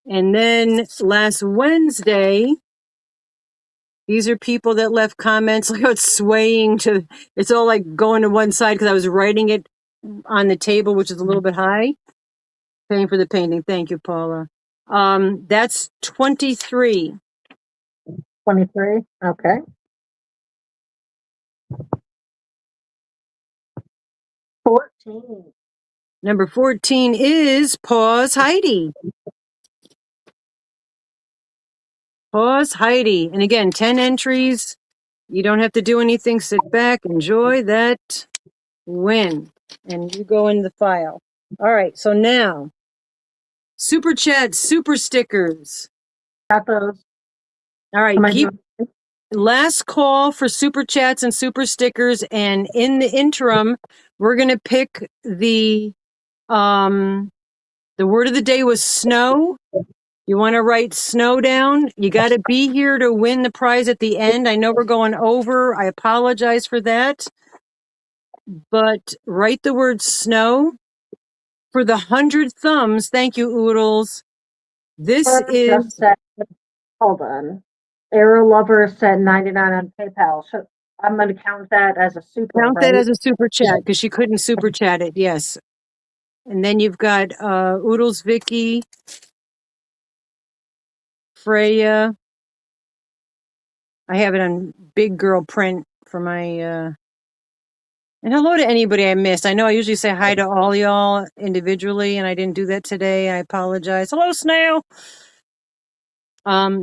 And then last Wednesday, these are people that left comments. Look how it's swaying it's all like going to one side because I was writing it on the table, which is a little bit high. Paying for the painting. Thank you, Paula. That's 23. 23? Okay. 14. Number 14 is Pause Heidi. Pause Heidi. And again, 10 entries. You don't have to do anything. Sit back, enjoy that win. And you go in the file. All right, so now, super chat, super stickers. Got those. All right, Am I keep doing? last call for super chats and super stickers. And in the interim, we're gonna pick the word of the day was snow. You want to write snow down? You got to be here to win the prize at the end. I know we're going over. I apologize for that. But write the word snow for the 100 thumbs. Thank you, Oodles. This is Just said, hold on. Arrow Lover said 99 on PayPal. So I'm going to count that as a super, count that right? as a super chat because she couldn't super chat it. Yes. And then you've got Oodles, Vicky, Freya. I have it on big girl print for my and hello to anybody I missed. I know I usually say hi to all y'all individually, and I didn't do that today. I apologize. Hello, Snail.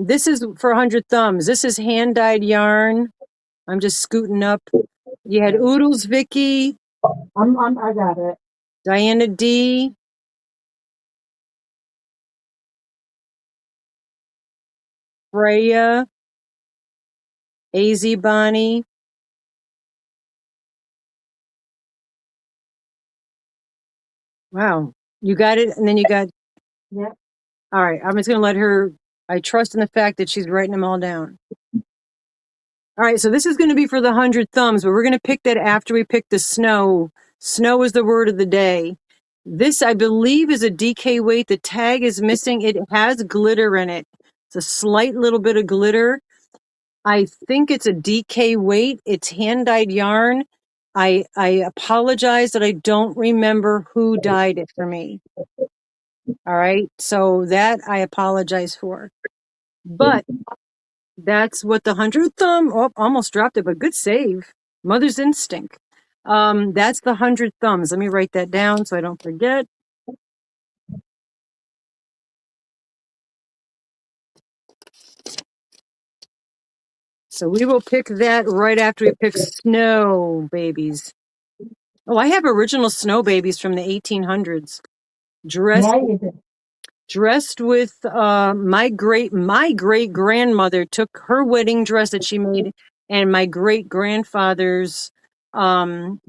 This is for 100 thumbs. This is hand-dyed yarn. I'm just scooting up. You had Oodles, Vicky, I got it. Diana D, Freya, AZ Bonnie. Wow. You got it, and then you got, Yeah. all right, I'm just going to let her, I trust in the fact that she's writing them all down. All right, so this is going to be for the 100 thumbs, but we're going to pick that after we pick the snow. Snow is the word of the day. This, I believe, is a DK weight. The tag is missing. It has glitter in it. It's a slight little bit of glitter. I think it's a DK weight. It's hand-dyed yarn. I apologize that I don't remember who dyed it for me. All right, so that I apologize for. But that's what the 100th thumb, oh, almost dropped it, but good save. Mother's instinct. That's the 100 thumbs. Let me write that down so I don't forget. So we will pick that right after we pick snow babies. Oh, I have original snow babies from the 1800s. Dressed Yeah, you did. dressed with my great grandmother took her wedding dress that she made and my great grandfather's um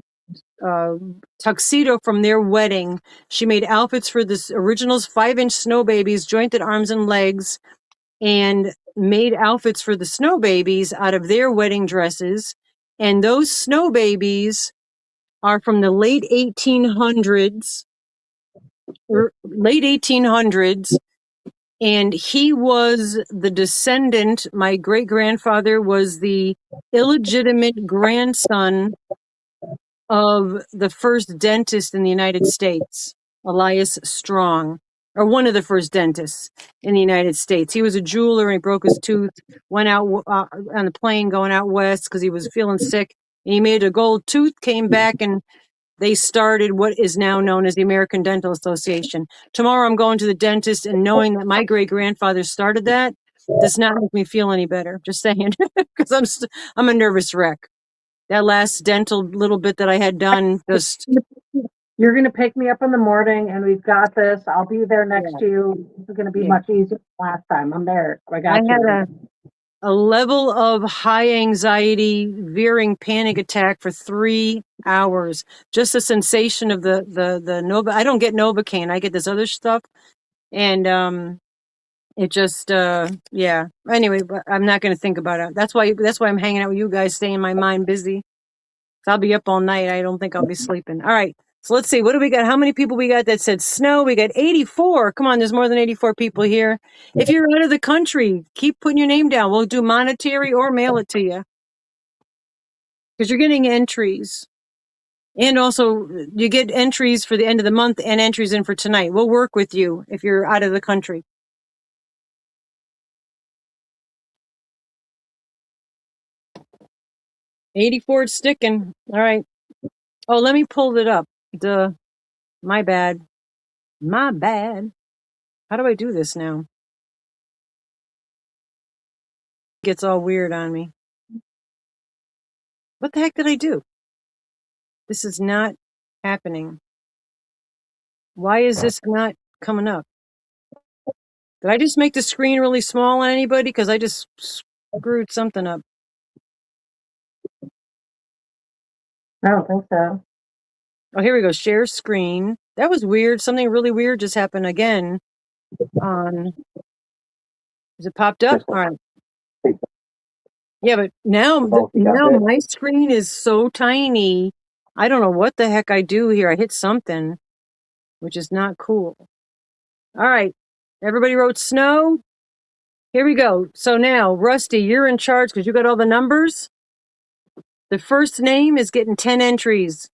uh, tuxedo from their wedding. She made outfits for this originals 5-inch snow babies, jointed arms and legs, and made outfits for the snow babies out of their wedding dresses. And those snow babies are from the late 1800s. And he was the descendant. My great grandfather was the illegitimate grandson of the first dentist in the United States, Elias Strong, or one of the first dentists in the United States. He was a jeweler and he broke his tooth, went out on the plane going out west because he was feeling sick. And he made a gold tooth, came back, and they started what is now known as the American Dental Association. Tomorrow I'm going to the dentist, and knowing that my great grandfather started that does not make me feel any better. Just saying, because I'm a nervous wreck. That last dental little bit that I had done, just You're going to pick me up in the morning and we've got this. I'll be there next yeah, to you. This is going to be yeah. much easier than last time. I'm there. I I got had you. a level of high anxiety, veering panic attack for 3 hours. Just the sensation of the Nova. I don't get Novocaine. I get this other stuff, and it just yeah. Anyway, but I'm not going to think about it. That's why I'm hanging out with you guys, staying my mind busy. So I'll be up all night. I don't think I'll be sleeping. All right. So let's see. What do we got? How many people we got that said snow? We got 84. Come on, there's more than 84 people here. If you're out of the country, keep putting your name down. We'll do monetary or mail it to you because you're getting entries. And also, you get entries for the end of the month and entries in for tonight. We'll work with you if you're out of the country. 84 is sticking. All right. Oh, let me pull it up. Duh. My bad. My bad. How do I do this now? Gets all weird on me. What the heck did I do? This is not happening. Why is this not coming up? Did I just make the screen really small on anybody? Because I just screwed something up. I don't think so. Oh, here we go. Share screen. That was weird. Something really weird just happened again. Is it popped up? All right. Yeah, but now my screen is so tiny. I don't know what the heck I do here. I hit something, which is not cool. All right. Everybody wrote snow. Here we go. So now, Rusty, you're in charge because you got all the numbers. The first name is getting 10 entries.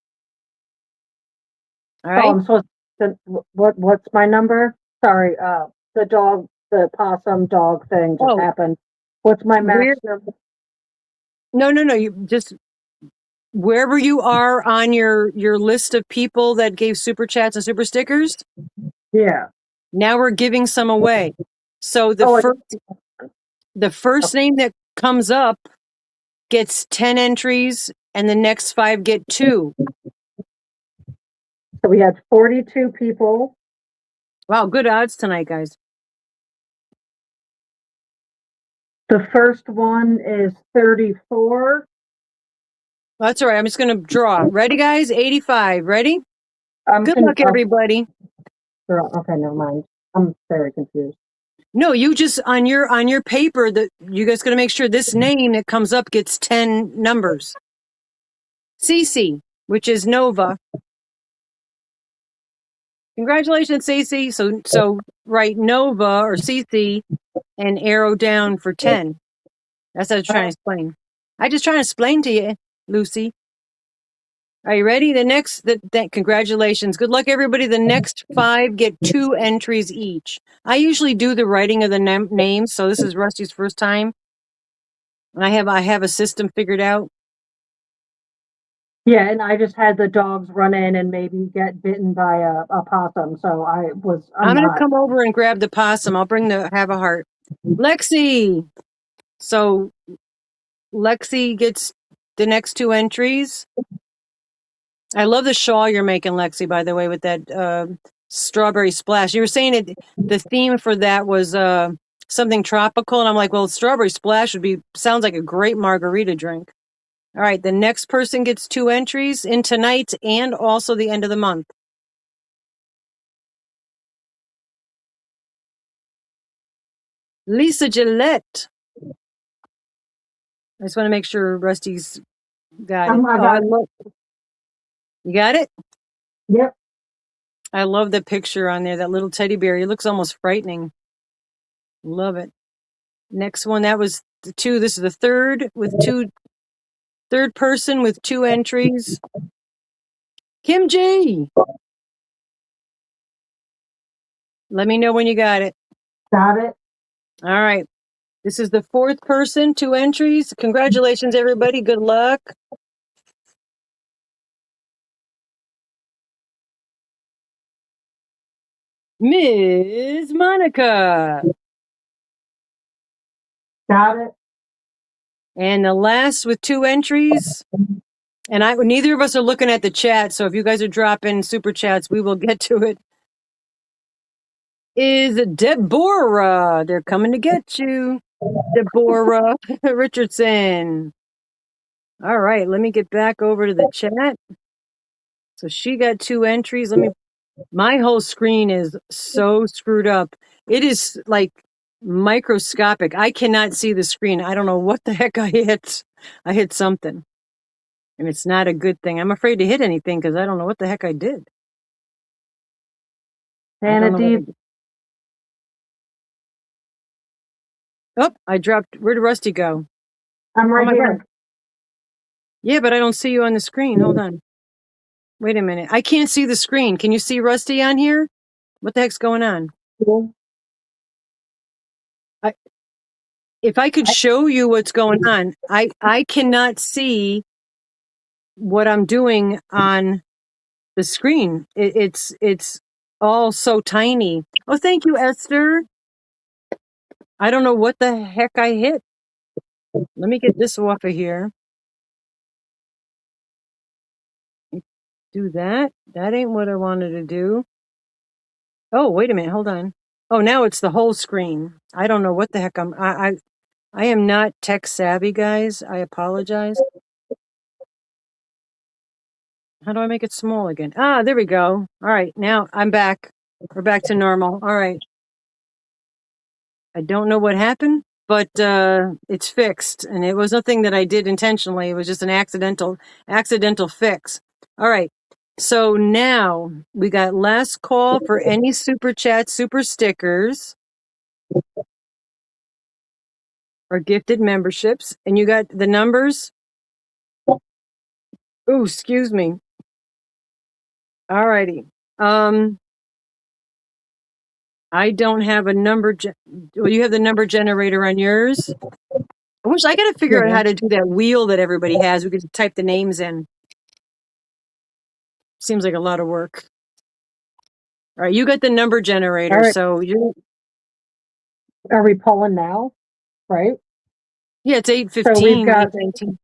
All Oh, right. I'm supposed to, what's my number? Sorry, the possum dog thing just Oh, happened. What's my where? max number? No. You just wherever you are on your list of people that gave super chats and super stickers. Yeah. Now we're giving some away. So Oh, the first name that comes up gets 10 entries, and the next 5 get 2. so we had 42 people. Wow, good odds tonight, guys. The first one is 34. That's all right. I'm just going to draw. Ready, guys? 85. Ready? I'm Good con- luck, everybody. okay, never mind. I'm very confused. No, you just on your paper that you guys got to make sure this name that comes up gets 10 numbers. Cece, which is Nova. Congratulations, Cece. So write Nova or Cece and arrow down for 10. That's what I was trying to explain. I just trying to explain to you, Lucy. Are you ready? Congratulations. Good luck, everybody. The next 5 get 2 entries each. I usually do the writing of the names, so this is Rusty's first time. And I have a system figured out. Yeah, and I just had the dogs run in and maybe get bitten by a possum. So I'm I'm gonna not. come over and grab the possum. I'll bring the have a heart. Lexi. So Lexi gets the next 2 entries. I love the shawl you're making, Lexi, by the way, with that strawberry splash. You were saying the theme for that was something tropical, and I'm like, well, strawberry splash sounds like a great margarita drink. All right, the next person gets 2 entries in tonight and also the end of the month. Lisa Gillette. I just want to make sure Rusty's got it. I Oh, got it. You got it? Yep. I love the picture on there, that little teddy bear. He looks almost frightening. Love it. Next one, that was the 2. This is the third person with 2 entries. Kim G. Let me know when you got it. Got it. All right. This is the 4th person, 2 entries. Congratulations, everybody. Good luck. Ms. Monica. Got it. And the last with 2 entries. And neither of us are looking at the chat, so if you guys are dropping super chats, we will get to it. Is Deborah. They're coming to get you. Deborah Richardson. All right, let me get back over to the chat. So she got 2 entries. My whole screen is so screwed up. It is like microscopic. I cannot see the screen. I don't know what the heck I hit. I hit something. And it's not a good thing. I'm afraid to hit anything because I don't know what the heck I did. I don't know what I did. Oh, I dropped. Where did Rusty go? I'm Oh right my here. God. Yeah, but I don't see you on the screen. Hold on. Wait a minute. I can't see the screen. Can you see Rusty on here? What the heck's going on? If I could show you what's going on, I cannot see what I'm doing on the screen. It's all so tiny. Oh, thank you, Esther. I don't know what the heck I hit. Let me get this off of here. Do that. That ain't what I wanted to do. Oh, wait a minute. Hold on. Oh, now it's the whole screen. I don't know what the heck I am not tech savvy, guys. I apologize. How do I make it small again? Ah, there we go. All right, now I'm back. We're back to normal. All right. I don't know what happened, but it's fixed, and it was nothing that I did intentionally. It was just an accidental fix. All right. So now we got last call for any super chat, super stickers, or gifted memberships, and you got the numbers. Ooh, excuse me. All righty. I don't have a number. Well, you have the number generator on yours. I wish I got to figure out Yeah. how to do that wheel that everybody has. We could type the names in. Seems like a lot of work. All right, you got the number All generator, right. so you. Are we pulling now? Right. Yeah, it's So we've 8:15, got 8:19.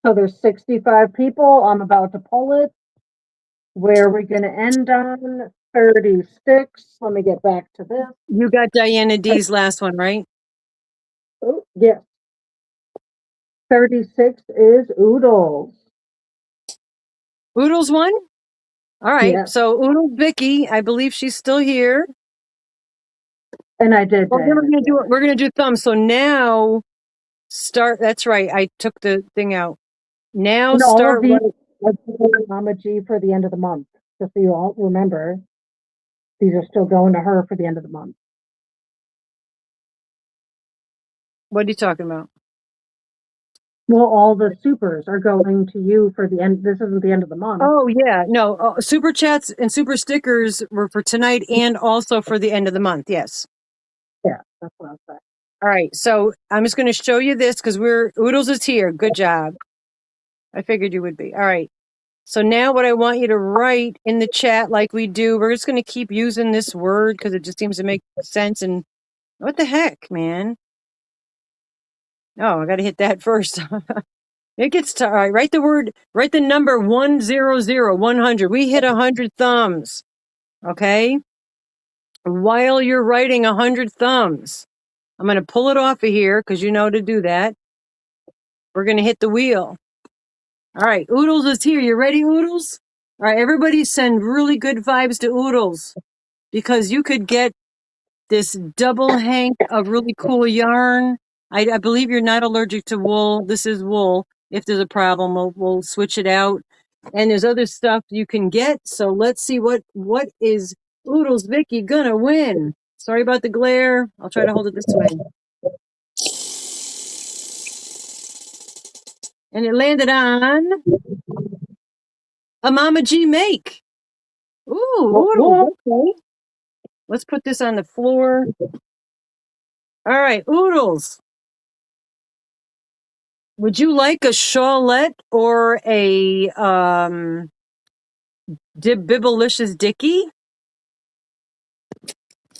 so there's 65 people. I'm about to pull it. Where are we going to end on? 36. Let me get back to this. You got Diana D's last one, right? Oh, yes. 36 is Oodles. Oodles one. All right, Yes. so Oodles Vicky, I believe she's still here. And I did Well, then Diana. Yeah. we're gonna do thumbs. So now start. That's right. I took the thing out. Now And all of start these right. are Mama G for the end of the month. Just so you all remember, these are still going to her for the end of the month. What are you talking about? Well, all the supers are going to you for the end. This isn't the end of the month. Oh yeah, no, super chats and super stickers were for tonight and also for the end of the month. Yes. Yeah, that's what I'm saying. All right, so I'm just going to show you this because Oodles is here. Good job. I figured you would be. All right. So now what I want you to write in the chat like we do, we're just going to keep using this word because it just seems to make sense. And what the heck, man? Oh, I got to hit that first. It gets to, all right, write the number 100, 100. We hit 100 thumbs. Okay. While you're writing 100 thumbs, I'm going to pull it off of here because you know to do that. We're going to hit the wheel. All right, Oodles is here. You ready, Oodles? All right, everybody send really good vibes to Oodles because you could get this double hank of really cool yarn. I believe you're not allergic to wool. This is wool. If there's a problem, we'll switch it out. And there's other stuff you can get. So let's see what is Oodles Vicky gonna win. Sorry about the glare. I'll try to hold it this way. And it landed on a Mama G make. Ooh, Oodles. Okay. Let's put this on the floor. All right, Oodles. Would you like a shawlette or a Bibblicious Dicky?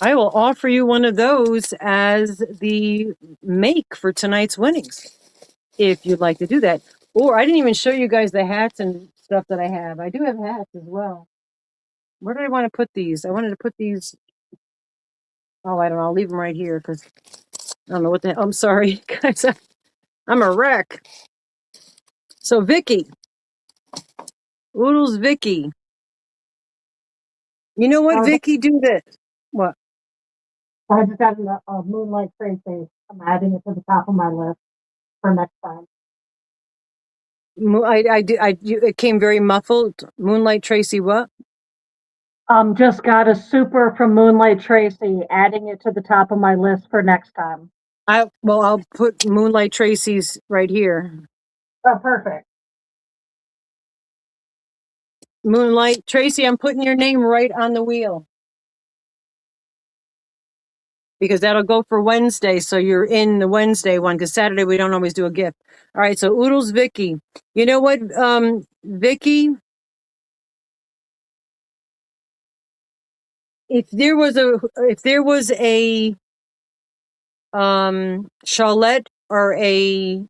I will offer you one of those as the make for tonight's winnings, if you'd like to do that. Or I didn't even show you guys the hats and stuff that I have. I do have hats as well. Where did I want to put these? I wanted to put these. Oh, I don't know. I'll leave them right here because I don't know what the hell. I'm sorry, guys. I'm a wreck. So, Vicky, Oodles Vicky. You know what, Vicky? Do this. What? I just got a Moonlight Tracy. I'm adding it to the top of my list for next time. I did. It came very muffled. Moonlight Tracy, what? Just got a super from Moonlight Tracy, adding it to the top of my list for next time. I'll put Moonlight Tracy's right here. Oh, perfect. Moonlight Tracy, I'm putting your name right on the wheel because that'll go for Wednesday. So you're in the Wednesday one because Saturday we don't always do a gift. All right. So Oodles Vicky, you know what, Vicky, if there was a Charlotte or a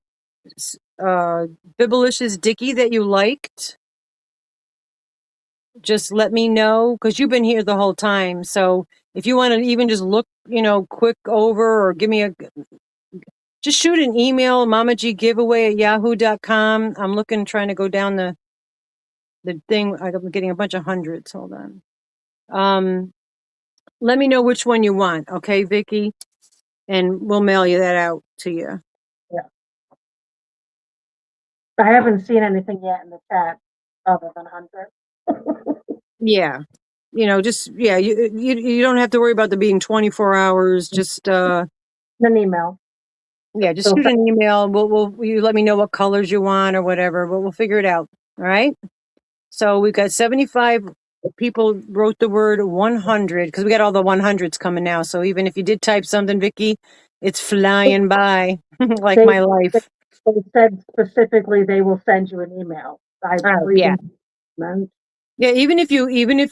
Bibelicious Dicky that you liked, just let me know, because you've been here the whole time. So if you want to even just look, quick over, or give me just shoot an email, mamaggiveaway@yahoo.com. I'm trying to go down the thing. I'm getting a bunch of hundreds. Hold on. Let me know which one you want. Okay, Vicky, and we'll mail you that out to you. Yeah. I haven't seen anything yet in the chat other than Hunter. Yeah. You don't have to worry about the being 24 hours. Just An email. just shoot an email. You let me know what colors you want or whatever, but we'll figure it out. All right. So we've got 75 people wrote the word 100, because we got all the 100s coming now. So even if you did type something, Vicky, it's flying by like my life. They said specifically they will send you an email. I'm Yeah. reading. Yeah, even if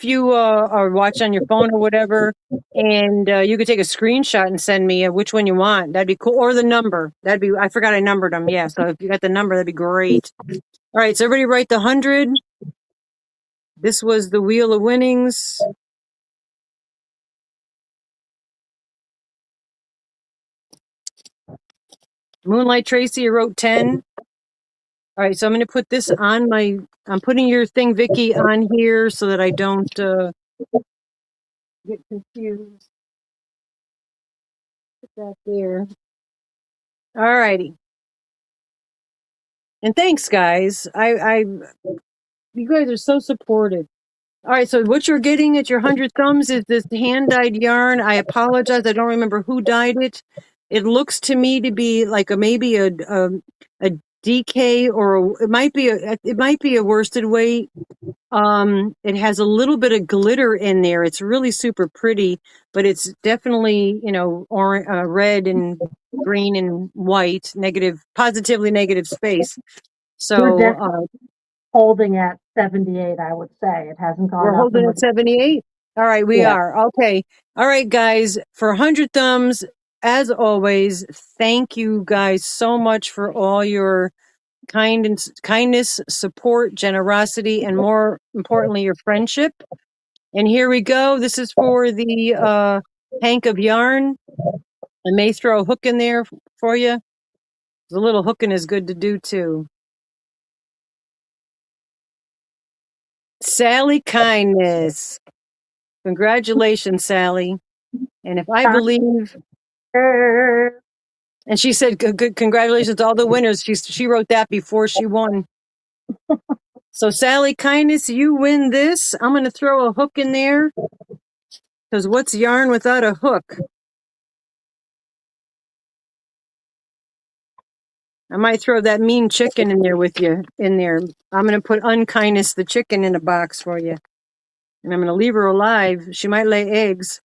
you are watching on your phone or whatever, and you could take a screenshot and send me which one you want. That'd be cool. Or the number. I forgot I numbered them. Yeah, so if you got the number, that'd be great. All right, so everybody write the 100. This was the Wheel of Winnings. Moonlight Tracy, you wrote 10. All right, so I'm going to put this on I'm putting your thing, Vicky, on here so that I don't get confused. Put that there. All righty. And thanks, guys. You guys are so supportive. All right, so what you're getting at your 100 thumbs is this hand-dyed yarn. I apologize, I don't remember who dyed it. It looks to me to be like maybe a DK, or it might be a worsted weight. It has a little bit of glitter in there. It's really super pretty, but it's definitely orange, red and green and white, positively negative space. So holding at 78, I would say. It hasn't gone we're up. holding at 78. All right, we are. Okay. All right, guys, for 100 thumbs, as always, thank you guys so much for all your kindness, support, generosity, and more importantly, your friendship. And here we go. This is for the hank of yarn. I may throw a hook in there for you. The little hooking is good to do too. Sally Kindness. Congratulations, Sally. And if I believe, and she said, congratulations to all the winners. She wrote that before she won. So Sally Kindness, you win this. I'm going to throw a hook in there, because what's yarn without a hook? I might throw that mean chicken in there with you in there. I'm going to put Unkindness, the chicken, in a box for you. And I'm going to leave her alive. She might lay eggs.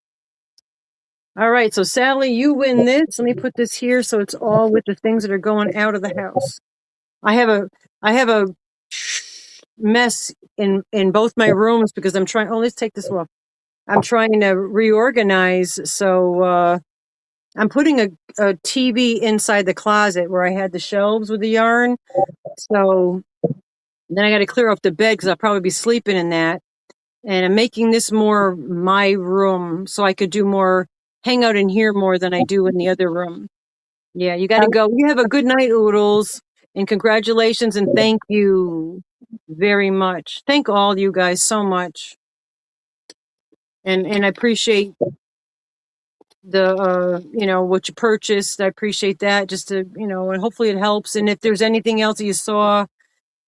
All right. So Sally, you win this. Let me put this here so it's all with the things that are going out of the house. I have a mess in both my rooms because I'm trying. Oh, let's take this off. I'm trying to reorganize. So I'm putting a TV inside the closet where I had the shelves with the yarn. So then I got to clear off the bed because I'll probably be sleeping in that. And I'm making this more my room so I could do more, hang out in here more than I do in the other room. Yeah, you got to go. You have a good night, Oodles. And congratulations and thank you very much. Thank all you guys so much. And I appreciate the what you purchased. I appreciate that, just to and hopefully it helps. And if there's anything else that you saw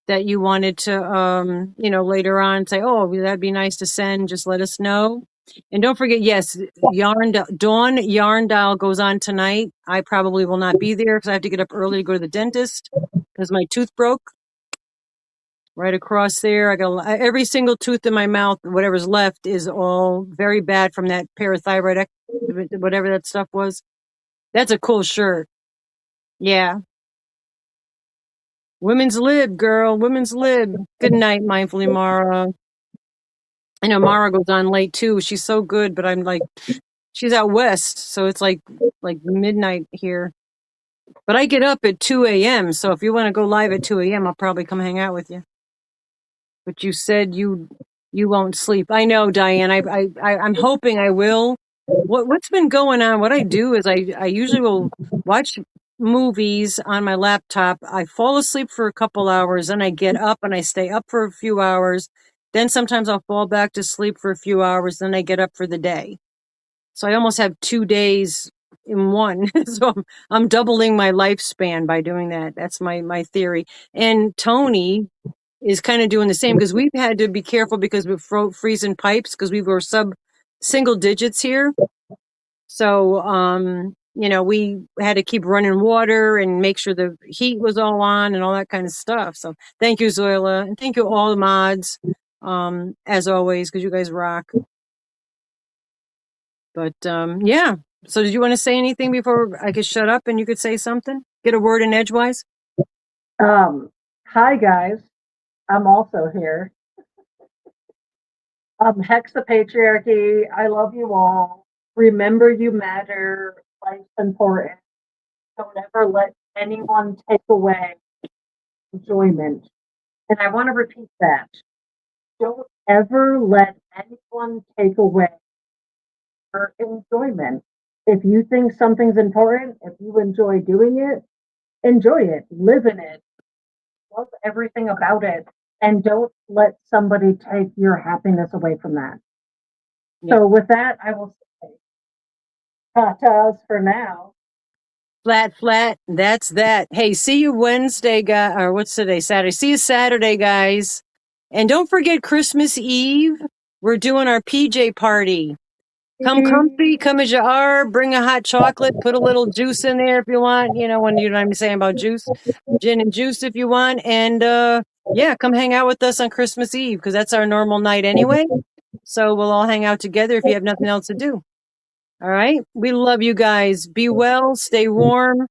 that you wanted to later on say, oh, that'd be nice to send, just let us know. And don't forget, yes, Dawn Yarn Dial goes on tonight. I probably will not be there because I have to get up early to go to the dentist because my tooth broke right across there. I got every single tooth in my mouth. Whatever's left is all very bad from that parathyroid, whatever that stuff was. That's a cool shirt. Yeah. Women's lib, girl. Women's lib. Good night, mindfully, Mara. I know Mara goes on late too. She's so good, but I'm like, she's out west, so it's like midnight here. But I get up at 2 a.m. So if you want to go live at 2 a.m., I'll probably come hang out with you. But you said you won't sleep. I know, Diane. I'm hoping I will. What's been going on? What I do is I usually will watch movies on my laptop. I fall asleep for a couple hours, then I get up and I stay up for a few hours. Then sometimes I'll fall back to sleep for a few hours, then I get up for the day. So I almost have 2 days in one. So I'm doubling my lifespan by doing that. That's my theory. And Tony is kind of doing the same because we've had to be careful because we're freezing pipes because we were sub single digits here. So, we had to keep running water and make sure the heat was all on and all that kind of stuff. So thank you, Zoila. And thank you all the mods, as always, because you guys rock. But, yeah. So did you want to say anything before I could shut up and you could say something? Get a word in edgewise? Hi guys, I'm also here. Hex the patriarchy. I love you all. Remember you matter. Life's important. Don't ever let anyone take away enjoyment. And I want to repeat that. Don't ever let anyone take away your enjoyment. If you think something's important, if you enjoy doing it, enjoy it, live in it, love everything about it, and don't let somebody take your happiness away from that. Yeah. So with that, I will say tatas for now. Flat. That's that. Hey, see you Wednesday, guys. Or what's today? Saturday. See you Saturday, guys. And don't forget Christmas Eve. We're doing our PJ party. Come comfy, come as you are. Bring a hot chocolate. Put a little juice in there if you want. When you know what I'm saying about juice, gin and juice if you want. And yeah, come hang out with us on Christmas Eve because that's our normal night anyway. So we'll all hang out together if you have nothing else to do. All right. We love you guys. Be well, stay warm,